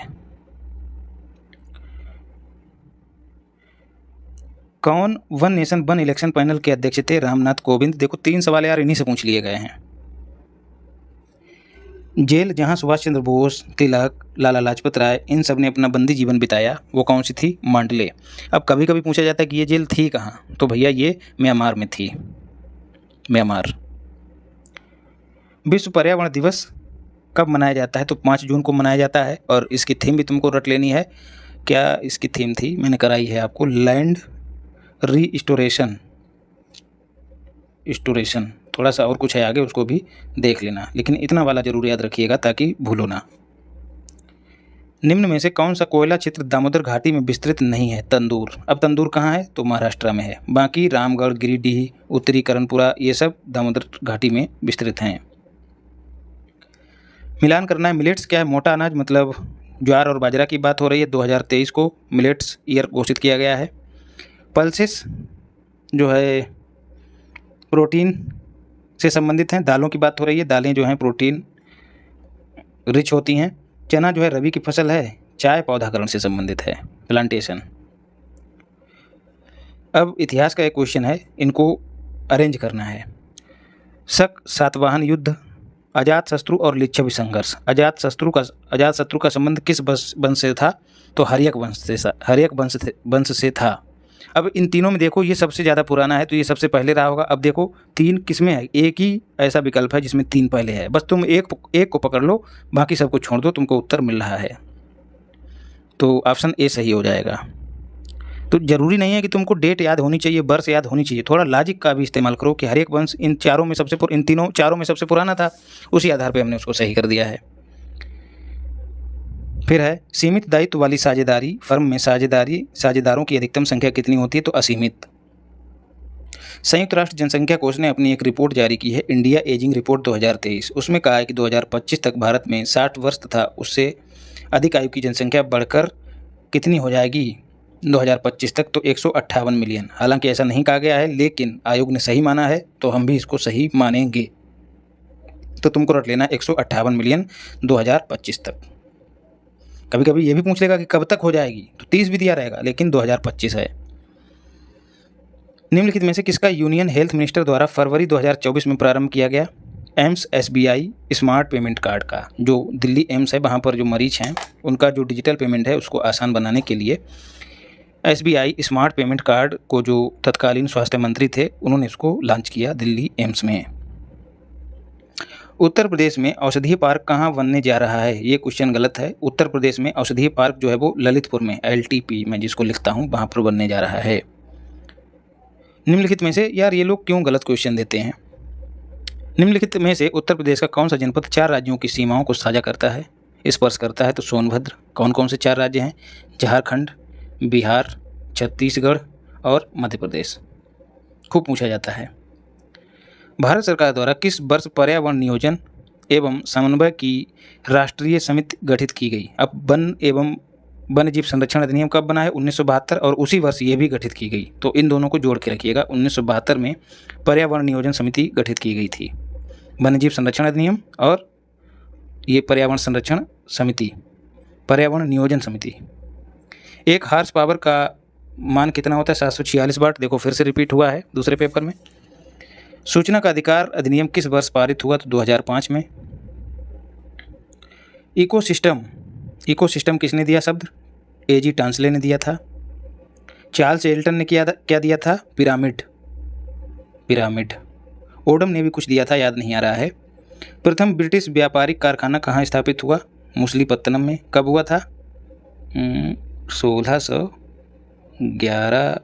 कौन one nation one election panel के अध्यक्ष थे? रामनाथ कोविंद। देखो 3 सवाल यार इन्हीं से पूछ लिए गए हैं। जेल जहां सुभाष चंद्र बोस, तिलक, लाला लाजपत राय, इन सब ने अपना बंदी जीवन बिताया, वो कौन सी थी? मांडले। अब कभी कभी पूछा जाता है कि ये जेल थी कहाँ? तो भैया ये म्यांमार में थी, म्यांमार। विश्व पर्यावरण दिवस कब मनाया जाता है? तो 5 जून को मनाया जाता है। और इसकी थीम भी तुमको रट लेनी है। क्या इसकी थीम थी? मैंने कराई है आपको, लैंड रीस्टोरेशन। थोड़ा सा और कुछ है आगे, उसको भी देख लेना, लेकिन इतना वाला जरूर याद रखिएगा ताकि भूलो ना। निम्न में से कौन सा कोयला क्षेत्र दामोदर घाटी में विस्तृत नहीं है? तंदूर। अब तंदूर कहाँ है? तो महाराष्ट्र में है। बाकी रामगढ़, गिरिडीह, उत्तरी करणपुरा, ये सब दामोदर घाटी में विस्तृत हैं। मिलान करना है। मिलेट्स क्या है? मोटा अनाज, मतलब ज्वार और बाजरा की बात हो रही है। 2023 को मिलेट्स ईयर घोषित किया गया है। पल्सेस जो है प्रोटीन से संबंधित हैं। दालों की बात हो रही है। दालें जो हैं प्रोटीन रिच होती हैं। चना जो है रबी की फसल है। चाय पौधाकरण से संबंधित है, प्लांटेशन। अब इतिहास का एक क्वेश्चन है, इनको अरेंज करना है। शक सातवाहन युद्ध, अजातशत्रु और लिच्छवी संघर्ष। अजातशत्रु का संबंध किस वंश से था? तो हर्यक वंश से था। अब इन तीनों में देखो, ये सबसे ज़्यादा पुराना है तो ये सबसे पहले रहा होगा। अब देखो तीन किसमें है? एक ही ऐसा विकल्प है जिसमें तीन पहले है। बस तुम एक को पकड़ लो, बाकी सबको छोड़ दो, तुमको उत्तर मिल रहा है। तो ऑप्शन ए सही हो जाएगा। तो ज़रूरी नहीं है कि तुमको डेट याद होनी चाहिए, वर्ष याद होनी चाहिए। थोड़ा लॉजिक का भी इस्तेमाल करो कि हर एक वंश इन चारों में सबसे पुराना था, उसी आधार पे हमने उसको सही कर दिया है। फिर है सीमित दायित्व वाली साझेदारी फर्म में साझेदारों की अधिकतम संख्या कितनी होती है? तो असीमित। संयुक्त राष्ट्र जनसंख्या कोष ने अपनी एक रिपोर्ट जारी की है, इंडिया एजिंग रिपोर्ट 2023। उसमें कहा है कि 2025 तक भारत में 60 वर्ष तथा उससे अधिक आयु की जनसंख्या बढ़कर कितनी हो जाएगी 2025 तक? तो 158 मिलियन। हालांकि ऐसा नहीं कहा गया है, लेकिन आयोग ने सही माना है तो हम भी इसको सही मानेंगे। तो तुमको रट लेना 158 मिलियन 2025 तक। कभी कभी ये भी पूछ लेगा कि कब तक हो जाएगी, तो 30 भी दिया रहेगा, लेकिन 2025 है। निम्नलिखित में से किसका यूनियन हेल्थ मिनिस्टर द्वारा फरवरी 2024 में प्रारंभ किया गया? AIIMS SBI smart payment card का। जो दिल्ली एम्स है, वहाँ पर जो मरीज हैं उनका जो डिजिटल पेमेंट है उसको आसान बनाने के लिए SBI स्मार्ट पेमेंट कार्ड को जो तत्कालीन स्वास्थ्य मंत्री थे उन्होंने इसको लॉन्च किया दिल्ली एम्स में। उत्तर प्रदेश में औषधीय पार्क कहाँ बनने जा रहा है? ये क्वेश्चन गलत है। उत्तर प्रदेश में औषधीय पार्क जो है वो ललितपुर में, LTP में जिसको लिखता हूँ, वहाँ पर बनने जा रहा है। निम्नलिखित में से, यार ये लोग क्यों गलत क्वेश्चन देते हैं? निम्नलिखित में से उत्तर प्रदेश का कौन सा जनपद 4 राज्यों की सीमाओं को साझा करता है, स्पर्श करता है? तो सोनभद्र। कौन कौन से 4 राज्य हैं? झारखंड, बिहार, छत्तीसगढ़ और मध्य प्रदेश। खूब पूछा जाता है। भारत सरकार द्वारा किस वर्ष पर्यावरण नियोजन एवं समन्वय की राष्ट्रीय समिति गठित की गई? अब वन एवं वन्यजीव संरक्षण अधिनियम कब बना है? 1972, और उसी वर्ष ये भी गठित की गई। तो इन दोनों को जोड़ के रखिएगा। 1972 में पर्यावरण नियोजन समिति गठित की गई थी। वन्यजीव संरक्षण अधिनियम और ये पर्यावरण नियोजन समिति। एक हार्स पावर का मान कितना होता है? 746 वाट। देखो फिर से रिपीट हुआ है दूसरे पेपर में। सूचना का अधिकार अधिनियम किस वर्ष पारित हुआ? तो 2005 में। इकोसिस्टम किसने दिया शब्द? A.G. टांसले ने दिया था। चार्ल्स एल्टन ने क्या दिया था? पिरामिड। ओडम ने भी कुछ दिया था, याद नहीं आ रहा है। प्रथम ब्रिटिश व्यापारिक कारखाना कहाँ स्थापित हुआ? मछलीपत्तनम में। कब हुआ था? 1611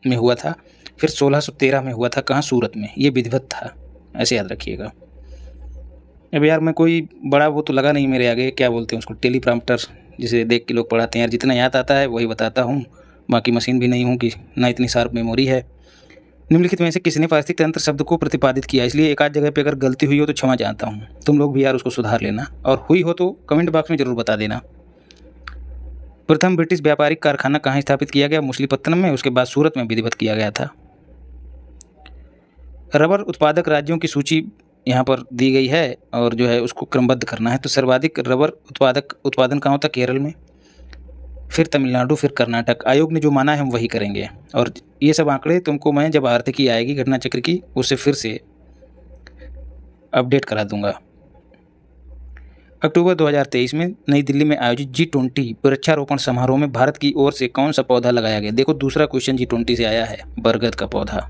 में हुआ था। फिर 1613 में हुआ था। कहाँ? सूरत में। ये विधिवत था, ऐसे याद रखिएगा। अब यार मैं कोई बड़ा वो तो लगा नहीं मेरे आगे, क्या बोलते हैं उसको, टेलीप्रॉम्प्टर, जिसे देख के लोग पढ़ाते हैं। यार जितना याद आता है वही बताता हूँ, बाकी मशीन भी नहीं हूँ कि ना इतनी शार्प मेमोरी है। निम्नलिखित में से किसने पारिस्थितिक तंत्र शब्द को प्रतिपादित किया? इसलिए एक आध जगह पे अगर गलती हुई हो तो क्षमा चाहता हूँ। तुम लोग भी यार उसको सुधार लेना, और हुई हो तो कमेंट बॉक्स में ज़रूर बता देना। प्रथम ब्रिटिश व्यापारिक कारखाना कहाँ स्थापित किया गया? मछलीपत्तनम में। उसके बाद सूरत में विधिवत किया गया था। रबर उत्पादक राज्यों की सूची यहाँ पर दी गई है और जो है उसको क्रमबद्ध करना है। तो सर्वाधिक रबर उत्पादन कहाँ होता है? केरल में, फिर तमिलनाडु, फिर कर्नाटक। आयोग ने जो माना है हम वही करेंगे, और ये सब आंकड़े तुमको मैं जब आर्थिकी आएगी घटना चक्र की उससे फिर से अपडेट करा दूंगा। अक्टूबर 2023 में नई दिल्ली में आयोजित G20 वृक्षारोपण समारोह में भारत की ओर से कौन सा पौधा लगाया गया? देखो दूसरा क्वेश्चन G20 से आया है, बरगद का पौधा,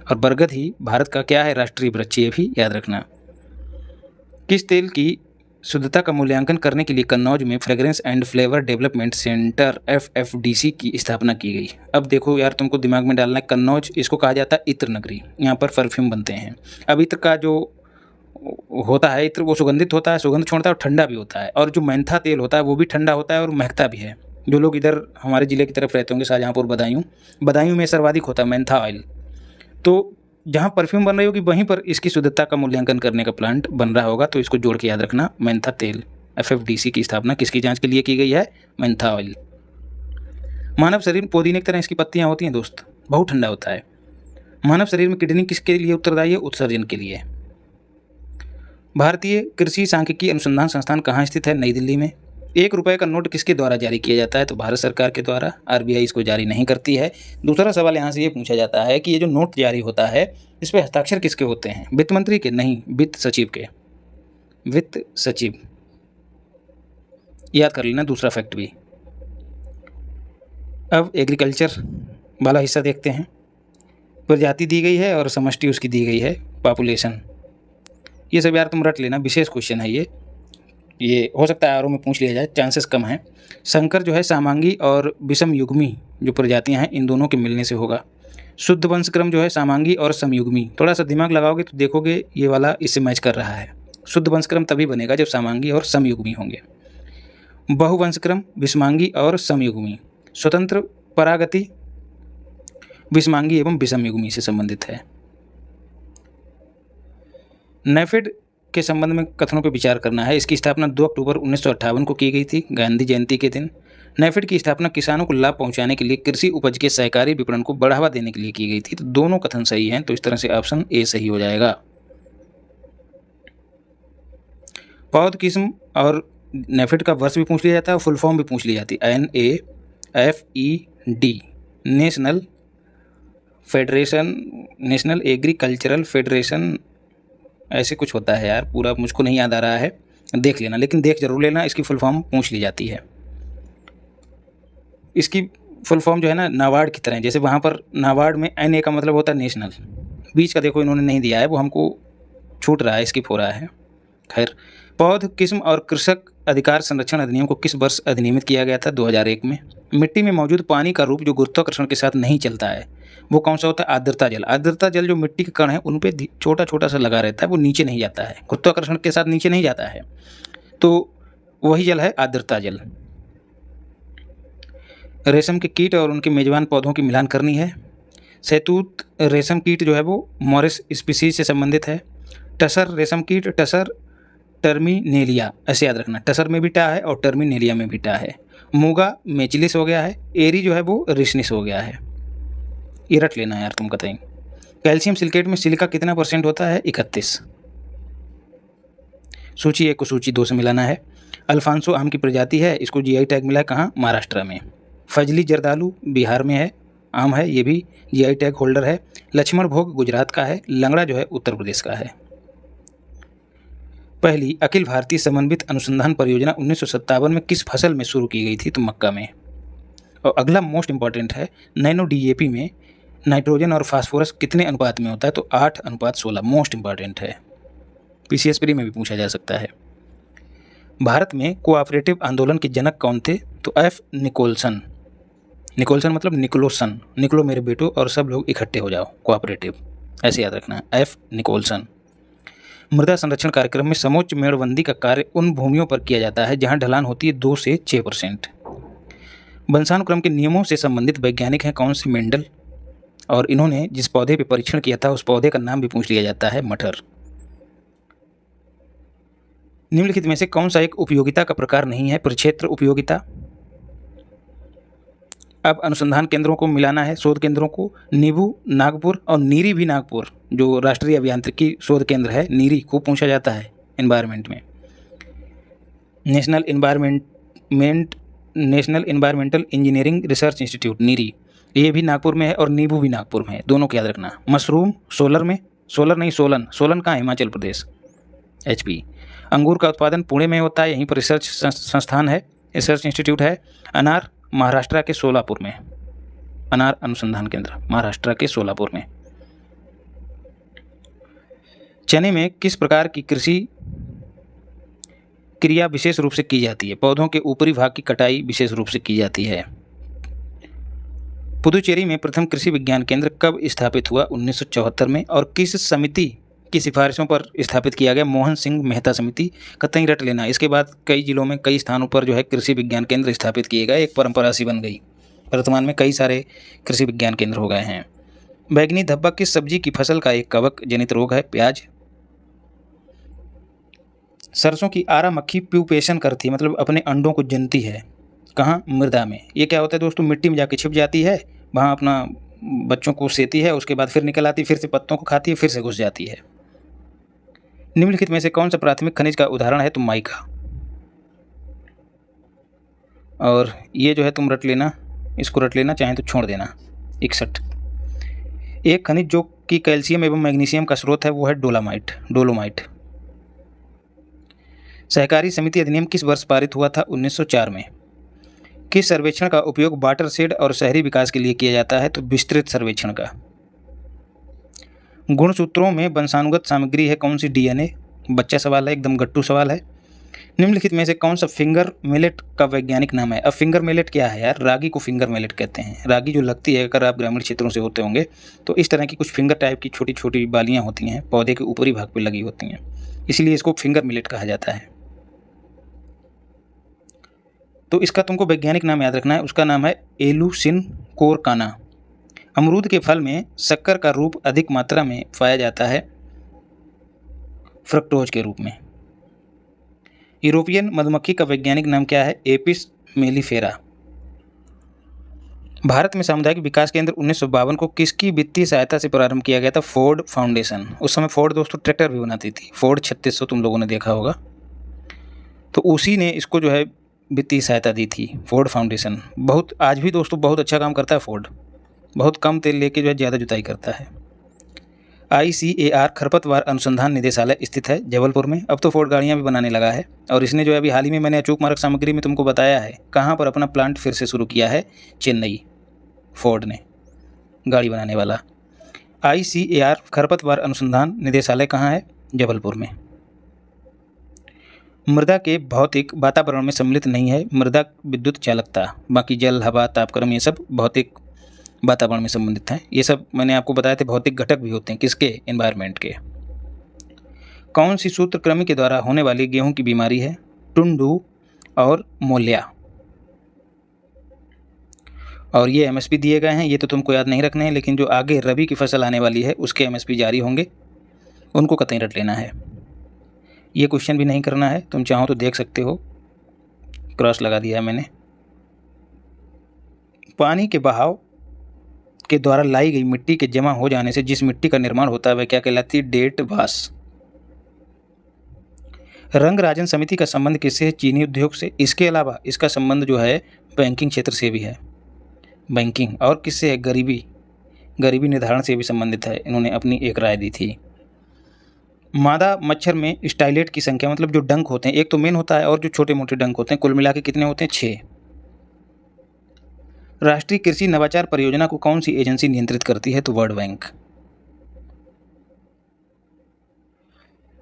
और बरगद ही भारत का क्या है? राष्ट्रीय वृक्ष। ये भी याद रखना। किस तेल की शुद्धता का मूल्यांकन करने के लिए कन्नौज में fragrance and flavour development centre FFDC की स्थापना की गई? अब देखो यार तुमको दिमाग में डालना है, कन्नौज इसको कहा जाता है इत्र नगरी। यहाँ पर परफ्यूम बनते हैं। अब इत्र का जो होता है, इत्र वो सुगंधित होता है, सुगंध छोड़ता है और ठंडा भी होता है। और जो मेंथा तेल होता है वो भी ठंडा होता है और महकता भी है। जो लोग इधर हमारे ज़िले की तरफ रहते होंगे, शाहजहाँपुर, बदायूं में सर्वाधिक होता है मेंथा ऑयल। तो जहाँ परफ्यूम बन रही होगी वहीं पर इसकी शुद्धता का मूल्यांकन करने का प्लांट बन रहा होगा, तो इसको जोड़ के याद रखना। मेंथा तेल, FFDC की स्थापना किसकी जांच के लिए की गई है? Mentha oil. मानव शरीर, पुदीने की तरह इसकी पत्तियां होती हैं दोस्त, बहुत ठंडा होता है। मानव शरीर में किडनी किसके लिए उत्तरदायी है? उत्सर्जन के लिए। भारतीय कृषि सांख्यिकी अनुसंधान संस्थान कहाँ स्थित है? नई दिल्ली में। 1 रुपये का नोट किसके द्वारा जारी किया जाता है? तो भारत सरकार के द्वारा। RBI इसको जारी नहीं करती है। दूसरा सवाल यहाँ से ये पूछा जाता है कि ये जो नोट जारी होता है इस पर हस्ताक्षर किसके होते हैं? वित्त मंत्री के? नहीं, वित्त सचिव के। वित्त सचिव, याद कर लेना दूसरा फैक्ट भी। अब एग्रीकल्चर वाला हिस्सा देखते हैं। प्रजाति दी गई है और समष्टि उसकी दी गई है, पॉपुलेशन। ये सब यार तुम रट लेना, विशेष क्वेश्चन है ये हो सकता है आरओ में पूछ लिया जाए, चांसेस कम हैं। संकर जो है सामांगी और विषमयुग्मी जो प्रजातियां हैं इन दोनों के मिलने से होगा। शुद्ध वंशक्रम जो है सामांगी और समयुग्मी। थोड़ा सा दिमाग लगाओगे तो देखोगे ये वाला इससे मैच कर रहा है। शुद्ध वंशक्रम तभी बनेगा जब सामांगी और समयुग्मी होंगे। बहुवंशक्रम विषमांगी और समयुग्मी। स्वतंत्र परागति विषमांगी एवं विषमयुग्मी से संबंधित है। नेफेड के संबंध में कथनों पर विचार करना है। इसकी स्थापना 2 अक्टूबर 1958 को की गई थी, गांधी जयंती के दिन। नेफेड की स्थापना किसानों को लाभ पहुंचाने के लिए कृषि उपज के सहकारी विपणन को बढ़ावा देने के लिए की गई थी। तो दोनों कथन सही हैं, तो इस तरह से ऑप्शन ए सही हो जाएगा। पौध किस्म और नेफेड का वर्ष भी पूछ लिया जाता है और फुल फॉर्म भी पूछ ली जाती है। NAFED, national federation, national agricultural federation, ऐसे कुछ होता है यार, पूरा मुझको नहीं याद आ रहा है, देख लेना, लेकिन देख जरूर लेना। इसकी फुल फॉर्म पूछ ली जाती है। इसकी फुल फॉर्म जो है ना नाबार्ड की तरह, जैसे वहाँ पर नाबार्ड में NA का मतलब होता है नेशनल। बीच का देखो इन्होंने नहीं दिया है, वो हमको छूट रहा है, स्किप हो रहा है। खैर, पौध किस्म और कृषक अधिकार संरक्षण अधिनियम को किस वर्ष अधिनियमित किया गया था? 2001 में। मिट्टी में मौजूद पानी का रूप जो गुरुत्वाकर्षण के साथ नहीं चलता है वो कौन सा होता है? आर्द्रता जल। आर्द्रता जल जो मिट्टी के कण है उन पे छोटा छोटा सा लगा रहता है, वो नीचे नहीं जाता है, गुरुत्वाकर्षण के साथ नीचे नहीं जाता है, तो वही जल है आर्द्रता जल। रेशम के कीट और उनके मेजबान पौधों की मिलान करनी है। शहतूत रेशम कीट जो है वो मॉरिस स्पीसीज से संबंधित है। टसर रेशम कीट, टसर टर्मिनेलिया, ऐसे याद रखना, टसर में भी टा है और टर्मिनेलिया में भी टा है। मूंगा मेचिलिस हो गया है। एरी जो है वो रिशनिस हो गया है। ये रट लेना यार तुम कतई। कैल्शियम सिलिकेट में सिलिका कितना % होता है? 31। सूची 1 को सूची 2 से मिलाना है। अल्फांसो आम की प्रजाति है, इसको GI टैग मिला है कहाँ? महाराष्ट्र में। फजली जर्दालू बिहार में है, आम है, ये भी GI टैग होल्डर है। लक्ष्मण भोग गुजरात का है। लंगड़ा जो है उत्तर प्रदेश का है। पहली अखिल भारतीय समन्वित अनुसंधान परियोजना 1957 में किस फसल में शुरू की गई थी? तो मक्का में। और अगला मोस्ट इंपॉर्टेंट है, नैनो DAP में नाइट्रोजन और फास्फोरस कितने अनुपात में होता है? तो 8:16। मोस्ट इंपॉर्टेंट है, PCS प्री में भी पूछा जा सकता है। भारत में कोऑपरेटिव आंदोलन के जनक कौन थे? तो F निकोलसन। निकोलसन मतलब निकोलोसन, निकलो मेरे बेटो और सब लोग इकट्ठे हो जाओ, कोऑपरेटिव, ऐसे याद रखना, F निकोलसन। मृदा संरक्षण कार्यक्रम में समोच्च मेड़बंदी का कार्य उन भूमियों पर किया जाता है जहां ढलान होती है 2 से 6%। वंशानुक्रम के नियमों से संबंधित वैज्ञानिक हैं कौन से? मेंडल। और इन्होंने जिस पौधे पर परीक्षण किया था उस पौधे का नाम भी पूछ लिया जाता है, मटर। निम्नलिखित में से कौन सा एक उपयोगिता का प्रकार नहीं है? प्रक्षेत्र उपयोगिता। अब अनुसंधान केंद्रों को मिलाना है, शोध केंद्रों को। नीबू नागपुर और नीरी भी नागपुर, जो राष्ट्रीय अभियांत्रिकी शोध केंद्र है नीरी, खूब पूछा जाता है एनवायरनमेंट में। National environmental engineering research institute NEERI, ये भी नागपुर में है और नीबू भी नागपुर में है, दोनों को याद रखना। मशरूम सोलर में, सोलर नहीं सोलन, सोलन कहाँ? हिमाचल प्रदेश, HP। अंगूर का उत्पादन पुणे में होता है, यहीं पर रिसर्च संस्थान है, रिसर्च इंस्टीट्यूट है। अनार महाराष्ट्र के सोलापुर में, अनार अनुसंधान केंद्र महाराष्ट्र के सोलापुर में। चने में किस प्रकार की कृषि क्रिया विशेष रूप से की जाती है? पौधों के ऊपरी भाग की कटाई विशेष रूप से की जाती है। पुदुचेरी में प्रथम कृषि विज्ञान केंद्र कब स्थापित हुआ? 1974 में। और किस समिति की सिफारिशों पर स्थापित किया गया? मोहन सिंह मेहता समिति। कतई रट लेना। इसके बाद कई जिलों में कई स्थानों पर जो है कृषि विज्ञान केंद्र स्थापित किए गए, एक परंपरा सी बन गई। वर्तमान में कई सारे कृषि विज्ञान केंद्र हो गए हैं। बैंगनी धब्बा किस सब्जी की फसल का एक कवक जनित रोग है? प्याज। सरसों की आरा मक्खी प्यूपेशन करती है, मतलब अपने अंडों को जनती है कहाँ? मृदा में। ये क्या होता है दोस्तों? मिट्टी में जाके छिप जाती है, वहाँ अपना बच्चों को सेती है, उसके बाद फिर निकल आती है, फिर से पत्तों को खाती है, फिर से घुस जाती है। निम्नलिखित में से कौन सा प्राथमिक खनिज का उदाहरण है? तो माइका। और ये जो है तुम रट लेना, इसको रट लेना, चाहे तो छोड़ देना। 61। एक खनिज जो कि कैल्शियम एवं मैग्नीशियम का स्रोत है वो है डोलोमाइट। सहकारी समिति अधिनियम किस वर्ष पारित हुआ था? 1904 में। किस सर्वेक्षण का उपयोग वाटर शेड और शहरी विकास के लिए किया जाता है? तो विस्तृत सर्वेक्षण का। गुणसूत्रों में वंशानुगत सामग्री है कौन सी? डीएनए। बच्चा सवाल है, एकदम गट्टू सवाल है। निम्नलिखित में से कौन सा फिंगर मिलेट का वैज्ञानिक नाम है? अब फिंगर मिलेट क्या है यार? रागी को फिंगर मिलेट कहते हैं। रागी जो लगती है, अगर आप ग्रामीण क्षेत्रों से होते होंगे तो इस तरह की कुछ फिंगर टाइप की छोटी छोटी बालियां होती हैं, पौधे के ऊपरी भाग पर लगी होती हैं, इसलिए इसको फिंगर मिलेट कहा जाता है। तो इसका तुमको वैज्ञानिक नाम याद रखना है, उसका नाम है एलुसिन कोरकाना। अमरूद के फल में शक्कर का रूप अधिक मात्रा में पाया जाता है फ्रक्टोज के रूप में। यूरोपियन मधुमक्खी का वैज्ञानिक नाम क्या है? Apis mellifera. भारत में सामुदायिक विकास केंद्र 1952 को किसकी वित्तीय सहायता से प्रारंभ किया गया था? Ford foundation. उस समय फोर्ड दोस्तों ट्रैक्टर भी बनाती थी, फोर्ड 3600 तुम लोगों ने देखा होगा, तो उसी ने इसको जो है वित्तीय सहायता दी थी, फोर्ड फाउंडेशन। बहुत आज भी दोस्तों बहुत अच्छा काम करता है फोर्ड, बहुत कम तेल लेके जो है ज़्यादा जुताई करता है। ICAR खरपतवार अनुसंधान निदेशालय स्थित है जबलपुर में। अब तो फोर्ड गाड़ियाँ भी बनाने लगा है, और इसने जो है अभी हाल ही में मैंने अचूक मारक सामग्री में तुमको बताया है कहाँ पर अपना प्लांट फिर से शुरू किया है? चेन्नई। फोर्ड ने गाड़ी बनाने वाला। ICAR खरपतवार अनुसंधान निदेशालय कहाँ है? जबलपुर में। मृदा के भौतिक वातावरण में सम्मिलित नहीं है मृदा विद्युत चालकता, बाकी जल, हवा, तापक्रम ये सब भौतिक वातावरण में संबंधित हैं। ये सब मैंने आपको बताया थे, भौतिक घटक भी होते हैं किसके? एनवायरनमेंट के। कौन सी सूत्रकृमि के द्वारा होने वाली गेहूं की बीमारी है? टुंडू और मोलिया। और ये MSP दिए गए हैं, ये तो तुमको याद नहीं रखने हैं, लेकिन जो आगे रबी की फसल आने वाली है उसके MSP जारी होंगे, उनको कतई रट लेना है। ये क्वेश्चन भी नहीं करना है, तुम चाहो तो देख सकते हो, क्रॉस लगा दिया है मैंने। पानी के बहाव के द्वारा लाई गई मिट्टी के जमा हो जाने से जिस मिट्टी का निर्माण होता है वह क्या कहलाती है? डेट वास। रंगराजन समिति का संबंध किससे है? चीनी उद्योग से। इसके अलावा इसका संबंध जो है बैंकिंग क्षेत्र से भी है, बैंकिंग। और किससे है? गरीबी निर्धारण से भी संबंधित है, इन्होंने अपनी एक राय दी थी। मादा मच्छर में स्टाइलेट की संख्या, मतलब जो डंक होते हैं, एक तो मेन होता है और जो छोटे मोटे डंक होते हैं, कुल मिला के कितने होते हैं? 6। राष्ट्रीय कृषि नवाचार परियोजना को कौन सी एजेंसी नियंत्रित करती है? तो वर्ल्ड बैंक।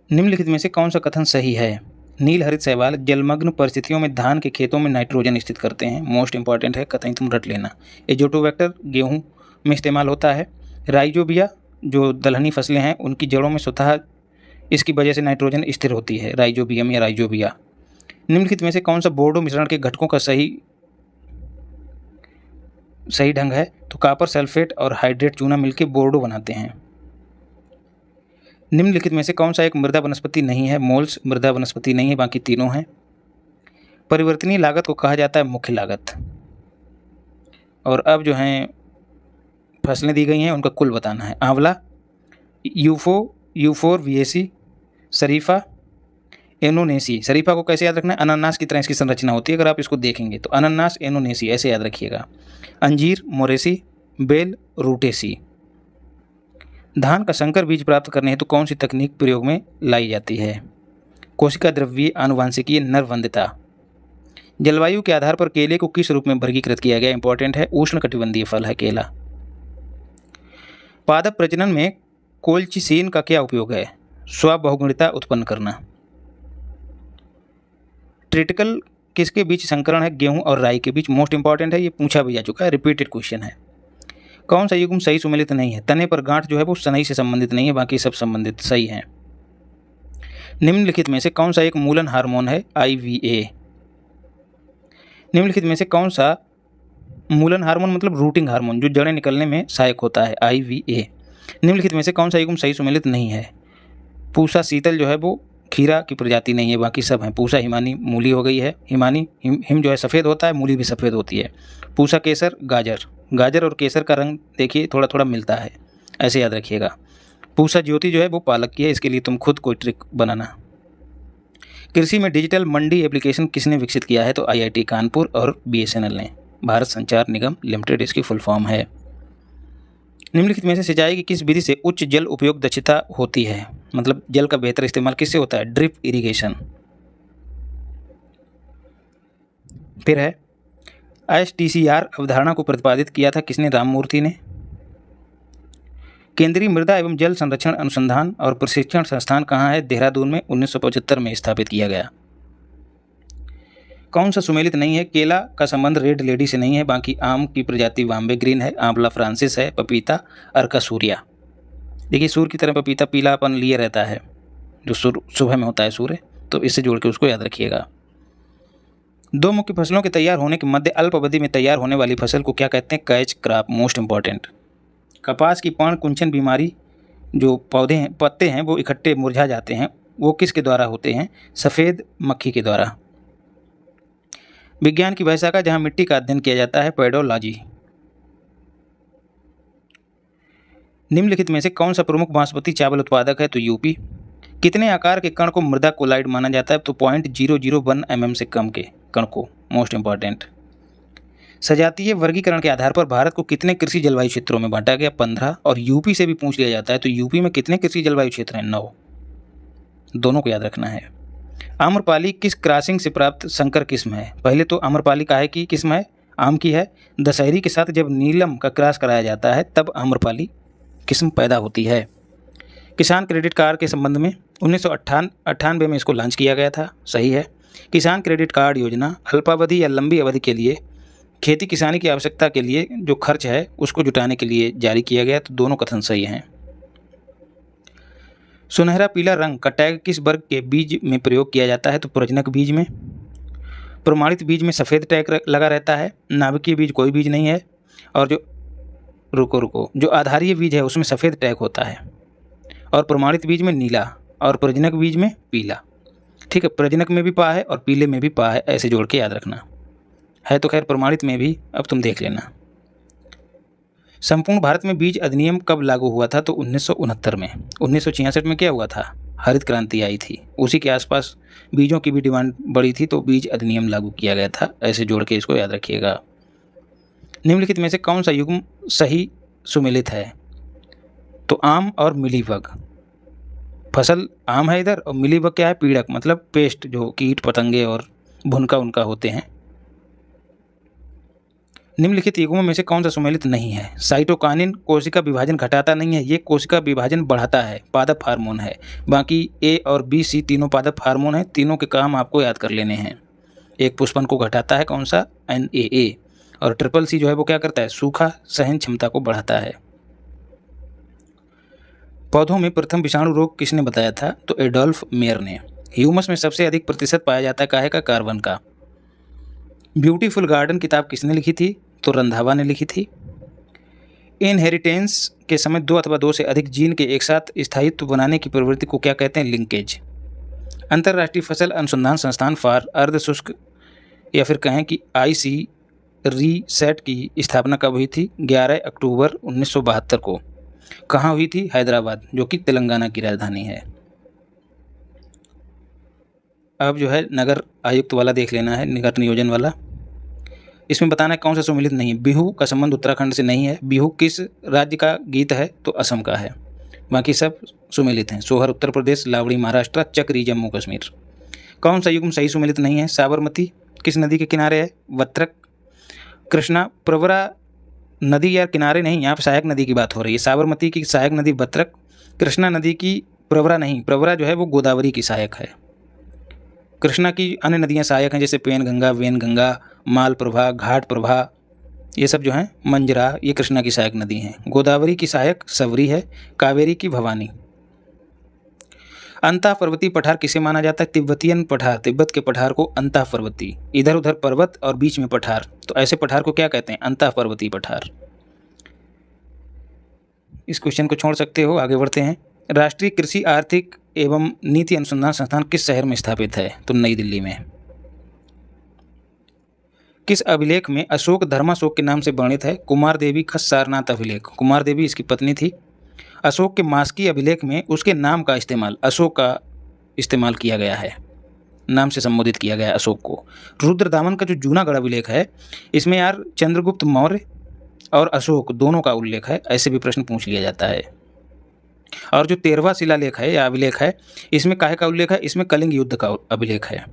निम्नलिखित में से कौन सा कथन सही है? नील हरित शैवाल जलमग्न परिस्थितियों में धान के खेतों में नाइट्रोजन स्थित करते हैं। मोस्ट इंपॉर्टेंट है, कतई तुम रट लेना। एजोटोबैक्टर गेहूं में इस्तेमाल होता है। राइजोबिया जो दलहनी फसलें हैं उनकी जड़ों में स्वतः इसकी वजह से नाइट्रोजन स्थिर होती है, राइजोबियम या राइजोबिया। निम्नलिखित में से कौन सा बोर्डो मिश्रण के घटकों का सही ढंग है? तो कॉपर सल्फेट और हाइड्रेट चूना मिलकर बोर्डो बनाते हैं। निम्नलिखित में से कौन सा एक मृदा वनस्पति नहीं है? मोल्स मृदा वनस्पति नहीं है, बाकी तीनों हैं। परिवर्तनीय लागत को कहा जाता है मुख्य लागत। और अब जो हैं फसलें दी गई हैं उनका कुल बताना है। आंवला, यूफोरबिएसी, शरीफा, एनोनेसी। शरीफा को कैसे याद रखना है? अनानास की तरह इसकी संरचना होती है, अगर आप इसको देखेंगे तो अनानास एनोनेसी ऐसे याद रखिएगा। अंजीर मोरेसी, बेल रूटेसी। धान का संकर बीज प्राप्त करने हेतु कौन सी तकनीक प्रयोग में लाई जाती है? कोशिका द्रव्यीय आनुवांशिकीय नरवंदिता। जलवायु के आधार पर केले को किस रूप में वर्गीकृत किया गया? इंपॉर्टेंट है, उष्णकटिबंधीय फल है केला। पादप प्रजनन में कोल्चिसिन का क्या उपयोग है? स्वबहुगुणिता उत्पन्न करना। ट्रिटिकल किसके बीच संकरण है? गेहूं और राई के बीच। मोस्ट इंपॉर्टेंट है, ये पूछा भी जा चुका है, रिपीटेड क्वेश्चन है। कौन सा युग्म सही सुमेलित नहीं है? तने पर गांठ जो है वो सनई से संबंधित नहीं है, बाकी सब संबंधित सही हैं। निम्नलिखित में से कौन सा एक मूलन हार्मोन है? IVA। निम्नलिखित में से कौन सा मूलन हार्मोन मतलब रूटिंग हार्मोन जो जड़ें निकलने में सहायक होता है, IVA। निम्नलिखित में से कौन सा युग्म सही सुमेलित नहीं है? पूसा शीतल जो है वो खीरा की प्रजाति नहीं है, बाकी सब हैं। पूसा हिमानी मूली हो गई है, हिमानी हिम जो है सफ़ेद होता है, मूली भी सफ़ेद होती है। पूसा केसर गाजर, गाजर और केसर का रंग देखिए थोड़ा थोड़ा मिलता है, ऐसे याद रखिएगा। पूसा ज्योति जो है वो पालक की है, इसके लिए तुम खुद कोई ट्रिक बनाना। कृषि में डिजिटल मंडी एप्लीकेशन किसने विकसित किया है? तो IIT कानपुर और BSNL ने, भारत संचार निगम लिमिटेड इसकी फुल फॉर्म है। निम्नलिखित में से सिंचाई की किस विधि से उच्च जल उपयोग दक्षता होती है? मतलब जल का बेहतर इस्तेमाल किससे होता है? Drip irrigation. फिर है STCR अवधारणा को प्रतिपादित किया था किसने? राममूर्ति ने। केंद्रीय मृदा एवं जल संरक्षण अनुसंधान और प्रशिक्षण संस्थान कहाँ है? देहरादून में 1975 में स्थापित किया गया। कौन सा सुमेलित नहीं है? केला का संबंध रेड लेडी से नहीं है, बाकी आम की प्रजाति बॉम्बे ग्रीन है, आंवला फ्रांसिस है, पपीता अर्का सूर्या। देखिए सूर्य की तरह पपीता पीलापन लिए रहता है, जो सुबह में होता है सूर्य, तो इससे जोड़ के उसको याद रखिएगा। दो मुख्य फसलों के तैयार होने के मध्य अल्प अवधि में तैयार होने वाली फसल को क्या कहते हैं? Catch crop, most important. कपास की पर्ण कुंचन बीमारी, जो पौधे हैं पत्ते हैं वो इकट्ठे मुरझा जाते हैं, वो किसके द्वारा होते हैं? सफ़ेद मक्खी के द्वारा। विज्ञान की वह शाखा जहाँ मिट्टी का अध्ययन किया जाता है? पेडोलॉजी। निम्नलिखित में से कौन सा प्रमुख बासमती चावल उत्पादक है? तो यूपी। कितने आकार के कण को मृदा कोलाइड माना जाता है? तो 0.001 mm से कम के कण को, मोस्ट इंपॉर्टेंट। सजातीय वर्गीकरण के आधार पर भारत को कितने कृषि जलवायु क्षेत्रों में बांटा गया? 15। और यूपी से भी पूछ लिया जाता है, तो यूपी में कितने कृषि जलवायु क्षेत्र हैं? 9। दोनों को याद रखना है। आम्रपाली किस क्रॉसिंग से प्राप्त संकर किस्म है? पहले तो आम्रपाली काहे की किस्म है? आम की है। दशहरी के साथ जब नीलम का क्रॉस कराया जाता है तब आम्रपाली किस्म पैदा होती है। किसान क्रेडिट कार्ड के संबंध में 1998 में इसको लॉन्च किया गया था, सही है। किसान क्रेडिट कार्ड योजना अल्पावधि या लंबी अवधि के लिए खेती किसानी की आवश्यकता के लिए जो खर्च है उसको जुटाने के लिए जारी किया गया, तो दोनों कथन सही हैं। सुनहरा पीला रंग का टैग किस वर्ग के बीज में प्रयोग किया जाता है? तो प्रजनक बीज में। प्रमाणित बीज में सफ़ेद टैग लगा रहता है, नाभिकीय बीज कोई बीज नहीं है, और जो जो आधारीय बीज है उसमें सफ़ेद टैग होता है, और प्रमाणित बीज में नीला, और प्रजनक बीज में पीला। ठीक है, प्रजनक में भी पा है और पीले में भी पा है, ऐसे जोड़ के याद रखना है। तो खैर प्रमाणित में भी अब तुम देख लेना। संपूर्ण भारत में बीज अधिनियम कब लागू हुआ था? तो 1969 में। 1966 में क्या हुआ था? हरित क्रांति आई थी, उसी के आसपास बीजों की भी डिमांड बढ़ी थी, तो बीज अधिनियम लागू किया गया था, ऐसे जोड़ के इसको याद रखिएगा। निम्नलिखित में से कौन सा युग्म सही सुमेलित है? तो आम और मिलीबग। फसल आम है इधर, और मिलीबग क्या है? पीड़क, मतलब पेस्ट, जो कीट पतंगे और भुनका उनका होते हैं। निम्नलिखित युग्मों में से कौन सा सुमेलित नहीं है? साइटोकाइनिन कोशिका विभाजन घटाता नहीं है, ये कोशिका विभाजन बढ़ाता है, पादप हार्मोन है। बाकी A और B, C तीनों पादप हार्मोन है, तीनों के काम आपको याद कर लेने हैं। एक पुष्पन को घटाता है, कौन सा? NAA। और CCC जो है वो क्या करता है? सूखा सहन क्षमता को बढ़ाता है। पौधों में प्रथम विषाणु रोग किसने बताया था? तो एडोल्फ मेयर ने। ह्यूमस में सबसे अधिक प्रतिशत पाया जाता है काहे का? कार्बन का। ब्यूटीफुल गार्डन किताब किसने लिखी थी? तो रंधावा ने लिखी थी। इनहेरिटेंस के समय 2 अथवा 2 से अधिक जीन के एक साथ स्थायित्व बनाने की प्रवृत्ति को क्या कहते हैं? लिंकेज। अंतर्राष्ट्रीय फसल अनुसंधान संस्थान फॉर अर्ध शुष्क, या फिर कहें कि ICRISAT की स्थापना कब हुई थी? 11 अक्टूबर 1972 को। कहाँ हुई थी? हैदराबाद, जो कि तेलंगाना की राजधानी है। अब जो है नगर आयुक्त वाला देख लेना है, नगर नियोजन वाला। इसमें बताना है कौन सा सुमेलित नहीं है। बिहू का संबंध उत्तराखंड से नहीं है। बिहू किस राज्य का गीत है? तो असम का है। बाकी सब सुमेलित हैं। सोहर उत्तर प्रदेश, लावड़ी महाराष्ट्र, चक्री जम्मू कश्मीर। कौन सा युग्म सही सुमेलित नहीं है? साबरमती किस नदी के किनारे है? वत्रक। कृष्णा प्रवरा नदी या किनारे नहीं, यहाँ पर सहायक नदी की बात हो रही है। साबरमती की सहायक नदी वत्रक, कृष्णा नदी की प्रवरा नहीं, प्रवरा जो है वो गोदावरी की सहायक है। कृष्णा की अन्य नदियाँ सहायक हैं, जैसे पेनगंगा, वेनगंगा, मालप्रभा, घाटप्रभा, ये सब जो हैं मंजरा, ये कृष्णा की सहायक नदी हैं। गोदावरी की सहायक सबरी है, कावेरी की भवानी। अंतः पर्वतीय पठार किसे माना जाता है? तिब्बतियन पठार, तिब्बत के पठार को अंतः पर्वतीय, इधर उधर पर्वत और बीच में पठार, तो ऐसे पठार को क्या कहते हैं? अंतः पर्वतीय पठार। इस क्वेश्चन को छोड़ सकते हो, आगे बढ़ते हैं। राष्ट्रीय कृषि आर्थिक एवं नीति अनुसंधान संस्थान किस शहर में स्थापित है? तो नई दिल्ली में। किस अभिलेख में अशोक धर्माशोक के नाम से वर्णित है? कुमार देवी का सारनाथ अभिलेख, कुमार देवी इसकी पत्नी थी। अशोक के मास्की अभिलेख में उसके नाम का इस्तेमाल, अशोक का इस्तेमाल किया गया है, नाम से संबोधित किया गया है अशोक को। रुद्रदामन का जो जूनागढ़ अभिलेख है, इसमें यार चंद्रगुप्त मौर्य और अशोक दोनों का उल्लेख है, ऐसे भी प्रश्न पूछ लिया जाता है। और जो 13वां शिलालेख है या अभिलेख है, इसमें काहे का उल्लेख है? इसमें कलिंग युद्ध का अभिलेख है।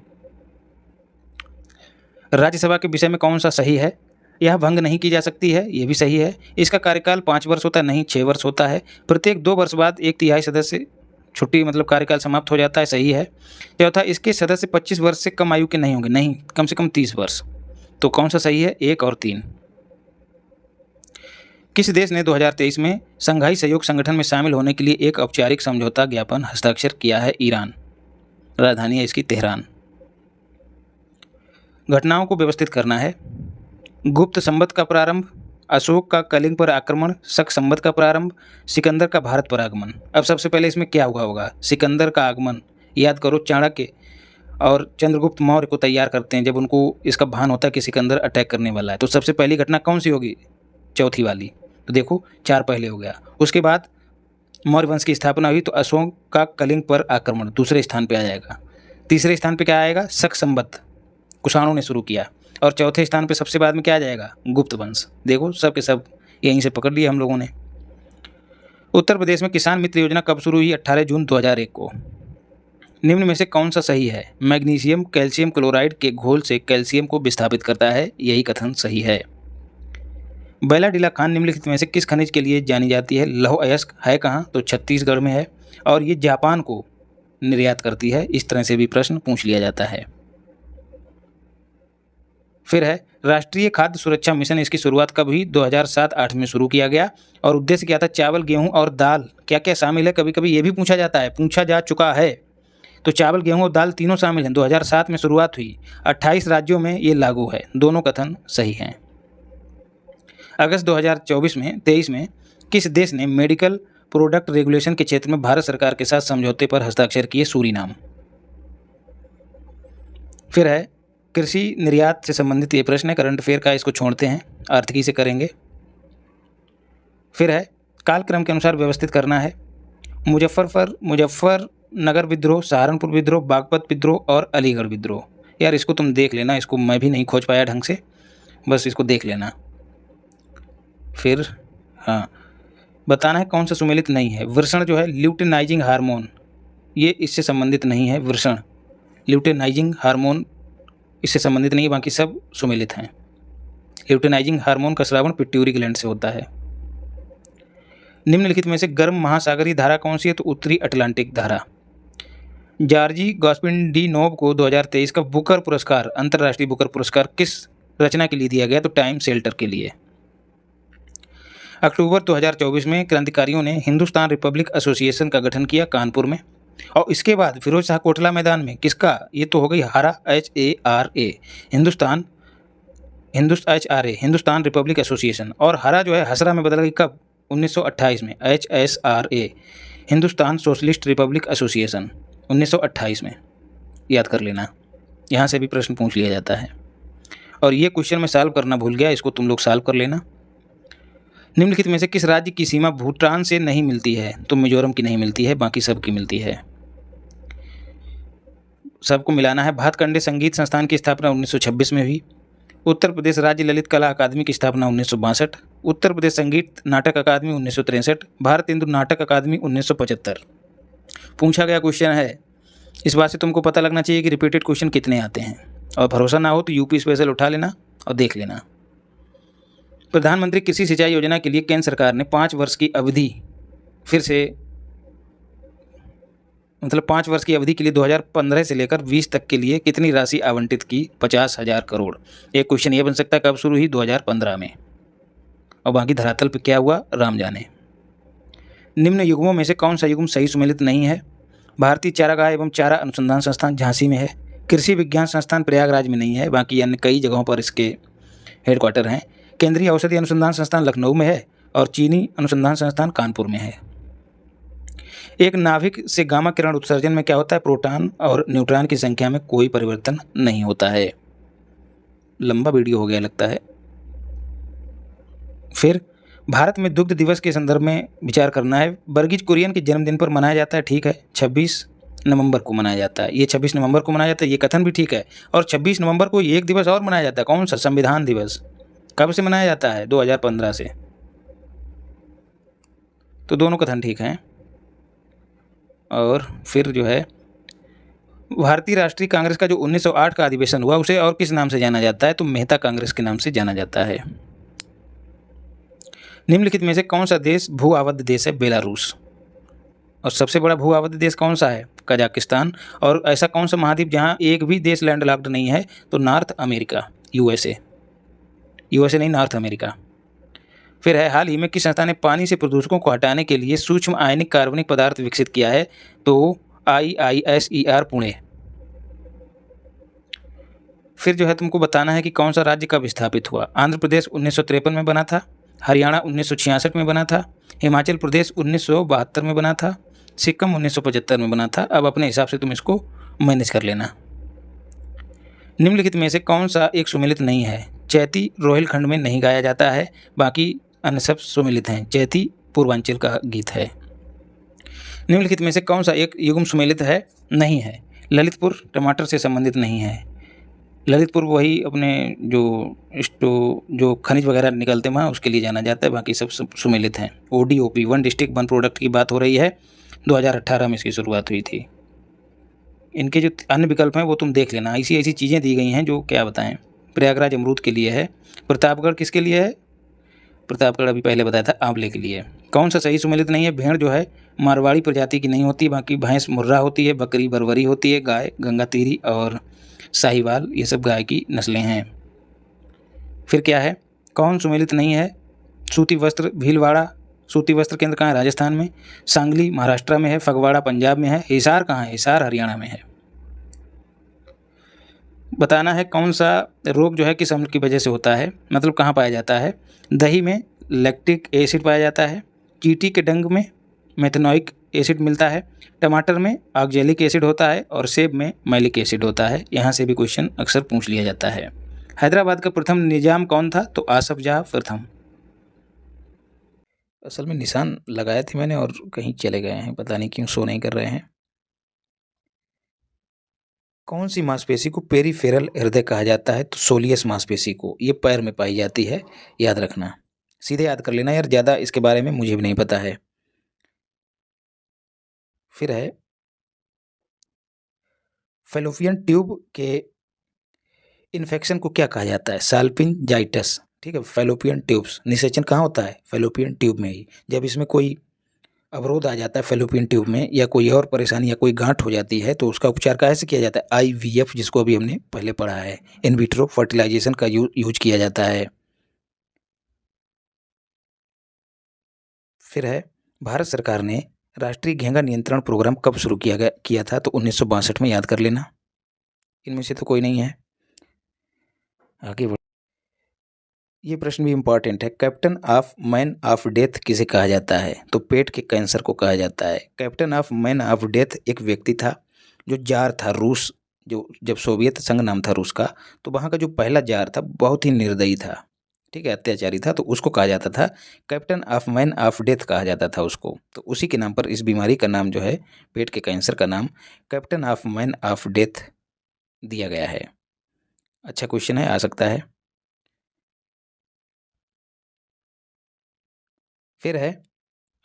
राज्यसभा के विषय में कौन सा सही है? यह भंग नहीं की जा सकती है, यह भी सही है। इसका कार्यकाल 5 वर्ष होता है, नहीं 6 वर्ष होता है। प्रत्येक 2 वर्ष बाद 1/3 सदस्य छुट्टी मतलब कार्यकाल समाप्त हो जाता है, सही है। चौथा, इसके सदस्य 25 वर्ष से कम आयु के नहीं होंगे, नहीं, कम से कम 30 वर्ष। तो कौन सा सही है? 1 और 3। किस देश ने 2023 में संघाई सहयोग संगठन में शामिल होने के लिए एक औपचारिक समझौता ज्ञापन हस्ताक्षर किया है? ईरान, राजधानी है इसकी तेहरान। घटनाओं को व्यवस्थित करना है। गुप्त संवत का प्रारंभ, अशोक का कलिंग पर आक्रमण, शक संवत का प्रारंभ, सिकंदर का भारत पर आगमन। अब सबसे पहले इसमें क्या हुआ होगा? सिकंदर का आगमन, याद करो, चाणक्य और चंद्रगुप्त मौर्य को तैयार करते हैं जब उनको इसका भान होता है कि सिकंदर अटैक करने वाला है। तो सबसे पहली घटना कौन सी होगी? चौथी वाली। तो देखो 4 पहले हो गया। उसके बाद मौर्य वंश की स्थापना हुई, तो अशोक का कलिंग पर आक्रमण दूसरे स्थान पे आ जाएगा। तीसरे स्थान पे क्या आएगा? शक संवत, कुषाणों ने शुरू किया। और चौथे स्थान पे सबसे बाद में क्या आ जाएगा? गुप्त वंश। देखो सब के सब यहीं से पकड़ लिया हम लोगों ने। उत्तर प्रदेश में किसान मित्र योजना कब शुरू हुई? 18 जून 2001 को। निम्न में से कौन सा सही है? मैग्नीशियम कैल्शियम क्लोराइड के घोल से कैल्शियम को विस्थापित करता है, यही कथन सही है। बैलाडीला खान निम्नलिखित में से किस खनिज के लिए जानी जाती है? लौह अयस्क है कहाँ? तो छत्तीसगढ़ में है, और ये जापान को निर्यात करती है। इस तरह से भी प्रश्न पूछ लिया जाता है। फिर है राष्ट्रीय खाद्य सुरक्षा मिशन, इसकी शुरुआत कब हुई? 2007-8 में शुरू किया गया। और उद्देश्य क्या था? चावल, गेहूं और दाल क्या क्या शामिल है? कभी कभी ये भी पूछा जाता है, पूछा जा चुका है। तो चावल, गेहूं और दाल तीनों शामिल हैं। 2007 में शुरुआत हुई, 28 राज्यों में ये लागू है। दोनों कथन सही हैं। अगस्त 2023 में किस देश ने मेडिकल प्रोडक्ट रेगुलेशन के क्षेत्र में भारत सरकार के साथ समझौते पर हस्ताक्षर किए? सूरीनाम। फिर है कृषि निर्यात से संबंधित ये प्रश्न है, करंट अफेयर का, इसको छोड़ते हैं, आर्थिकी से करेंगे। फिर है कालक्रम के अनुसार व्यवस्थित करना है। मुजफ्फरनगर विद्रोह, सहारनपुर विद्रोह, बागपत विद्रोह और अलीगढ़ विद्रोह। यार इसको तुम देख लेना, इसको मैं भी नहीं खोज पाया ढंग से, बस इसको देख लेना। फिर हाँ, बताना है कौन सा सुमेलित नहीं है। वृषण जो है ल्यूटेनाइजिंग हार्मोन, ये इससे संबंधित नहीं है। वृषण ल्यूटेनाइजिंग हार्मोन इससे संबंधित नहीं है, बाकी सब सुमेलित हैं। ल्यूटेनाइजिंग हार्मोन का स्रावन पिट्यूटरी ग्लैंड से होता है। निम्नलिखित में से गर्म महासागरीय धारा कौन सी है? तो उत्तरी अटलांटिक धारा। जॉर्जी गॉस्पिनडिनोव को 2023 का बुकर पुरस्कार, अंतर्राष्ट्रीय बुकर पुरस्कार किस रचना के लिए दिया गया? तो टाइम शेल्टर के लिए। अक्टूबर 2024 में क्रांतिकारियों ने हिंदुस्तान रिपब्लिक एसोसिएशन का गठन किया कानपुर में, और इसके बाद फिरोज शाह कोटला मैदान में किसका? ये तो हो गई हारा, HARA, हिंदुस्तान रिपब्लिक एसोसिएशन। और हरा जो है हसरा में बदल गई कब? 1928 में, HSRA, Hindustan socialist Republic association, 1928 में। याद कर लेना, यहाँ से भी प्रश्न पूछ लिया जाता है। और ये क्वेश्चन मैं सॉल्व करना भूल गया, इसको तुम लोग सॉल्व कर लेना। निम्नलिखित में से किस राज्य की सीमा भूटान से नहीं मिलती है? तो मिजोरम की नहीं मिलती है, बाकी सबकी मिलती है। सबको मिलाना है। भातखंडे संगीत संस्थान की स्थापना 1926 में हुई। उत्तर प्रदेश राज्य ललित कला अकादमी की स्थापना 1962। उत्तर प्रदेश संगीत नाटक अकादमी 1963। भारत हिंदू नाटक अकादमी 1975। पूछा गया क्वेश्चन है, इस बात से तुमको पता लगना चाहिए कि रिपीटेड क्वेश्चन कितने आते हैं। और भरोसा ना हो तो यूपी स्पेशल उठा लेना और देख लेना। प्रधानमंत्री कृषि सिंचाई योजना के लिए केंद्र सरकार ने 5 वर्ष की अवधि, फिर से मतलब 5 वर्ष की अवधि के लिए 2015 से लेकर 20 तक के लिए कितनी राशि आवंटित की? 50,000 करोड़। एक क्वेश्चन ये बन सकता है कब शुरू हुई? 2015 में। और बाकी धरातल पे क्या हुआ राम जाने। निम्न युग्मों में से कौन सा युग्म सही सुमेलित नहीं है? भारतीय चारागाह एवं चारा अनुसंधान संस्थान झांसी में है। कृषि विज्ञान संस्थान प्रयागराज में नहीं है, बाकी अन्य कई जगहों पर इसके हेडक्वार्टर हैं। केंद्रीय औषधि अनुसंधान संस्थान लखनऊ में है और चीनी अनुसंधान संस्थान कानपुर में है। एक नाभिक से गामा किरण उत्सर्जन में क्या होता है? प्रोटॉन और न्यूट्रॉन की संख्या में कोई परिवर्तन नहीं होता है। लंबा वीडियो हो गया लगता है। फिर भारत में दुग्ध दिवस के संदर्भ में विचार करना है। वर्गीज कुरियन के जन्मदिन पर मनाया जाता है, ठीक है, 26 नवंबर को मनाया जाता है। ये 26 नवंबर को मनाया जाता है, ये कथन भी ठीक है। और 26 नवंबर को एक दिवस और मनाया जाता है, कौन सा? संविधान दिवस। कब से मनाया जाता है? 2015 से। तो दोनों कथन ठीक हैं। और फिर जो है भारतीय राष्ट्रीय कांग्रेस का जो 1908 का अधिवेशन हुआ उसे और किस नाम से जाना जाता है? तो मेहता कांग्रेस के नाम से जाना जाता है। निम्नलिखित में से कौन सा देश भू आबद्ध देश है? बेलारूस। और सबसे बड़ा भू आबद्ध देश कौन सा है? कजाकिस्तान। और ऐसा कौन सा महाद्वीप जहां एक भी देश लैंडलॉक्ड नहीं है? तो नॉर्थ अमेरिका, यूएसए नहीं, नॉर्थ अमेरिका। फिर है हाल ही में किस संस्था ने पानी से प्रदूषकों को हटाने के लिए सूक्ष्म आयनिक कार्बनिक पदार्थ विकसित किया है? तो IISER पुणे। फिर जो है तुमको बताना है कि कौन सा राज्य कब स्थापित हुआ। आंध्र प्रदेश 1953 में बना था, हरियाणा 1966 में बना था, हिमाचल प्रदेश 1972 में बना था, सिक्किम 1975 में बना था। अब अपने हिसाब से तुम इसको मैनेज कर लेना। निम्नलिखित में से कौन सा एक सुमेलित नहीं है? चैती रोहिलखंड में नहीं गाया जाता है, बाकी अन्य सब सुमेलित हैं। चैती पूर्वांचल का गीत है। निम्नलिखित में से कौन सा एक युग्म सुमेलित है? नहीं है। ललितपुर टमाटर से संबंधित नहीं है। ललितपुर वही अपने जो खनिज वगैरह निकलते हैं वहाँ उसके लिए जाना जाता है, बाकी सब सुमेलित हैं। ODOP, one district one product की बात हो रही है, 2018 में इसकी शुरुआत हुई थी। इनके जो अन्य विकल्प हैं वो तुम देख लेना। ऐसी चीज़ें दी गई हैं जो क्या बताएं। प्रयागराज अमरूद के लिए है। प्रतापगढ़ किसके लिए है? प्रतापगढ़ अभी पहले बताया था, आंवले के लिए। कौन सा सही सुमेलित नहीं है? भेड़ जो है मारवाड़ी प्रजाति की नहीं होती, बाकी भैंस मुर्रा होती है, बकरी बरबरी होती है, गाय गंगातीरी और साहिवाल, ये सब गाय की नस्लें हैं। फिर क्या है? कौन सुमेलित नहीं है? सूती वस्त्र भीलवाड़ा सूती वस्त्र केंद्र कहाँ है? राजस्थान में। सांगली महाराष्ट्र में है, फगवाड़ा पंजाब में है, हिसार कहाँ है? हिसार हरियाणा में है। बताना है कौन सा रोग जो है किस अम्ल की वजह से होता है, मतलब कहाँ पाया जाता है। दही में लैक्टिक एसिड पाया जाता है, चींटी के डंग में मेथनोइक एसिड मिलता है, टमाटर में ऑक्जेलिक एसिड होता है और सेब में मैलिक एसिड होता है। यहाँ से भी क्वेश्चन अक्सर पूछ लिया जाता है। हैदराबाद का प्रथम निजाम कौन था? तो आसफ जाह प्रथम। असल में निशान लगाए थे मैंने और कहीं चले गए हैं, पता नहीं क्यों शो नहीं कर रहे हैं। कौन सी मांसपेशी को पेरीफेरल हृदय कहा जाता है? तो सोलियस मांसपेशी को। ये पैर में पाई जाती है, याद रखना। सीधे याद कर लेना यार, ज़्यादा इसके बारे में मुझे भी नहीं पता है। फिर है फैलोपियन ट्यूब के इन्फेक्शन को क्या कहा जाता है? साल्पिंजाइटिस। ठीक है, फैलोपियन ट्यूब्स निषेचन कहाँ होता है? फैलोपियन ट्यूब में ही। जब इसमें कोई अवरोध आ जाता है फैलोपियन ट्यूब में, या कोई और परेशानी या कोई गांठ हो जाती है, तो उसका उपचार कैसे किया जाता है? IVF, जिसको अभी हमने पहले पढ़ा है। इन विट्रो फर्टिलाइजेशन का यूज किया जाता है। फिर है भारत सरकार ने राष्ट्रीय घेंघा नियंत्रण प्रोग्राम कब शुरू किया था? तो 1962 में, याद कर लेना। इनमें से तो कोई नहीं है। आगे बढ़, ये प्रश्न भी इम्पॉर्टेंट है। Captain of man of death किसे कहा जाता है? तो पेट के कैंसर को कहा जाता है। Captain of man of death एक व्यक्ति था जो जार था रूस, जो जब सोवियत संघ नाम था रूस का, तो वहाँ का जो पहला जार था बहुत ही निर्दयी था, ठीक है, अत्याचारी था, तो उसको कहा जाता था captain of man of death कहा जाता था उसको। तो उसी के नाम पर इस बीमारी का नाम जो है, पेट के कैंसर का नाम captain of man of death दिया गया है। अच्छा क्वेश्चन है, आ सकता है। फिर है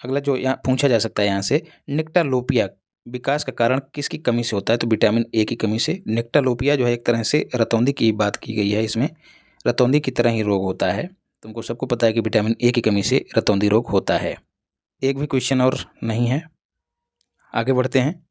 अगला जो यहाँ पूछा जा सकता है, यहाँ से निक्टालोपिया विकास का कारण किसकी कमी से होता है? तो विटामिन ए की कमी से। निक्टालोपिया जो है एक तरह से रतौंधी की बात की गई है, इसमें रतौंधी की तरह ही रोग होता है। तुमको सबको पता है कि विटामिन ए की कमी से रतौंधी रोग होता है। एक भी क्वेश्चन और नहीं है, आगे बढ़ते हैं।